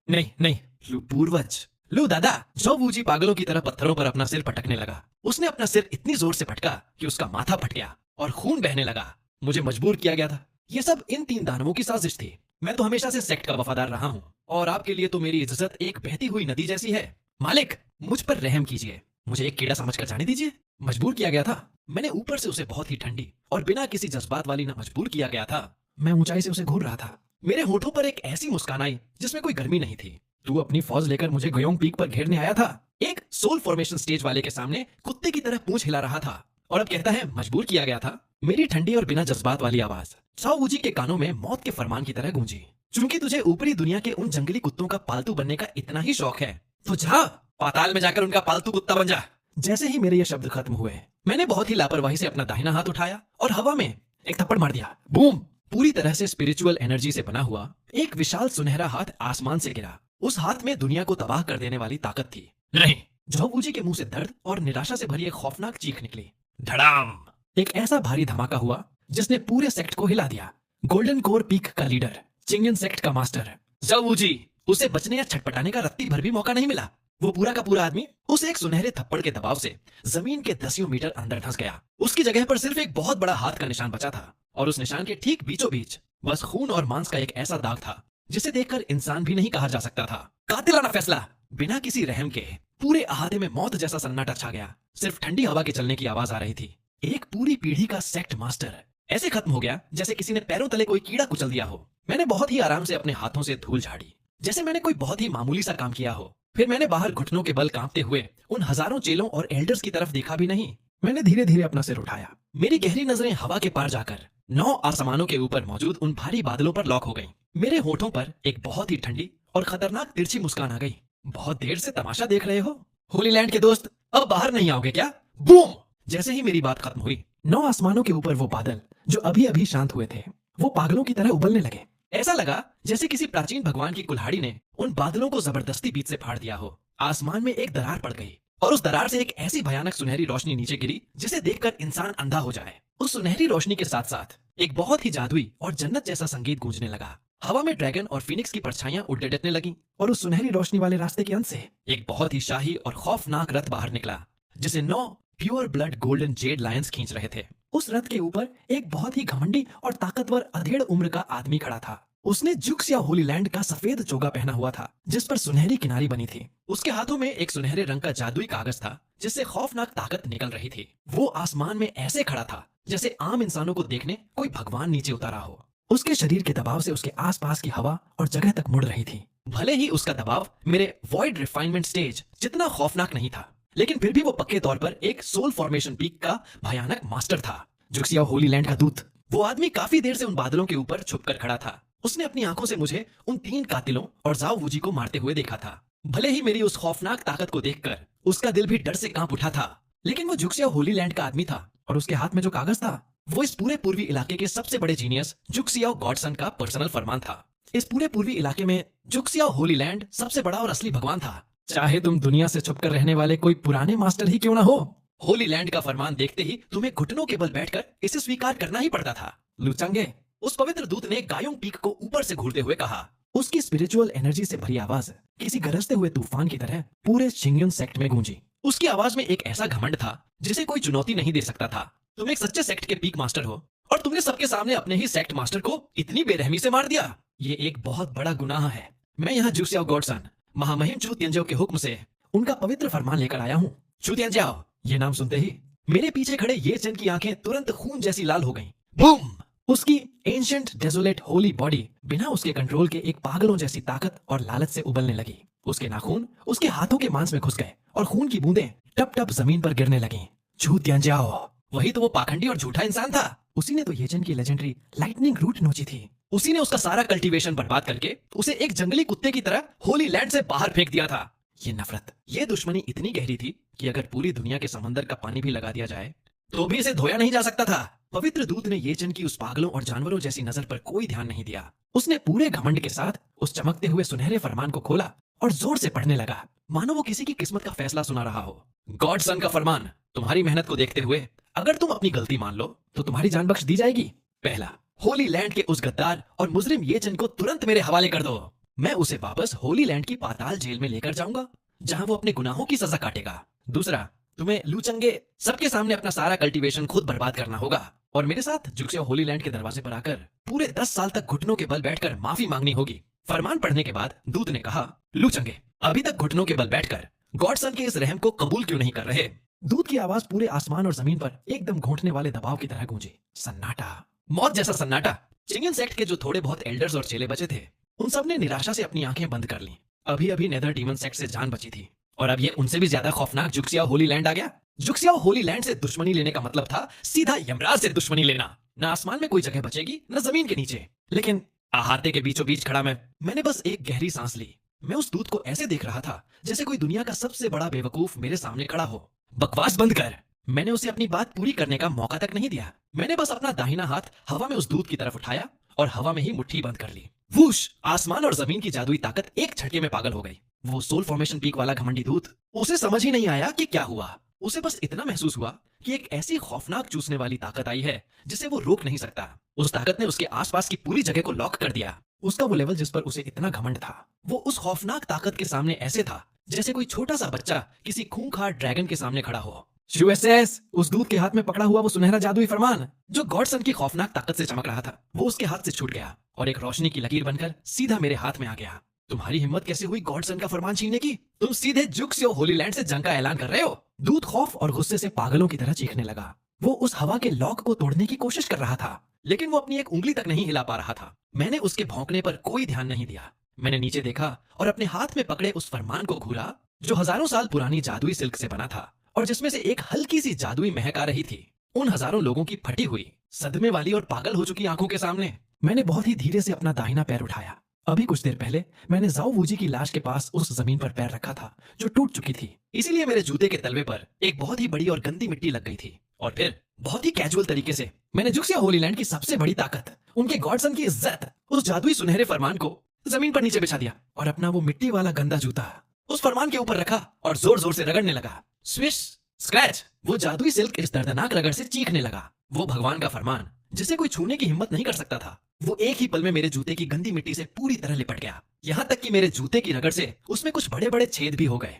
नहीं, लू पूर्वज। लू दादा। जो वूजी पागलों की तरह पत्थरों पर अपना सिर पटकने लगा। उसने अपना सिर इतनी जोर से पटका कि उसका माथा फट गया और खून बहने लगा। मुझे मजबूर किया गया था। ये सब इन 3 दानवों की साजिश थी। मैं तो हमेशा से सेक्ट का वफादार रहा हूँ और आपके लिए तो मेरी इज्जत एक बहती हुई नदी जैसी है। मालिक, मुझ पर रहम कीजिए। मुझे एक कीड़ा समझकर जाने दीजिए। मजबूर किया गया था। मैंने ऊपर से उसे बहुत ही ठंडी और बिना किसी जज्बात वाली ना मजबूर किया गया था। मैं ऊंचाई से उसे घूर रहा था। मेरे होठों पर एक ऐसी मुस्कान आई जिसमें कोई गर्मी नहीं थी। तू अपनी फौज लेकर मुझे गोयोंग पीक पर घेरने आया था। एक सोल फॉर्मेशन स्टेज वाले के सामने कुत्ते की तरह पूंछ हिला रहा था और अब कहता है मजबूर किया गया था। मेरी ठंडी और बिना जज्बात वाली आवाज चाओ वूजी के कानों में मौत के फरमान की तरह गूंजी। चूंकि तुझे ऊपरी दुनिया के उन जंगली कुत्तों का पालतू बनने का इतना ही शौक है तो जा पाताल में जाकर उनका पालतू कुत्ता बन जा। जैसे ही मेरे ये शब्द खत्म हुए, मैंने बहुत ही लापरवाही से अपना दाहिना हाथ उठाया और हवा में एक थप्पड़ मार दिया। बूम। पूरी तरह से स्पिरिचुअल एनर्जी से बना हुआ एक विशाल सुनहरा हाथ आसमान से गिरा। उस हाथ में दुनिया को तबाह कर देने वाली ताकत थी। नहीं। जाओ वूजी के मुंह से दर्द और निराशा से भरी एक खौफनाक चीख निकली। धड़ाम। एक ऐसा भारी धमाका हुआ जिसने पूरे सेक्ट को हिला दिया। गोल्डन कोर पीक का लीडर, चिंगन सेक्ट का मास्टर जाओ वूजी, उसे बचने या छटपटाने का रत्ती भर भी मौका नहीं मिला। वो पूरा का पूरा आदमी उस एक सुनहरे थप्पड़ के दबाव से जमीन के 10 मीटर अंदर धंस गया। उसकी जगह पर सिर्फ एक बहुत बड़ा हाथ का निशान बचा था और उस निशान के ठीक बीचों बीच बस खून और मांस का एक ऐसा दाग था जिसे देखकर इंसान भी नहीं कहा जा सकता था। कातिलाना फैसला। बिना किसी रहम के पूरे अहाते में मौत जैसा सन्नाटा छा गया। सिर्फ ठंडी हवा के चलने की आवाज आ रही थी। एक पूरी पीढ़ी का सेक्ट मास्टर ऐसे खत्म हो गया जैसे किसी ने पैरों तले कोई कीड़ा कुचल दिया हो। मैंने बहुत ही आराम से अपने हाथों से धूल झाड़ी, जैसे मैंने कोई बहुत ही मामूली सा काम किया हो। फिर मैंने बाहर घुटनों के बल कांपते हुए उन हजारों चेलों और एल्डर्स की तरफ देखा भी नहीं। मैंने धीरे धीरे अपना सिर उठाया। मेरी गहरी नजरें हवा के पार जाकर 9 आसमानों के ऊपर मौजूद उन भारी बादलों पर लॉक हो गईं। मेरे होठों पर एक बहुत ही ठंडी और खतरनाक तिरछी मुस्कान आ गई। बहुत देर से तमाशा देख रहे हो होली लैंड के दोस्त, अब बाहर नहीं आओगे क्या? बूम। जैसे ही मेरी बात खत्म हुई, 9 आसमानों के ऊपर वो बादल जो अभी अभी शांत हुए थे वो पागलों की तरह उबलने लगे। ऐसा लगा जैसे किसी प्राचीन भगवान की कुल्हाड़ी ने उन बादलों को जबरदस्ती बीच से फाड़ दिया हो। आसमान में एक दरार पड़ गई और उस दरार से एक ऐसी भयानक सुनहरी रोशनी नीचे गिरी जिसे देखकर इंसान अंधा हो जाए। उस सुनहरी रोशनी के साथ साथ एक बहुत ही जादुई और जन्नत जैसा संगीत गूंजने लगा। हवा में ड्रैगन और फिनिक्स की परछाइयां उड़ने डटने लगीं और उस सुनहरी रोशनी वाले रास्ते के अंत से एक बहुत ही शाही और खौफनाक रथ बाहर निकला, जिसे 9 pure blood golden Z Lions खींच रहे थे। उस रथ के ऊपर एक बहुत ही घमंडी और ताकतवर अधेड़ उम्र का आदमी खड़ा था। उसने जुक्सिया होली लैंड का सफेद चोगा पहना हुआ था, जिस पर सुनहरी किनारी बनी थी। उसके हाथों में एक सुनहरे रंग का जादुई कागज था, जिससे खौफनाक ताकत निकल रही थी। वो आसमान में ऐसे खड़ा था जैसे आम इंसानों को देखने कोई भगवान नीचे उतारा हो। उसके शरीर के दबाव से उसके आसपास की हवा और जगह तक मुड़ रही थी। भले ही उसका दबाव मेरे वॉइड रिफाइनमेंट स्टेज जितना खौफनाक नहीं था, लेकिन फिर भी वो पक्के तौर पर एक सोल फॉर्मेशन पीक का भयानक मास्टर था। जुक्सिया होली लैंड का दूत, वो आदमी काफी देर से उन बादलों के ऊपर छुपकर खड़ा था। उसने अपनी आंखों से मुझे उन 3 कातिलों और जाओ वूजी को मारते हुए देखा था। भले ही मेरी उस खौफनाक ताकत को देखकर उसका दिल भी डर से कांप उठा था, लेकिन वो जुक्सिया होली लैंड का आदमी था और उसके हाथ में जो कागज था वो इस पूरे पूर्वी इलाके के सबसे बड़े जीनियस जुक्सिया गॉडसन का पर्सनल फरमान था। इस पूरे पूर्वी इलाके में जुक्सिया होली लैंड सबसे बड़ा और असली भगवान था, चाहे तुम दुनिया से छुपकर रहने वाले कोई पुराने मास्टर ही क्यों ना हो। होली लैंड का फरमान देखते ही तुम्हें घुटनों के बल बैठकर इसे स्वीकार करना ही पड़ता था। लुचंगे, उस पवित्र दूत ने गायोंग पीक को ऊपर से घूरते हुए कहा। उसकी स्पिरिचुअल एनर्जी से भरी आवाज किसी गरजते हुए तूफान की तरह पूरे शिंगयुन सेक्ट में गूंजी। उसकी आवाज में एक ऐसा घमंड था जिसे कोई चुनौती नहीं दे सकता था। तुम एक सच्चे सेक्ट के पीक मास्टर हो और तुमने सबके सामने अपने ही सेक्ट मास्टर को इतनी बेरहमी से मार दिया। ये एक बहुत बड़ा गुनाह है। मैं यहाँ जुक्सिया गॉडसन, महामहिम चू तियांजियाओ के हुक्म से उनका पवित्र फरमान लेकर आया हूँ। चू तियांजियाओ, ये नाम सुनते ही मेरे पीछे खड़े ये चंद की आंखें तुरंत खून जैसी लाल हो गईं। बूम! उसकी एंशिएंट डेसोलेट होली बॉडी बिना उसके कंट्रोल के एक पागलों जैसी ताकत और लालच से उबलने लगी। उसके नाखून उसके हाथों के मांस में घुस गए और खून की बूंदें टप टप जमीन पर गिरने लगीं। चू तियांजियाओ, वही तो वो पाखंडी और झूठा इंसान था। उसी ने तो येचन की लेजेंडरी लाइटनिंग रूट नोची थी। उसी ने उसका सारा कल्टीवेशन बर्बाद करके उसे एक जंगली कुत्ते की तरह होली लैंड से बाहर फेंक दिया था। ये नफरत, ये दुश्मनी इतनी गहरी थी कि अगर पूरी दुनिया के समंदर का पानी भी लगा दिया जाए तो भी इसे धोया नहीं जा सकता था। पवित्र दूत ने येचन की उस पागलों और जानवरों जैसी नजर पर कोई ध्यान नहीं दिया। उसने पूरे घमंड के साथ उस चमकते हुए सुनहरे फरमान को खोला और जोर से पढ़ने लगा, मानो वो किसी की किस्मत का फैसला सुना रहा हो। गॉडसन का फरमान, तुम्हारी मेहनत को देखते हुए अगर तुम अपनी गलती मान लो तो तुम्हारी जान बख्श दी जाएगी। पहला, होली लैंड के उस गद्दार और मुजरिम येचन को तुरंत मेरे हवाले कर दो। मैं उसे वापस होली लैंड की पाताल जेल में लेकर जाऊंगा, जहां वो अपने गुनाहों की सजा काटेगा। दूसरा, तुम्हें लूचंगे सबके सामने अपना सारा कल्टीवेशन खुद बर्बाद करना होगा और मेरे साथ जुक्सिया होली लैंड के दरवाजे पर आकर पूरे 10 साल तक घुटनों के बल बैठकर माफी मांगनी होगी। फरमान पढ़ने के बाद दूत ने कहा, लूचंगे अभी तक घुटनों के बल बैठकर गॉडसन के इस रहम को कबूल क्यों नहीं कर रहे। दूत की आवाज पूरे आसमान और जमीन पर एकदम घोंटने वाले दबाव की तरह गूंजी। सन्नाटा, मौत जैसा सन्नाटा। चिंगन सेक्ट के जो थोड़े बहुत एल्डर्स और चेले बचे थे, उन सब ने निराशा से अपनी आंखें बंद कर लीं। अभी अभी नेदर डीमन सेक्ट से जान बची थी और अब ये उनसे भी ज्यादा खौफनाक जुक्सिया होली लैंड आ गया। जुक्सिया होली लैंड से दुश्मनी लेने का मतलब था सीधा यमराज से दुश्मनी लेना। न आसमान में कोई जगह बचेगी न जमीन के नीचे। लेकिन अहाते के बीचों बीच खड़ा मैंने बस एक गहरी सांस ली। मैं उस दूत को ऐसे देख रहा था जैसे कोई दुनिया का सबसे बड़ा बेवकूफ मेरे सामने खड़ा हो। बकवास बंद कर। मैंने उसे अपनी बात पूरी करने का मौका तक नहीं दिया। मैंने बस अपना दाहिना हाथ हवा में उस दूत की तरफ उठाया और हवा में ही मुट्ठी बंद कर ली। वूश! आसमान और जमीन की जादुई ताकत एक झटके में पागल हो गई। वो सोल फॉर्मेशन पीक वाला घमंडी दूत, उसे समझ ही नहीं आया कि क्या हुआ। उसे बस इतना महसूस हुआ कि एक ऐसी खौफनाक चूसने वाली ताकत आई है जिसे वो रोक नहीं सकता। उस ताकत ने उसके आसपास की पूरी जगह को लॉक कर दिया। उसका वो लेवल जिस पर उसे इतना घमंड था, वो उस खौफनाक ताकत के सामने ऐसे था जैसे कोई छोटा सा बच्चा किसी खूंखार ड्रैगन के सामने खड़ा हो। यूएसएस, उस दूत के हाथ में पकड़ा हुआ वो सुनहरा जादुई फरमान जो गॉडसन की खौफनाक ताकत से चमक रहा था, वो उसके हाथ से छूट गया और एक रोशनी की लकीर बनकर सीधा मेरे हाथ में आ गया। तुम्हारी हिम्मत कैसे हुई गॉडसन का फरमान छीनने की? तुम सीधे जुक्सिया होली लैंड से जंग का ऐलान कर रहे हो। दूत खौफ और गुस्से से पागलों की तरह चीखने लगा। वो उस हवा के लॉक को तोड़ने की कोशिश कर रहा था, लेकिन वो अपनी एक उंगली तक नहीं हिला पा रहा था। मैंने उसके भौंकने पर कोई ध्यान नहीं दिया। मैंने नीचे देखा और अपने हाथ में पकड़े उस फरमान को घूरा जो हजारों साल पुरानी जादुई सिल्क से बना था और जिसमें से एक हल्की सी जादुई महक आ रही थी। उन हजारों लोगों की फटी हुई, सदमे वाली और पागल हो चुकी आंखों के सामने मैंने बहुत ही धीरे से अपना दाहिना पैर उठाया। अभी कुछ देर पहले मैंने जाओ वूजी की लाश के पास उस जमीन पर पैर रखा था जो टूट चुकी थी, इसीलिए मेरे जूते के तलवे पर एक बहुत ही बड़ी और गंदी मिट्टी लग गई थी। और फिर बहुत ही कैजुअल तरीके से मैंने जुक्सिया होली लैंड की सबसे बड़ी ताकत, उनके गॉडसन की इज्जत, उस जादुई सुनहरे फरमान को जमीन पर नीचे बिछा दिया और अपना वो मिट्टी वाला गंदा जूता उस फरमान के ऊपर रखा और जोर जोर से रगड़ने लगा। स्विश! स्क्रैच! वो जादुई सिल्क इस दर्दनाक रगड़ से चीखने लगा। वो भगवान का फरमान जिसे कोई छूने की हिम्मत नहीं कर सकता था, वो एक ही पल में मेरे जूते की गंदी मिट्टी से पूरी तरह लिपट गया। यहाँ तक कि मेरे जूते की रगड़ से उसमें कुछ बड़े बड़े छेद भी हो गए।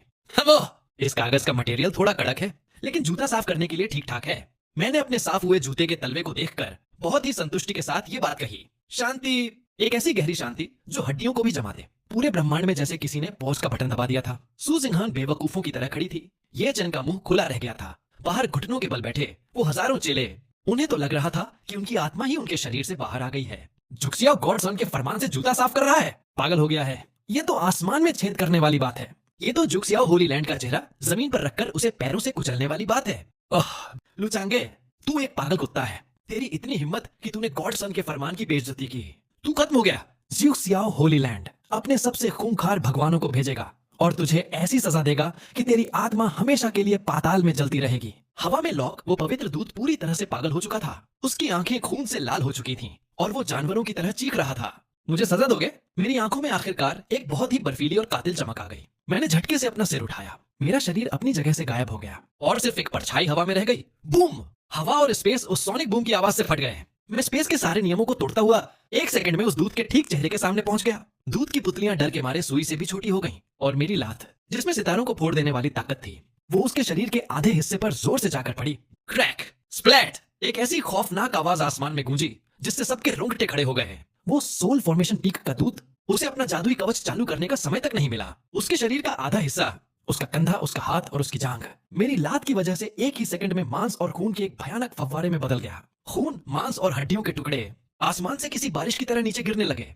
वो इस कागज का मटेरियल थोड़ा कड़क है, लेकिन जूता साफ करने के लिए ठीक ठाक है। मैंने अपने साफ हुए जूते के तलवे को देखकर बहुत ही संतुष्टि के साथ ये बात कही। शांति, एक ऐसी गहरी शांति जो हड्डियों को भी जमा दे। पूरे ब्रह्मांड में जैसे किसी ने पॉज का बटन दबा दिया था। सू जिंगहान बेवकूफों की तरह खड़ी थी। ये चैन का मुंह खुला रह गया था। बाहर घुटनों के बल बैठे वो हजारों चेले, उन्हें तो लग रहा था कि उनकी आत्मा ही उनके शरीर से बाहर आ गई है। जुक्सियाओ गॉडसन के फरमान से जूता साफ कर रहा है, पागल हो गया है। ये तो आसमान में छेद करने वाली बात है। ये तो जुक्सियाओ होली लैंड का चेहरा जमीन पर रखकर उसे पैरों से कुचलने वाली बात है। ओह लुचांगे, तू एक पागल कुत्ता है। तेरी इतनी हिम्मत कि तूने गॉडसन के फरमान की बेइज्जती की। तू खत्म हो गया। जुक्सियाओ होली लैंड अपने सबसे खूंखार भगवानों को भेजेगा और तुझे ऐसी सजा देगा कि तेरी आत्मा हमेशा के लिए पाताल में जलती रहेगी। हवा में लॉक, वो पवित्र दूत, पूरी तरह से पागल हो चुका था। उसकी आंखें खून से लाल हो चुकी थीं और वो जानवरों की तरह चीख रहा था। मुझे सजा दोगे? मेरी आंखों में आखिरकार एक बहुत ही बर्फीली और कातिल चमक आ गई। मैंने झटके से अपना सिर उठाया। मेरा शरीर अपनी जगह से गायब हो गया और सिर्फ एक परछाई हवा में रह गई। बूम! हवा और स्पेस उस सोनिक बूम की आवाज से फट गए। मैं स्पेस के सारे नियमों को तोड़ता हुआ एक सेकंड में उस दूत के ठीक चेहरे के सामने पहुंच गया। दूत की पुतलियां डर के मारे सुई से भी छोटी हो गईं और मेरी लात, जिसमें सितारों को फोड़ देने वाली ताकत थी, वो उसके शरीर के आधे हिस्से पर जोर से जाकर पड़ी। क्रैक! स्प्लैट! एक ऐसी खौफनाक आवाज आसमान में गूंजी जिससे सबके रोंगटे खड़े हो गए। वो सोल फॉर्मेशन पीक का दूत, उसे अपना जादुई कवच चालू करने का समय तक नहीं मिला। उसके शरीर का आधा हिस्सा, उसका कंधा, उसका हाथ और उसकी जांघ, मेरी लात की वजह से एक ही सेकंड में मांस और खून के एक भयानक फव्वारे में बदल गया। खून, मांस और हड्डियों के टुकड़े आसमान से किसी बारिश की तरह नीचे गिरने लगे।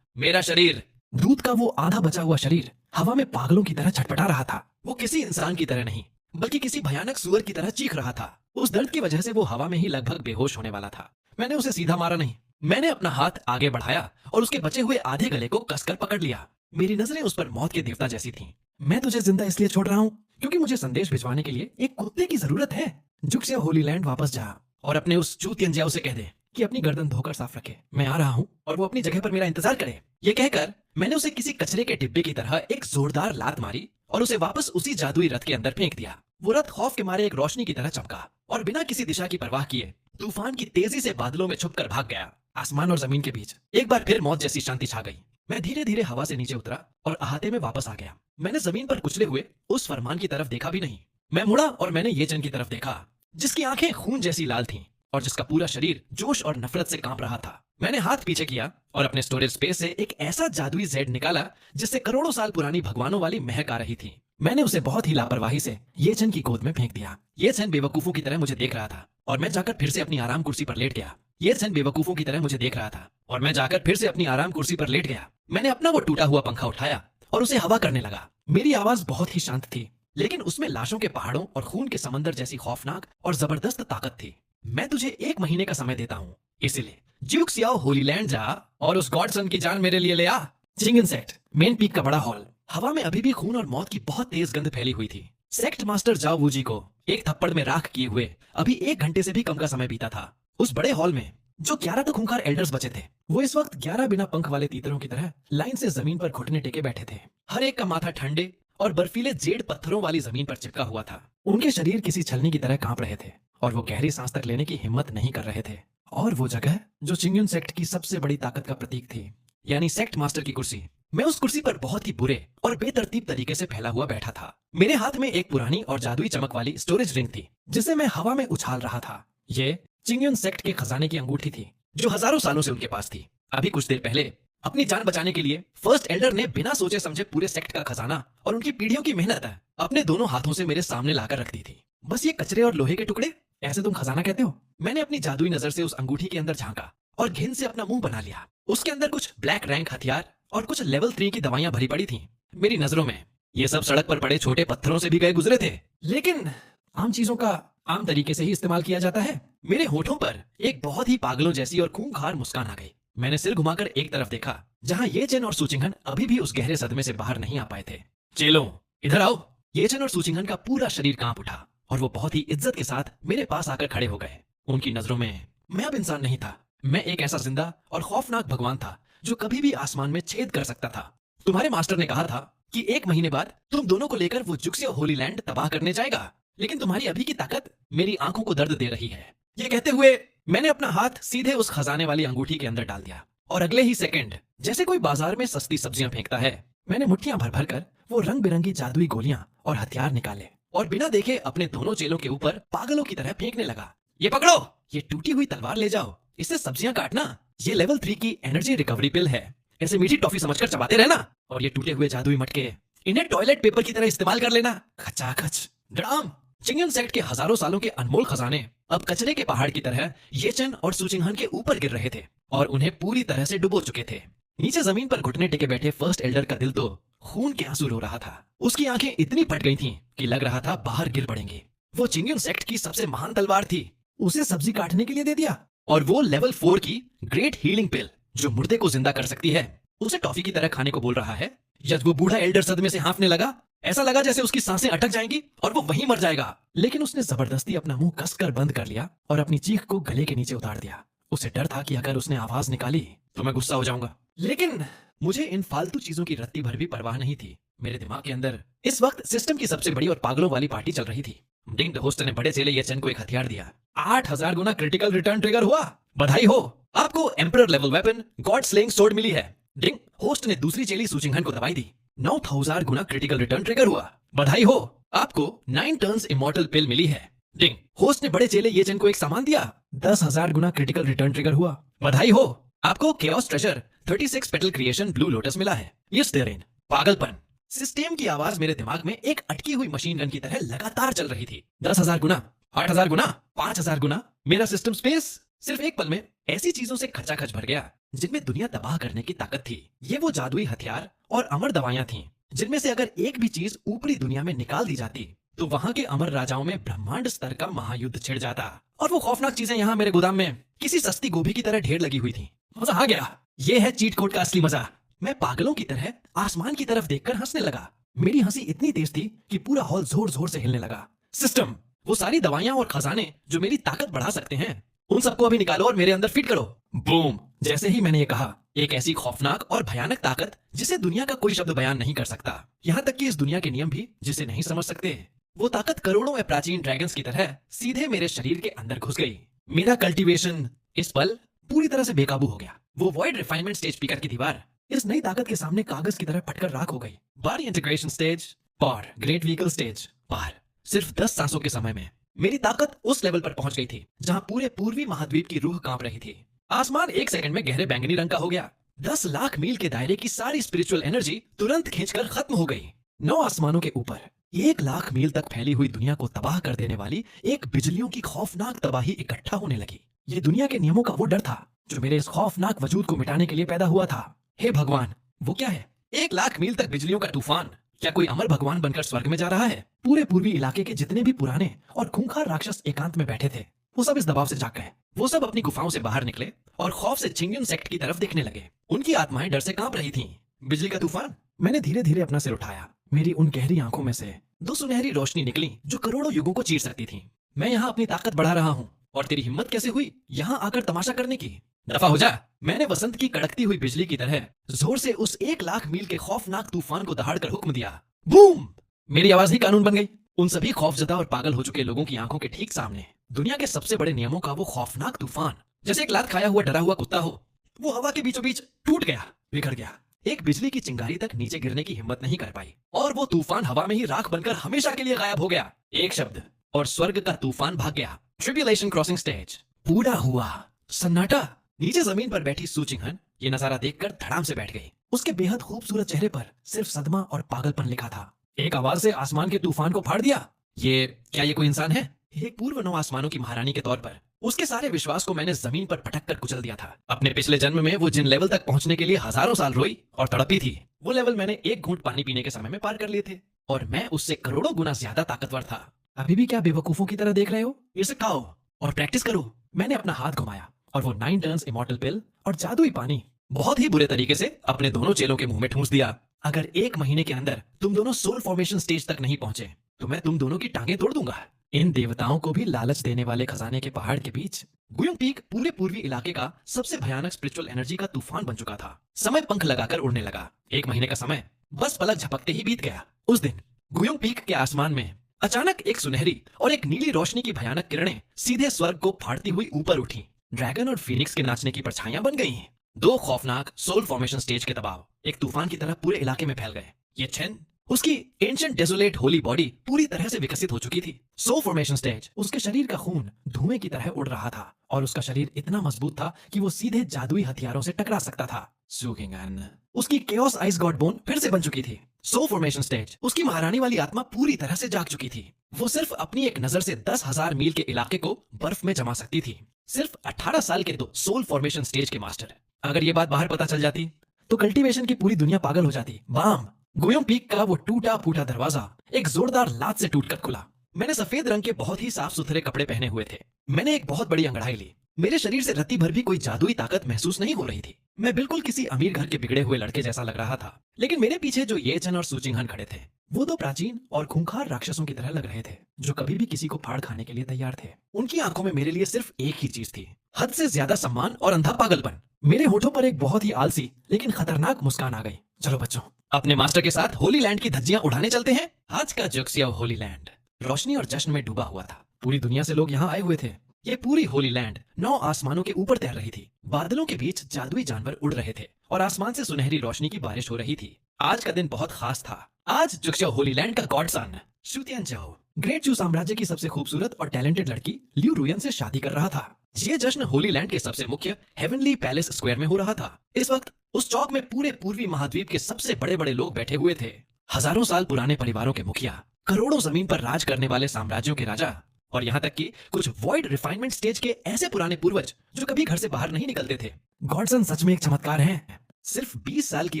मेरा शरीर, दूत का वो आधा बचा हुआ शरीर, हवा में पागलों की तरह छटपटा रहा था। वो किसी इंसान की तरह नहीं, बल्कि किसी भयानक सुअर की तरह चीख रहा था। उस दर्द की वजह से वो हवा में ही लगभग बेहोश होने वाला था। मैंने उसे सीधा मारा नहीं। मैंने अपना हाथ आगे बढ़ाया और उसके बचे हुए आधे गले को कसकर पकड़ लिया। मेरी नजरें उस पर मौत के देवता जैसी थीं। मैं तुझे जिंदा इसलिए छोड़ रहा हूँ क्योंकि मुझे संदेश भिजवाने के लिए एक कुत्ते की जरूरत है। जुक्सिया होली लैंड वापस जा और अपने उस चूतियंजियाओ से कह दे कि अपनी गर्दन धोकर साफ रखे। मैं आ रहा हूँ और वो अपनी जगह पर मेरा इंतजार करे। ये कहकर मैंने उसे किसी कचरे के डिब्बे की तरह एक जोरदार लात मारी और उसे वापस उसी जादुई रथ के अंदर फेंक दिया। वो रथ खौफ के मारे एक रोशनी की तरह चमका और बिना किसी दिशा की परवाह किए तूफान की तेजी से बादलों में छुपकर भाग गया। आसमान और जमीन के बीच एक बार फिर मौत जैसी शांति छा गई। मैं धीरे धीरे हवा से नीचे उतरा और अहाते में वापस आ गया। मैंने जमीन पर कुचले हुए उस फरमान की तरफ देखा भी नहीं। मैं मुड़ा और मैंने ये जन की तरफ देखा जिसकी आंखें खून जैसी लाल थीं और जिसका पूरा शरीर जोश और नफरत से कांप रहा था। मैंने हाथ पीछे किया और अपने स्टोरेज स्पेस से एक ऐसा जादुई जेड निकाला जिससे करोड़ों साल पुरानी भगवानों वाली महक आ रही थी। मैंने उसे बहुत ही लापरवाही से ये चन की गोद में फेंक दिया। ये चन बेवकूफों की तरह मुझे देख रहा था और मैं जाकर फिर से अपनी आराम कुर्सी पर लेट गया। ये चन बेवकूफों की तरह मुझे देख रहा था और मैं जाकर फिर से अपनी आराम कुर्सी पर लेट गया। मैंने अपना वो टूटा हुआ पंखा उठाया और उसे हवा करने लगा। मेरी आवाज बहुत ही शांत थी, लेकिन उसमें लाशों के पहाड़ों और खून के समंदर जैसी खौफनाक और जबरदस्त ताकत थी। मैं तुझे 1 महीने का समय देता हूँ, इसलिए जुक्सियाओ होली लैंड जा और उस गॉडसन की जान मेरे लिए ले आ। चिंगन सेक्ट, मेन पीक का बड़ा हॉल। हवा में अभी भी खून और मौत की बहुत तेज गंध फैली हुई थी। सेक्ट मास्टर जाओ वूजी को एक थप्पड़ में राख किए हुए अभी 1 घंटे से भी कम का समय बीता था। उस बड़े हॉल में जो 11 तो खूंखार एल्डर्स बचे थे, वो इस वक्त 11 बिना पंख वाले तीतरों की तरह लाइन से जमीन पर घुटने टेके बैठे थे। हर एक का माथा ठंडे और बर्फीले जेड पत्थरों वाली जमीन पर चिपका हुआ था। उनके शरीर किसी छलनी की तरह कांप रहे थे और वो गहरी सांस तक लेने की हिम्मत नहीं कर रहे थे। और वो जगह जो चिंगन सेक्ट की सबसे बड़ी ताकत का प्रतीक थी, यानी सेक्ट मास्टर की कुर्सी। मैं उस कुर्सी पर बहुत ही बुरे और बेतरतीब तरीके से फैला हुआ बैठा था। मेरे हाथ में एक पुरानी और जादुई चमक वाली स्टोरेज रिंग थी जिसे मैं हवा में उछाल रहा था। ये चिंगन सेक्ट के खजाने की अंगूठी थी जो हजारों सालों से उनके पास थी। अभी कुछ देर पहले अपनी जान बचाने के लिए फर्स्ट एल्डर ने बिना सोचे समझे पूरे सेक्ट का खजाना और उनकी पीढ़ियों की मेहनत अपने दोनों हाथों से मेरे सामने लाकर रख दी थी। बस ये कचरे और लोहे के टुकड़े, ऐसे तुम खजाना कहते हो? मैंने अपनी जादुई नजर से उस अंगूठी के अंदर झांका और घिन से अपना मुंह बना लिया। उसके अंदर कुछ ब्लैक रैंक हथियार और कुछ लेवल 3 की दवाइयां भरी पड़ी थीं। मेरी नजरों में ये सब सड़क पर पड़े छोटे पत्थरों से भी गए गुजरे थे, लेकिन आम चीजों का आम तरीके से ही इस्तेमाल किया जाता है। मेरे होठों पर एक बहुत ही पागलों जैसी और खूंखार मुस्कान आ गई। मैंने सिर घुमाकर एक तरफ देखा जहां ये चेन और सूचिंगन अभी भी उस गहरे सदमे से बाहर नहीं आ पाए थे। चेलो इधर आओ। ये चेन और सूचिंगन का पूरा शरीर कांप उठा और वो बहुत ही इज्जत के साथ मेरे पास आकर खड़े हो गए। उनकी नजरों में मैं अब इंसान नहीं था, मैं एक ऐसा जिंदा और खौफनाक भगवान था जो कभी भी आसमान में छेद कर सकता था। तुम्हारे मास्टर ने कहा था कि 1 महीने बाद तुम दोनों को लेकर वो जुक्सिया होली लैंड तबाह करने जाएगा, लेकिन तुम्हारी अभी की ताकत मेरी आंखों को दर्द दे रही है। ये कहते हुए मैंने अपना हाथ सीधे उस खजाने वाली अंगूठी के अंदर डाल दिया और अगले ही सेकंड, जैसे कोई बाजार में सस्ती सब्जियां फेंकता है, मैंने मुट्ठियां भर भर कर वो रंग बिरंगी जादुई गोलियां और हथियार निकाले और बिना देखे अपने दोनों चेलों के ऊपर पागलों की तरह फेंकने लगा। ये पकड़ो, ये टूटी हुई तलवार ले जाओ, इससे सब्जियां काटना। ये लेवल 3 की एनर्जी रिकवरी पिल है, ऐसे मीठी टॉफी समझकर चबाते रहना। और ये टूटे हुए जादुई मटके, इन्हें टॉयलेट पेपर की तरह इस्तेमाल कर लेना। खचाखच ड्राम। चिंगन सेट के हजारों सालों के अनमोल खजाने अब कचरे के पहाड़ की तरह ये चन और सुचिंगहन के ऊपर गिर रहे थे और उन्हें पूरी तरह से डुबो चुके थे। नीचे जमीन पर घुटने टेके बैठे फर्स्ट एल्डर का दिल तो खून के आंसू रो रहा था। उसकी आंखें इतनी फट गई थीं कि लग रहा था बाहर गिर पड़ेंगे। वो चिंगन सेक्ट की सबसे महान तलवार थी, उसे सब्जी काटने के लिए दे दिया। और वो लेवल 4 की ग्रेट हीलिंग पिल जो मुर्दे को जिंदा कर सकती है, उसे टॉफी की तरह खाने को बोल रहा है। जब वो बूढ़ा एल्डर सदमे से हांफने लगा, ऐसा लगा जैसे उसकी सांसें अटक जाएंगी और वो वहीं मर जाएगा। लेकिन उसने जबरदस्ती अपना मुंह कसकर बंद कर लिया और अपनी चीख को गले के नीचे उतार दिया। उसे डर था कि अगर उसने आवाज निकाली तो मैं गुस्सा हो जाऊंगा। लेकिन मुझे इन फालतू चीजों की रत्ती भर भी परवाह नहीं थी। मेरे दिमाग के अंदर इस वक्त सिस्टम की सबसे बड़ी और पागलों वाली पार्टी चल रही थी। डिंग द होस्ट ने बड़े चेले ये चन को एक हथियार दिया। 8000 गुना क्रिटिकल रिटर्न ट्रिगर हुआ। बधाई हो, आपको emperor level weapon god slaying sword मिली है। डिंग होस्ट ने दूसरी चेली सुचिंगहन को दवाई दी। 9000 गुना क्रिटिकल रिटर्न ट्रिगर हुआ। बधाई हो, आपको 9 टर्न्स इमॉर्टल पिल मिली है। डिंग होस्ट ने बड़े चेले ये चन को एक सामान दिया। 10,000 गुना क्रिटिकल रिटर्न ट्रिगर हुआ। बधाई हो, आपको chaos treasure 36 petal creation blue lotus मिला है। यस देरेन। पागलपन। सिस्टम की आवाज मेरे दिमाग में एक अटकी हुई मशीन गन की तरह लगातार चल रही थी। 10,000 गुना, 8,000 गुना, 5,000 गुना। मेरा सिस्टम स्पेस सिर्फ एक पल में ऐसी चीजों से खचाखच भर गया जिनमें दुनिया तबाह करने की ताकत थी। ये वो जादुई हथियार और अमर दवाइयां थीं जिनमें से अगर एक भी चीज ऊपरी दुनिया में निकाल दी जाती तो वहां के अमर राजाओं में ब्रह्मांड स्तर का महायुद्ध छिड़ जाता। और वो खौफनाक चीजें यहाँ मेरे गोदाम में किसी सस्ती गोभी की तरह ढेर लगी हुई थी। मजा आ गया। ये है चीट कोड का असली मजा। मैं पागलों की तरह आसमान की तरफ देखकर हंसने लगा। मेरी हंसी इतनी तेज थी कि पूरा हॉल जोर जोर से हिलने लगा। सिस्टम, वो सारी दवाइयां और खजाने जो मेरी ताकत बढ़ा सकते हैं, उन सबको अभी निकालो और मेरे अंदर फिट करो। बूम। जैसे ही मैंने ये कहा, एक ऐसी खौफनाक और भयानक ताकत जिसे दुनिया का कोई शब्द बयान नहीं कर सकता, यहाँ तक कि इस दुनिया के नियम भी जिसे नहीं समझ सकते, वो ताकत करोड़ों में प्राचीन ड्रैगन्स की तरह सीधे मेरे शरीर के अंदर घुस गई। मेरा कल्टीवेशन इस पल पूरी तरह से बेकाबू हो गया। वो वॉइड रिफाइनमेंट स्टेज स्पीकर की दीवार इस नई ताकत के सामने कागज की तरह फटकर राख हो गई। बॉडी इंटीग्रेशन स्टेज पार, ग्रेट व्हीकल स्टेज पार। सिर्फ 10 सांसों के समय में मेरी ताकत उस लेवल पर पहुंच गई थी जहां पूरे पूर्वी महाद्वीप की रूह कांप रही थी। आसमान एक सेकंड में गहरे बैंगनी रंग का हो गया। 10 लाख मील के दायरे की सारी स्पिरिचुअल एनर्जी तुरंत खींचकर खत्म हो गई। 9 आसमानों के ऊपर 1 लाख मील तक फैली हुई दुनिया को तबाह कर देने वाली एक बिजलियों की खौफनाक तबाही इकट्ठा होने लगी। ये दुनिया के नियमों का वो डर था जो मेरे इस खौफनाक वजूद को मिटाने के लिए पैदा हुआ था। हे भगवान, वो क्या है? 1 लाख मील तक बिजलियों का तूफान। क्या कोई अमर भगवान बनकर स्वर्ग में जा रहा है? पूरे पूर्वी इलाके के जितने भी पुराने और खूंखार राक्षस एकांत में बैठे थे, वो सब इस दबाव से जाग गए। वो सब अपनी गुफाओं से बाहर निकले और खौफ से चिंगन सेक्ट की तरफ देखने लगे। उनकी आत्माएं डर से कांप रही थीं। बिजली का तूफान। मैंने धीरे धीरे अपना सिर उठाया। मेरी उन गहरी आंखों में से 2 सुनहरी रोशनी निकली जो करोड़ों युगों को चीर सकती थी। मैं यहाँ अपनी ताकत बढ़ा रहा हूँ और तेरी हिम्मत कैसे हुई यहाँ आकर तमाशा करने की? दफा हो जा। मैंने वसंत की कड़कती हुई बिजली की तरह जोर से उस 1 लाख मील के खौफनाक तूफान को दहाड़कर हुक्म दिया। बूम! मेरी आवाज ही कानून बन गई। उन सभी खौफजदा और पागल हो चुके लोगों की आंखों के ठीक सामने दुनिया के सबसे बड़े नियमों का वो खौफनाक तूफान, जैसे एक लात खाया हुआ डरा हुआ कुत्ता हो, वो हवा के बीचों बीच टूट गया, बिखर गया। एक बिजली की चिंगारी तक नीचे गिरने की हिम्मत नहीं कर पाई और वो तूफान हवा में ही राख बनकर हमेशा के लिए गायब हो गया। एक शब्द और स्वर्ग का तूफान भाग गया। ट्रिब्यूलेशन क्रॉसिंग स्टेज पूरा हुआ। सन्नाटा। नीचे जमीन पर बैठी सुचिंगहन ये नजारा देखकर धड़ाम से बैठ गई। उसके बेहद खूबसूरत चेहरे पर सिर्फ सदमा और पागलपन लिखा था। एक आवाज से आसमान के तूफान को फाड़ दिया। क्या ये कोई इंसान है? एक पूर्व 9 आसमानों की महारानी के तौर पर उसके सारे विश्वास को मैंने जमीन पर पटक कर कुचल दिया था। अपने पिछले जन्म में वो जिन लेवल तक पहुंचने के लिए हजारों साल रोई और तड़पी थी, वो लेवल मैंने एक घूंट पानी पीने के समय में पार कर लिए थे और मैं उससे करोड़ों गुना ज्यादा ताकतवर था। अभी भी क्या बेवकूफों की तरह देख रहे हो? इसे खाओ और प्रैक्टिस करो। मैंने अपना हाथ घुमाया और वो 9 टर्न्स इमॉर्टल पिल और जादुई पानी बहुत ही बुरे तरीके से अपने दोनों चेलों के मुंह में ठूंस दिया। अगर 1 महीने के अंदर तुम दोनों सोल फॉर्मेशन स्टेज तक नहीं पहुंचे तो मैं तुम दोनों की टांगें तोड़ दूंगा। इन देवताओं को भी लालच देने वाले खजाने के पहाड़ के बीच गुयोंग पीक पूरे पूर्वी इलाके का सबसे भयानक स्पिरिचुअल एनर्जी का तूफान बन चुका था। समय पंख लगाकर उड़ने लगा। 1 महीने का समय बस पलक झपकते ही बीत गया। उस दिन गुयोंग पीक के आसमान में अचानक एक सुनहरी और एक नीली रोशनी की भयानक किरणें सीधे स्वर्ग को फाड़ती हुई ऊपर उठी। ड्रैगन और फीनिक्स के नाचने की परछाइयां बन गई। दो खौफनाक सोल फॉर्मेशन स्टेज के दबाव एक तूफान की तरह पूरे इलाके में फैल गए। ये छेन, उसकी एंशिएंट डेसोलेट होली बॉडी पूरी तरह से विकसित हो चुकी थी। सोल फॉर्मेशन स्टेज, उसके शरीर का खून धुएं की तरह उड़ रहा था और उसका शरीर इतना मजबूत था कि वो सीधे जादुई हथियारों से टकरा सकता था। सुकिंगन, उसकी केओस आइस गॉड बोन फिर से बन चुकी थी। सोल फॉर्मेशन स्टेज, उसकी महारानी वाली आत्मा पूरी तरह से जाग चुकी थी। वो सिर्फ अपनी एक नजर से 10,000 मील के इलाके को बर्फ में जमा सकती थी। सिर्फ 18 साल के दो सोल फॉर्मेशन स्टेज के मास्टर। अगर ये बात बाहर पता चल जाती तो कल्टीवेशन की पूरी दुनिया पागल हो जाती। बाम! गुयोम पीक का वो टूटा फूटा दरवाजा एक जोरदार लात से टूटकर खुला। मैंने सफेद रंग के बहुत ही साफ सुथरे कपड़े पहने हुए थे। मैंने एक बहुत बड़ी अंगड़ाई ली। मेरे शरीर से रत्ती भर भी कोई जादुई ताकत महसूस नहीं हो रही थी। मैं बिल्कुल किसी अमीर घर के बिगड़े हुए लड़के जैसा लग रहा था। लेकिन मेरे पीछे जो येचन और सूचिंगहन खड़े थे, वो दो प्राचीन और खूंखार राक्षसों की तरह लग रहे थे, जो कभी भी किसी को फाड़ खाने के लिए तैयार थे। उनकी आंखों में मेरे लिए सिर्फ एक ही चीज थी, हद से ज्यादा सम्मान और अंधा पागलपन। मेरे होठों पर एक बहुत ही आलसी लेकिन खतरनाक मुस्कान आ गई। चलो बच्चों, अपने मास्टर के साथ होली लैंड की धज्जियां उड़ाने चलते हैं। आज का जुक्सियाओ होली लैंड रोशनी और जश्न में डूबा हुआ था। पूरी दुनिया से लोग यहाँ आए हुए थे। ये पूरी होली लैंड 9 आसमानों के ऊपर तैर रही थी। बादलों के बीच जादुई जानवर उड़ रहे थे और आसमान से सुनहरी रोशनी की बारिश हो रही थी। आज का दिन बहुत खास था। आज जुक्सियाओ होली लैंड का गॉड सन शू तियानचाओ ग्रेट चू साम्राज्य की सबसे खूबसूरत और टैलेंटेड लड़की लियू रुयन से शादी कर रहा था। ये जश्न होली लैंड के सबसे मुख्य हेवनली पैलेस स्क्वायर में हो रहा था। इस वक्त उस चौक में पूरे पूर्वी महाद्वीप के सबसे बड़े बड़े लोग बैठे हुए थे। हजारों साल पुराने परिवारों के मुखिया, करोड़ों जमीन पर राज करने वाले साम्राज्यों के राजा और यहाँ तक कि कुछ वॉइड रिफाइनमेंट स्टेज के ऐसे पुराने पूर्वज जो कभी घर से बाहर नहीं निकलते थे। गॉडसन सच में एक चमत्कार है। सिर्फ 20 साल की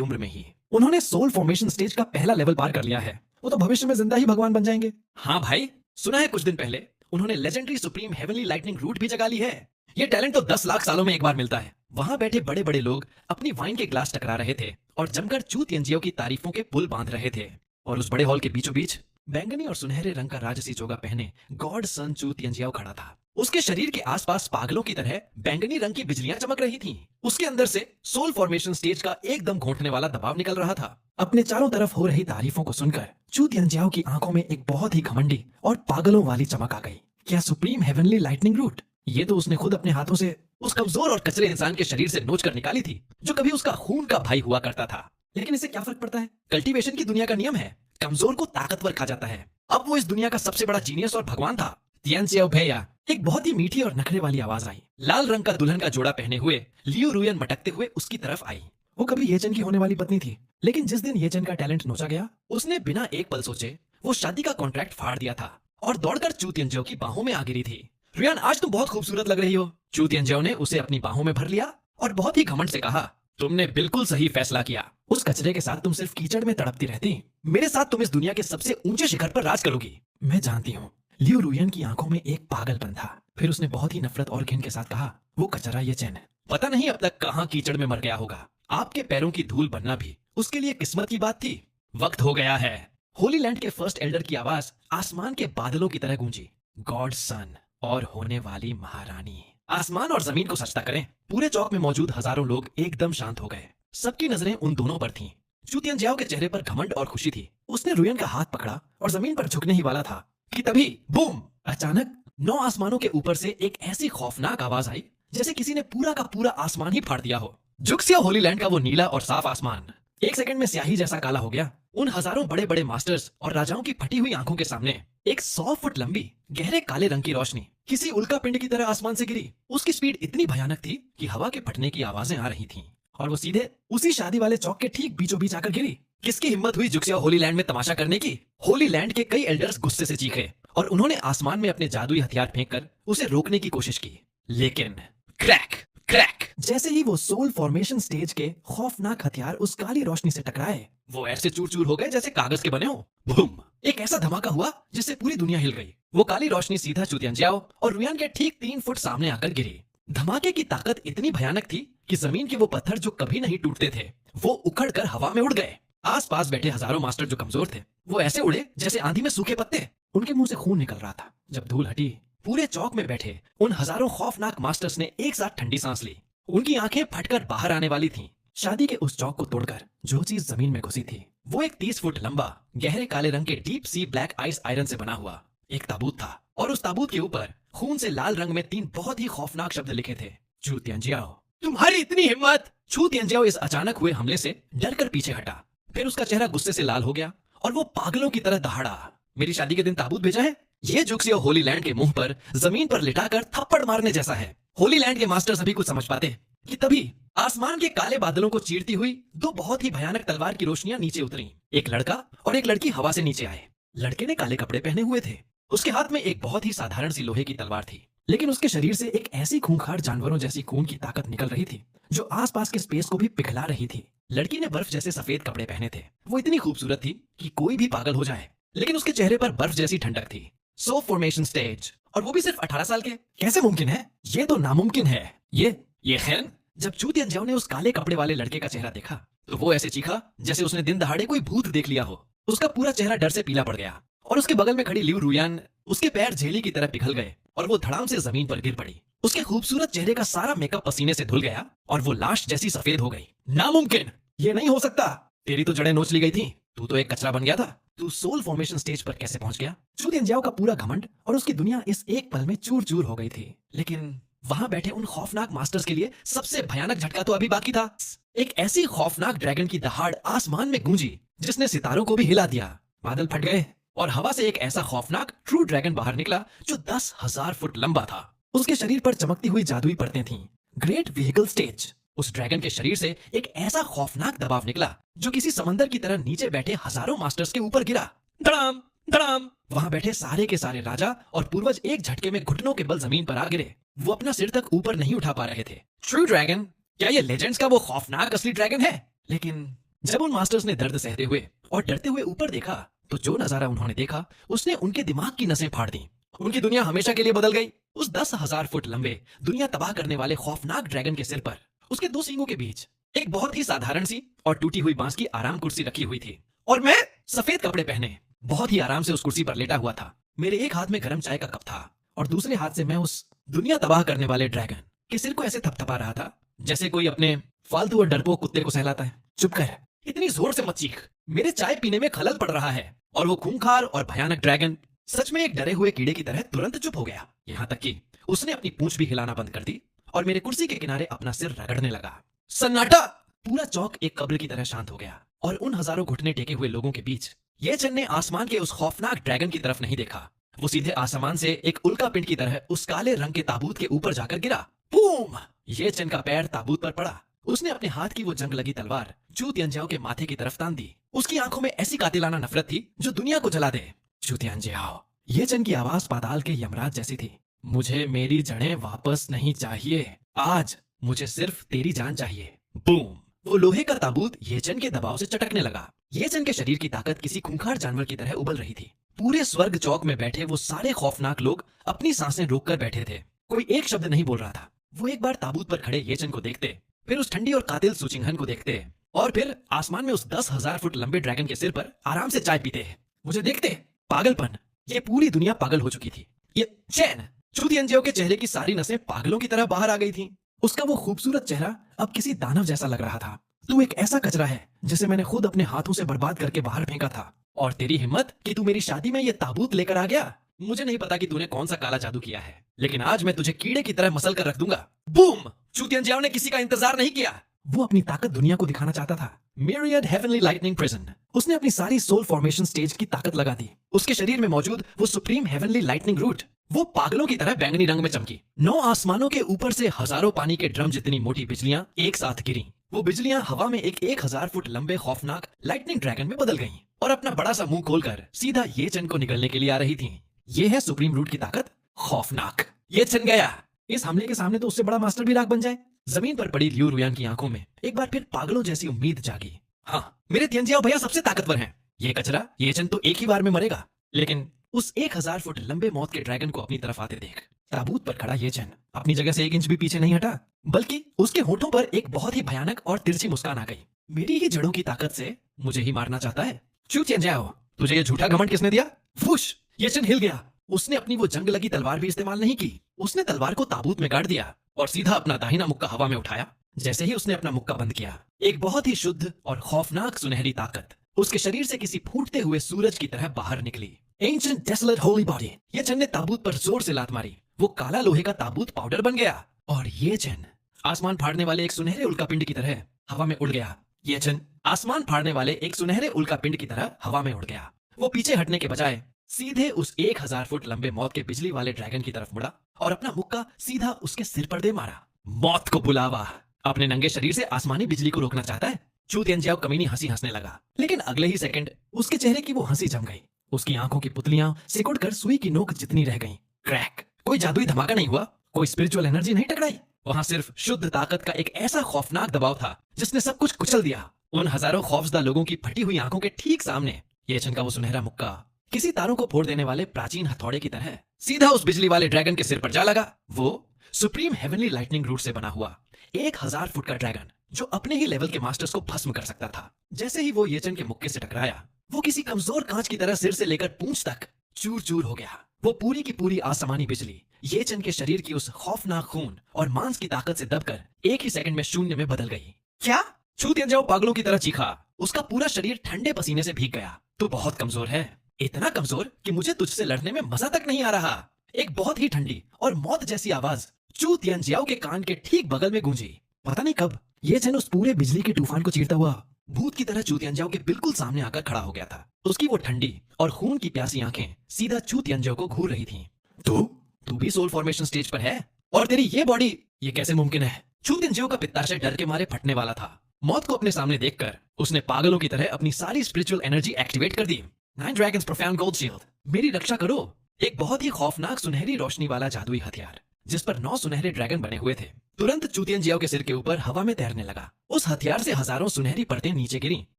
उम्र में ही उन्होंने सोल फॉर्मेशन स्टेज का पहला लेवल पार कर लिया है। वो तो भविष्य में जिंदा ही भगवान बन जाएंगे। हाँ भाई, सुना है कुछ दिन पहले उन्होंने legendary supreme heavenly lightning root भी जगा ली है। ये टैलेंट तो 10 लाख सालों में एक बार मिलता है। वहां बैठे बड़े बड़े लोग अपनी वाइन के ग्लास टकरा रहे थे और जमकर चू तियानजियाओ की तारीफों के पुल बांध रहे थे। और उस बड़े हॉल के बीचों बीच बैंगनी और सुनहरे रंग का राजसी जोगा पहने गॉड सन चू तियानजियाओ खड़ा था। उसके शरीर के आसपास पागलों की तरह बैंगनी रंग की बिजलियां चमक रही थीं। उसके अंदर से सोल फॉर्मेशन स्टेज का एकदम घोंटने वाला दबाव निकल रहा था। अपने चारों तरफ हो रही तारीफों को सुनकर चू तियानजियाओ की आंखों में एक बहुत ही घमंडी और पागलों वाली चमक आ गई। क्या सुप्रीम हेवनली लाइटनिंग रूट? ये तो उसने खुद अपने हाथों से उस कमजोर और कचरे इंसान के शरीर से नोच कर निकाली थी, जो कभी उसका खून का भाई हुआ करता था। लेकिन इससे क्या फर्क पड़ता है? कल्टीवेशन की दुनिया का नियम है, कमजोर को ताकतवर खा जाता है। अब वो इस दुनिया का सबसे बड़ा जीनियस और भगवान था। तियानजियाओ भैया, एक बहुत ही मीठी और नखरे वाली आवाज आई। लाल रंग का दुल्हन का जोड़ा पहने हुए लियू रुयन मटकते हुए उसकी तरफ आई। वो कभी येचन की होने वाली पत्नी थी, लेकिन जिस दिन येचन का टैलेंट नोचा गया, उसने बिना एक पल सोचे वो शादी का कॉन्ट्रैक्ट फाड़ दिया था और दौड़कर चू तियानजियाओ की बाहों में आ गिरी थी। रुयन, आज तुम बहुत खूबसूरत लग रही हो। चू तियानजियाओ ने उसे अपनी बाहों में भर लिया और बहुत ही घमंड से कहा, तुमने बिल्कुल सही फैसला किया। उस कचरे के साथ तुम सिर्फ कीचड़ में तड़पती रहती। मेरे साथ तुम इस दुनिया के सबसे ऊंचे शिखर पर राज करोगी। मैं जानती हूँ। लियू रुयन की आंखों में एक पागलपन था। फिर उसने बहुत ही नफरत और घिन के साथ कहा, वो कचरा ये चैन है, पता नहीं अब तक कहाँ कीचड़ में मर गया होगा। आपके पैरों की धूल बनना भी उसके लिए किस्मत की बात थी। वक्त हो गया है। होली लैंड के फर्स्ट एल्डर की आवाज आसमान के बादलों की तरह गूंजी। गॉड सन और होने वाली महारानी। आसमान और जमीन को सजदा करें। पूरे चौक में मौजूद हजारों लोग एकदम शांत हो गए। सबकी नजरें उन दोनों पर थीं। चू तियानजियाओ के चेहरे पर घमंड और खुशी थी। उसने रुयन का हाथ पकड़ा और जमीन पर झुकने ही वाला था कि तभी बूम! अचानक 9 आसमानों के ऊपर से एक ऐसी खौफनाक आवाज आई जैसे किसी ने पूरा का पूरा आसमान ही फाड़ दिया हो। जुक्सिया होली लैंड का वो नीला और साफ आसमान एक सेकंड में स्याही जैसा काला हो गया। उन हजारों बड़े बड़े मास्टर्स और राजाओं की फटी हुई आंखों के सामने एक 100 फुट लंबी गहरे काले रंग की रोशनी किसी उल्का पिंड की तरह आसमान से गिरी। उसकी स्पीड इतनी भयानक थी कि हवा के फटने की आवाजें आ रही थीं और वो सीधे उसी शादी वाले चौक के ठीक बीचों बीच आकर गिरी। किसकी हिम्मत हुई जुक्सिया होली लैंड में तमाशा करने की? होली लैंड के कई एल्डर्स गुस्से से चीखे और उन्होंने आसमान में अपने जादुई हथियार फेंककर उसे रोकने की कोशिश की। लेकिन क्रैक क्रैक, जैसे ही वो सोल फॉर्मेशन स्टेज के खौफनाक हथियार उस काली रोशनी से टकराए, वो ऐसे चूर चूर हो गए जैसे कागज के बने हो। बूम! एक ऐसा धमाका हुआ जिससे पूरी दुनिया हिल गई। वो काली रोशनी सीधा चू तियानजियाओ और रुयन के ठीक 3 फुट सामने आकर गिरी। धमाके की ताकत इतनी भयानक थी कि जमीन के वो पत्थर जो कभी नहीं टूटते थे, वो उखड़ कर हवा में उड़ गए। आसपास बैठे हजारों मास्टर जो कमजोर थे, वो ऐसे उड़े जैसे आंधी में सूखे पत्ते। उनके मुंह से खून निकल रहा था। जब धूल हटी, पूरे चौक में बैठे उन हजारों खौफनाक मास्टर्स ने एक साथ ठंडी सांस ली। उनकी आंखें फटकर बाहर आने वाली थीं। शादी के उस चौक को तोड़कर जो चीज जमीन में घुसी थी, वो एक 30 फुट लंबा गहरे काले रंग के deep sea black ice iron से बना हुआ एक ताबूत था, और उस ताबूत के ऊपर खून से लाल रंग में 3 बहुत ही खौफनाक शब्द लिखे थे, चू तियांजियाओ। तुम्हारी इतनी हिम्मत! चू तियांजियाओ इस अचानक हुए हमले से डरकर पीछे हटा। फिर उसका चेहरा गुस्से से लाल हो गया और वो पागलों की तरह दहाड़ा। मेरी शादी के दिन ताबूत भेजा है? ये जुक्सियो होली लैंड के मुंह पर जमीन पर लिटाकर थप्पड़ मारने जैसा है। होली लैंड के मास्टर्स अभी कुछ समझ पाते कि तभी आसमान के काले बादलों को चीरती हुई 2 बहुत ही भयानक तलवार की रोशनियां नीचे उतरी। एक लड़का और एक लड़की हवा से नीचे आए। लड़के ने काले कपड़े पहने हुए थे। उसके हाथ में एक बहुत ही साधारण सी लोहे की तलवार थी, लेकिन उसके शरीर से एक ऐसी खूंखार जानवरों जैसी खून की ताकत निकल रही थी जो आसपास के स्पेस को भी पिघला रही थी। लड़की ने बर्फ जैसे सफेद कपड़े पहने थे। वो इतनी खूबसूरत थी कि कोई भी पागल हो जाए, लेकिन उसके चेहरे पर बर्फ जैसी ठंडक थी। सो फॉर्मेशन स्टेज, और वो भी सिर्फ 18 साल के। कैसे मुमकिन है? ये तो नामुमकिन है। ये खैर, जब चू तियांजियाओ ने उस काले कपड़े वाले लड़के का चेहरा देखा तो वो ऐसे चीखा जैसे उसने दिन दहाड़े कोई भूत देख लिया हो। उसका पूरा चेहरा डर से पीला पड़ गया और उसके बगल में खड़ी लिu रुयान, उसके पैर झेली की तरह पिघल गए और वो धड़ाम से जमीन पर गिर पड़ी। उसके खूबसूरत चेहरे का सारा मेकअप पसीने से धुल गया और वो लाश जैसी सफेद हो गई। नामुमकिन! ये नहीं हो सकता। तेरी तो जड़ें नोच ली गई थी। तू तो एक कचरा बन गया था। तू सोल फॉर्मेशन स्टेज पर कैसे पहुंच गया? चू तियांजियाओ का पूरा घमंड और उसकी दुनिया इस एक पल में चूर चूर हो गई थी। लेकिन वहां बैठे उन खौफनाक मास्टर्स के लिए सबसे भयानक झटका तो अभी बाकी था। एक ऐसी खौफनाक ड्रैगन की दहाड़ आसमान में गूंजी जिसने सितारों को भी हिला दिया। बादल फट गए और हवा से एक ऐसा खौफनाक ट्रू ड्रैगन बाहर निकला जो 10,000 फुट लंबा था। उसके शरीर पर चमकती हुई जादुई परतें थीं। Great vehicle stage. उस ड्रैगन के शरीर से एक ऐसा खौफनाक दबाव निकला जो किसी समंदर की तरह नीचे बैठे हजारों मास्टर्स के ऊपर गिरा। धड़ाम धड़ाम! वहां बैठे सारे के सारे राजा और पूर्वज एक झटके में घुटनों के बल जमीन पर आ गिरे। वो अपना सिर तक ऊपर नहीं उठा पा रहे थे। True dragon? क्या ये लेजेंड्स का वो खौफनाक असली ड्रैगन है? लेकिन जब उन मास्टर्स ने दर्द सहते हुए और डरते हुए ऊपर देखा तो जो नजारा उन्होंने देखा उसने उनके दिमाग की नसें फाड़ दी। उनकी दुनिया हमेशा के लिए बदल गई। उस 10,000 फुट लंबे दुनिया तबाह करने वाले खौफनाक ड्रैगन के सिर पर उसके 2 सींगों के बीच एक बहुत ही साधारण सी और टूटी हुई बांस की आराम कुर्सी रखी हुई थी, और मैं सफेद कपड़े पहने बहुत ही आराम से उस कुर्सी पर लेटा हुआ था। मेरे एक हाथ में गर्म चाय का कप था और दूसरे हाथ से मैं उस दुनिया तबाह करने वाले ड्रैगन के सिर को ऐसे थपथपा रहा था जैसे कोई अपने फालतू और डरपोक कुत्ते को सहलाता है। चुप कर! इतनी जोर से मत चीख। मेरे चाय पीने में खलल पड़ रहा है। और वो खूंखार और भयानक ड्रैगन सच में एक डरे हुए कीड़े की तरह तुरंत चुप हो गया। यहाँ तक कि उसने अपनी पूंछ भी हिलाना बंद कर दी और मेरे कुर्सी के किनारे अपना सिर रगड़ने लगा। सन्नाटा! पूरा चौक एक कब्र की तरह शांत हो गया और उन हजारों घुटने टेके हुए लोगों के बीच ये चन ने आसमान के उस खौफनाक ड्रैगन की तरफ नहीं देखा। वो सीधे आसमान से एक उल्का पिंड की तरह उस काले रंग के ताबूत के ऊपर जाकर गिरा। बूम! ये चन का पैर ताबूत पर पड़ा। उसने अपने हाथ की वो जंग लगी तलवार चू तियांजियाओ के माथे की तरफ तान दी। उसकी आंखों में ऐसी कातिलाना नफरत थी जो दुनिया को जला दे। चू तियांजियाओ! ये चन की आवाज पाताल के यमराज जैसी थी। मुझे मेरी जड़ें वापस नहीं चाहिए। आज मुझे सिर्फ तेरी जान चाहिए। बूम! वो लोहे का ताबूत ये चन के दबाव से चटकने लगा। ये चन के शरीर की ताकत किसी खूंखार जानवर की तरह उबल रही थी। पूरे स्वर्ग चौक में बैठे वो सारे खौफनाक लोग अपनी सांसें रोककर बैठे थे। कोई एक शब्द नहीं बोल रहा था। वो एक बार ताबूत पर खड़े ये चन को देखते, फिर उस ठंडी और कातिल सुचिंघन को देखते, और फिर आसमान में उस 10,000 फुट लंबे ड्रैगन के सिर पर आराम से चाय पीते। मुझे देखते। पागलपन! ये पूरी दुनिया पागल हो चुकी थी। ये चैन! चू तियांजियाओ के चेहरे की सारी नसें पागलों की तरह बाहर आ गई थीं। उसका वो खूबसूरत चेहरा अब किसी दानव जैसा लग रहा था। तू एक ऐसा कचरा है जिसे मैंने खुद अपने हाथों से बर्बाद करके बाहर फेंका था, और तेरी हिम्मत कि तू मेरी शादी में ये ताबूत लेकर आ गया। मुझे नहीं पता कि तूने कौन सा काला जादू किया है, लेकिन आज मैं तुझे कीड़े की तरह मसल कर रख दूंगा। बूम! चू तियांजियाओ ने किसी का इंतजार नहीं किया। वो अपनी ताकत दुनिया को दिखाना चाहता था। Myriad heavenly lightning prison. उसने अपनी सारी सोल फॉर्मेशन स्टेज की ताकत लगा दी। उसके शरीर में मौजूद वो सुप्रीम हेवनली लाइटनिंग रूट वो पागलों की तरह बैंगनी रंग में चमकी। 9 आसमानों के ऊपर से हजारों पानी के ड्रम जितनी मोटी बिजलियां एक साथ गिरी। वो बिजलियां हवा में एक 1,000 फुट लंबे खौफनाक लाइटनिंग ड्रैगन में बदल गईं और अपना बड़ा सा मुंह खोलकर सीधा ये चन को निगलने के लिए आ रही थीं। ये है सुप्रीम रूट की ताकत। खौफनाक! ये चन गया। इस हमले के सामने तो उससे बड़ा मास्टर भी राख बन जाए। जमीन पर पड़ी लिu रुयान की आंखों में एक बार फिर पागलों जैसी उम्मीद जागी। हाँ, मेरे तियांजियाओ भैया सबसे ताकतवर हैं। ये कचरा ये चन तो एक ही बार में मरेगा, लेकिन उस 1,000 फुट लंबे मौत के ड्रैगन को अपनी तरफ आते देख ताबूत पर खड़ा ये चन अपनी जगह से 1 इंच भी पीछे नहीं हटा, बल्कि उसके होठों पर एक बहुत ही भयानक और तिरछी मुस्कान आ गई। मेरी ही जड़ों की ताकत से मुझे ही मारना चाहता है? चू तियांजियाओ, तुझे ये झूठा घमंड किसने दिया? फुश! ये चन हिल गया। उसने अपनी वो जंग लगी तलवार भी इस्तेमाल नहीं की। उसने तलवार को ताबूत में गाड़ दिया और सीधा अपना दाहिना मुक्का हवा में उठाया। जैसे ही उसने अपना मुक्का बंद किया, एक बहुत ही शुद्ध और खौफनाक सुनहरी ताकत उसके शरीर से किसी फूटते हुए सूरज की तरह बाहर निकली। Ancient desolate Holi body. ये चन ने ताबूत पर जोर से लात मारी। वो काला लोहे का ताबूत पाउडर बन गया और ये चन आसमान फाड़ने वाले एक सुनहरे उल्कापिंड की तरह हवा में उड़ गया। ये चन आसमान फाड़ने वाले एक सुनहरे उल्कापिंड की तरह हवा में उड़ गया। वो पीछे हटने के बजाय सीधे उस 1000 फुट लंबे मौत के बिजली वाले ड्रैगन की तरफ मुड़ा और अपना मुक्का सीधा उसके सिर पर दे मारा। मौत को बुलावा। अपने नंगे शरीर से आसमानी बिजली को रोकना चाहता है? चू तियानजियाओ कमीनी हंसी हंसने लगा, लेकिन अगले ही सेकंड उसके चेहरे की वो हंसी जम गई। उसकी आंखों की पुतलियां सिकुड़कर सुई की नोक जितनी रह गईं। क्रैक। कोई जादुई धमाका नहीं हुआ, कोई स्पिरिचुअल एनर्जी नहीं टकराई। वहां सिर्फ शुद्ध ताकत का एक ऐसा खौफनाक दबाव था जिसने सब कुछ कुचल दिया। उन हजारों खौफजदा लोगों की फटी हुई आंखों के ठीक सामने ये चन का वो सुनहरा मुक्का किसी तारों को फोड़ देने वाले प्राचीन हथौड़े की तरह सीधा उस बिजली वाले ड्रैगन के सिर पर जा लगा। वो सुप्रीम हेवनली लाइटनिंग रूट से बना हुआ 1000 फुट का ड्रैगन जो अपने ही लेवल के मास्टर्स को भस्म कर सकता था। जैसे ही वो ये चन के मुक्के से टकराया, वो किसी कमजोर कांच की तरह सिर से लेकर पूंछ तक चूर चूर हो गया। वो पूरी की पूरी आसमानी बिजली ये चन के शरीर की उस खौफनाक खून और मांस की ताकत से दबकर एक ही सेकंड में शून्य में बदल गई। क्या? चू तियानजियाओ पागलों की तरह चीखा। उसका पूरा शरीर ठंडे पसीने से भीग गया। तू बहुत कमजोर है, इतना कमजोर कि मुझे तुझसे लड़ने में मजा तक नहीं आ रहा। एक बहुत ही ठंडी और मौत जैसी आवाज चू तियानजियाओ के कान के ठीक बगल में गूंजी। पता नहीं कब ये चन उस पूरे बिजली के तूफान को चीरता हुआ भूत की तरह चू तियानजियाओ के बिल्कुल सामने आकर खड़ा हो गया था। उसकी वो ठंडी और खून की प्यासी आंखें सीधा चू तियानजियाओ को घूर रही थीं। तू भी सोल फॉर्मेशन स्टेज पर है और तेरी ये बॉडी, ये कैसे मुमकिन है? चू तियानजियाओ का पित्ताशय डर के मारे फटने वाला था। मौत को अपने सामने देखकर उसने पागलों की तरह अपनी सारी स्पिरिचुअल एनर्जी एक्टिवेट कर दी। 9 ड्रैगन्स प्रोफाउंड गोल्ड शील्ड, मेरी रक्षा करो। एक बहुत ही खौफनाक सुनहरी रोशनी वाला जादुई हथियार जिस पर 9 सुनहरे ड्रैगन बने हुए थे तुरंत चू तियानजियाओ के सिर के ऊपर हवा में तैरने लगा। उस हथियार से हजारों सुनहरी परतें नीचे गिरी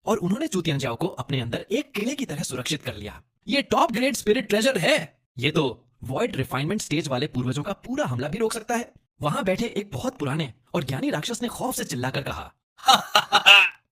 और उन्होंने चू तियानजियाओ को अपने अंदर एक किले की तरह सुरक्षित कर लिया। ये टॉप ग्रेड स्पिरिट ट्रेजर है। ये तो वॉइड रिफाइनमेंट स्टेज वाले पूर्वजों का पूरा हमला भी रोक सकता है। वहां बैठे एक बहुत पुराने और ज्ञानी राक्षस ने खौफ से चिल्लाकर कहा।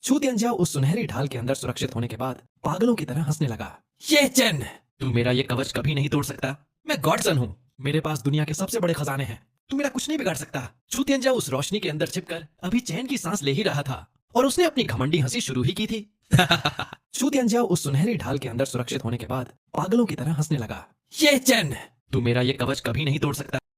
चू तियानजियाओ उस सुनहरी ढाल के अंदर सुरक्षित होने के बाद पागलों की तरह हंसने लगा। ये चन, तू मेरा ये कवच कभी नहीं तोड़ सकता। मैं गॉडसन हूँ, मेरे पास दुनिया के सबसे बड़े खजाने हैं। तू मेरा कुछ नहीं बिगाड़ सकता। चू तियानजियाओ उस रोशनी के अंदर छिपकर अभी चैन की सांस ले ही रहा था और उसने अपनी घमंडी हंसी शुरू ही की थी। चू तियानजियाओ उस सुनहरी ढाल के अंदर सुरक्षित होने के बाद पागलों की तरह हंसने लगा। ये चन, तू मेरा ये कवच कभी नहीं तोड़ सकता।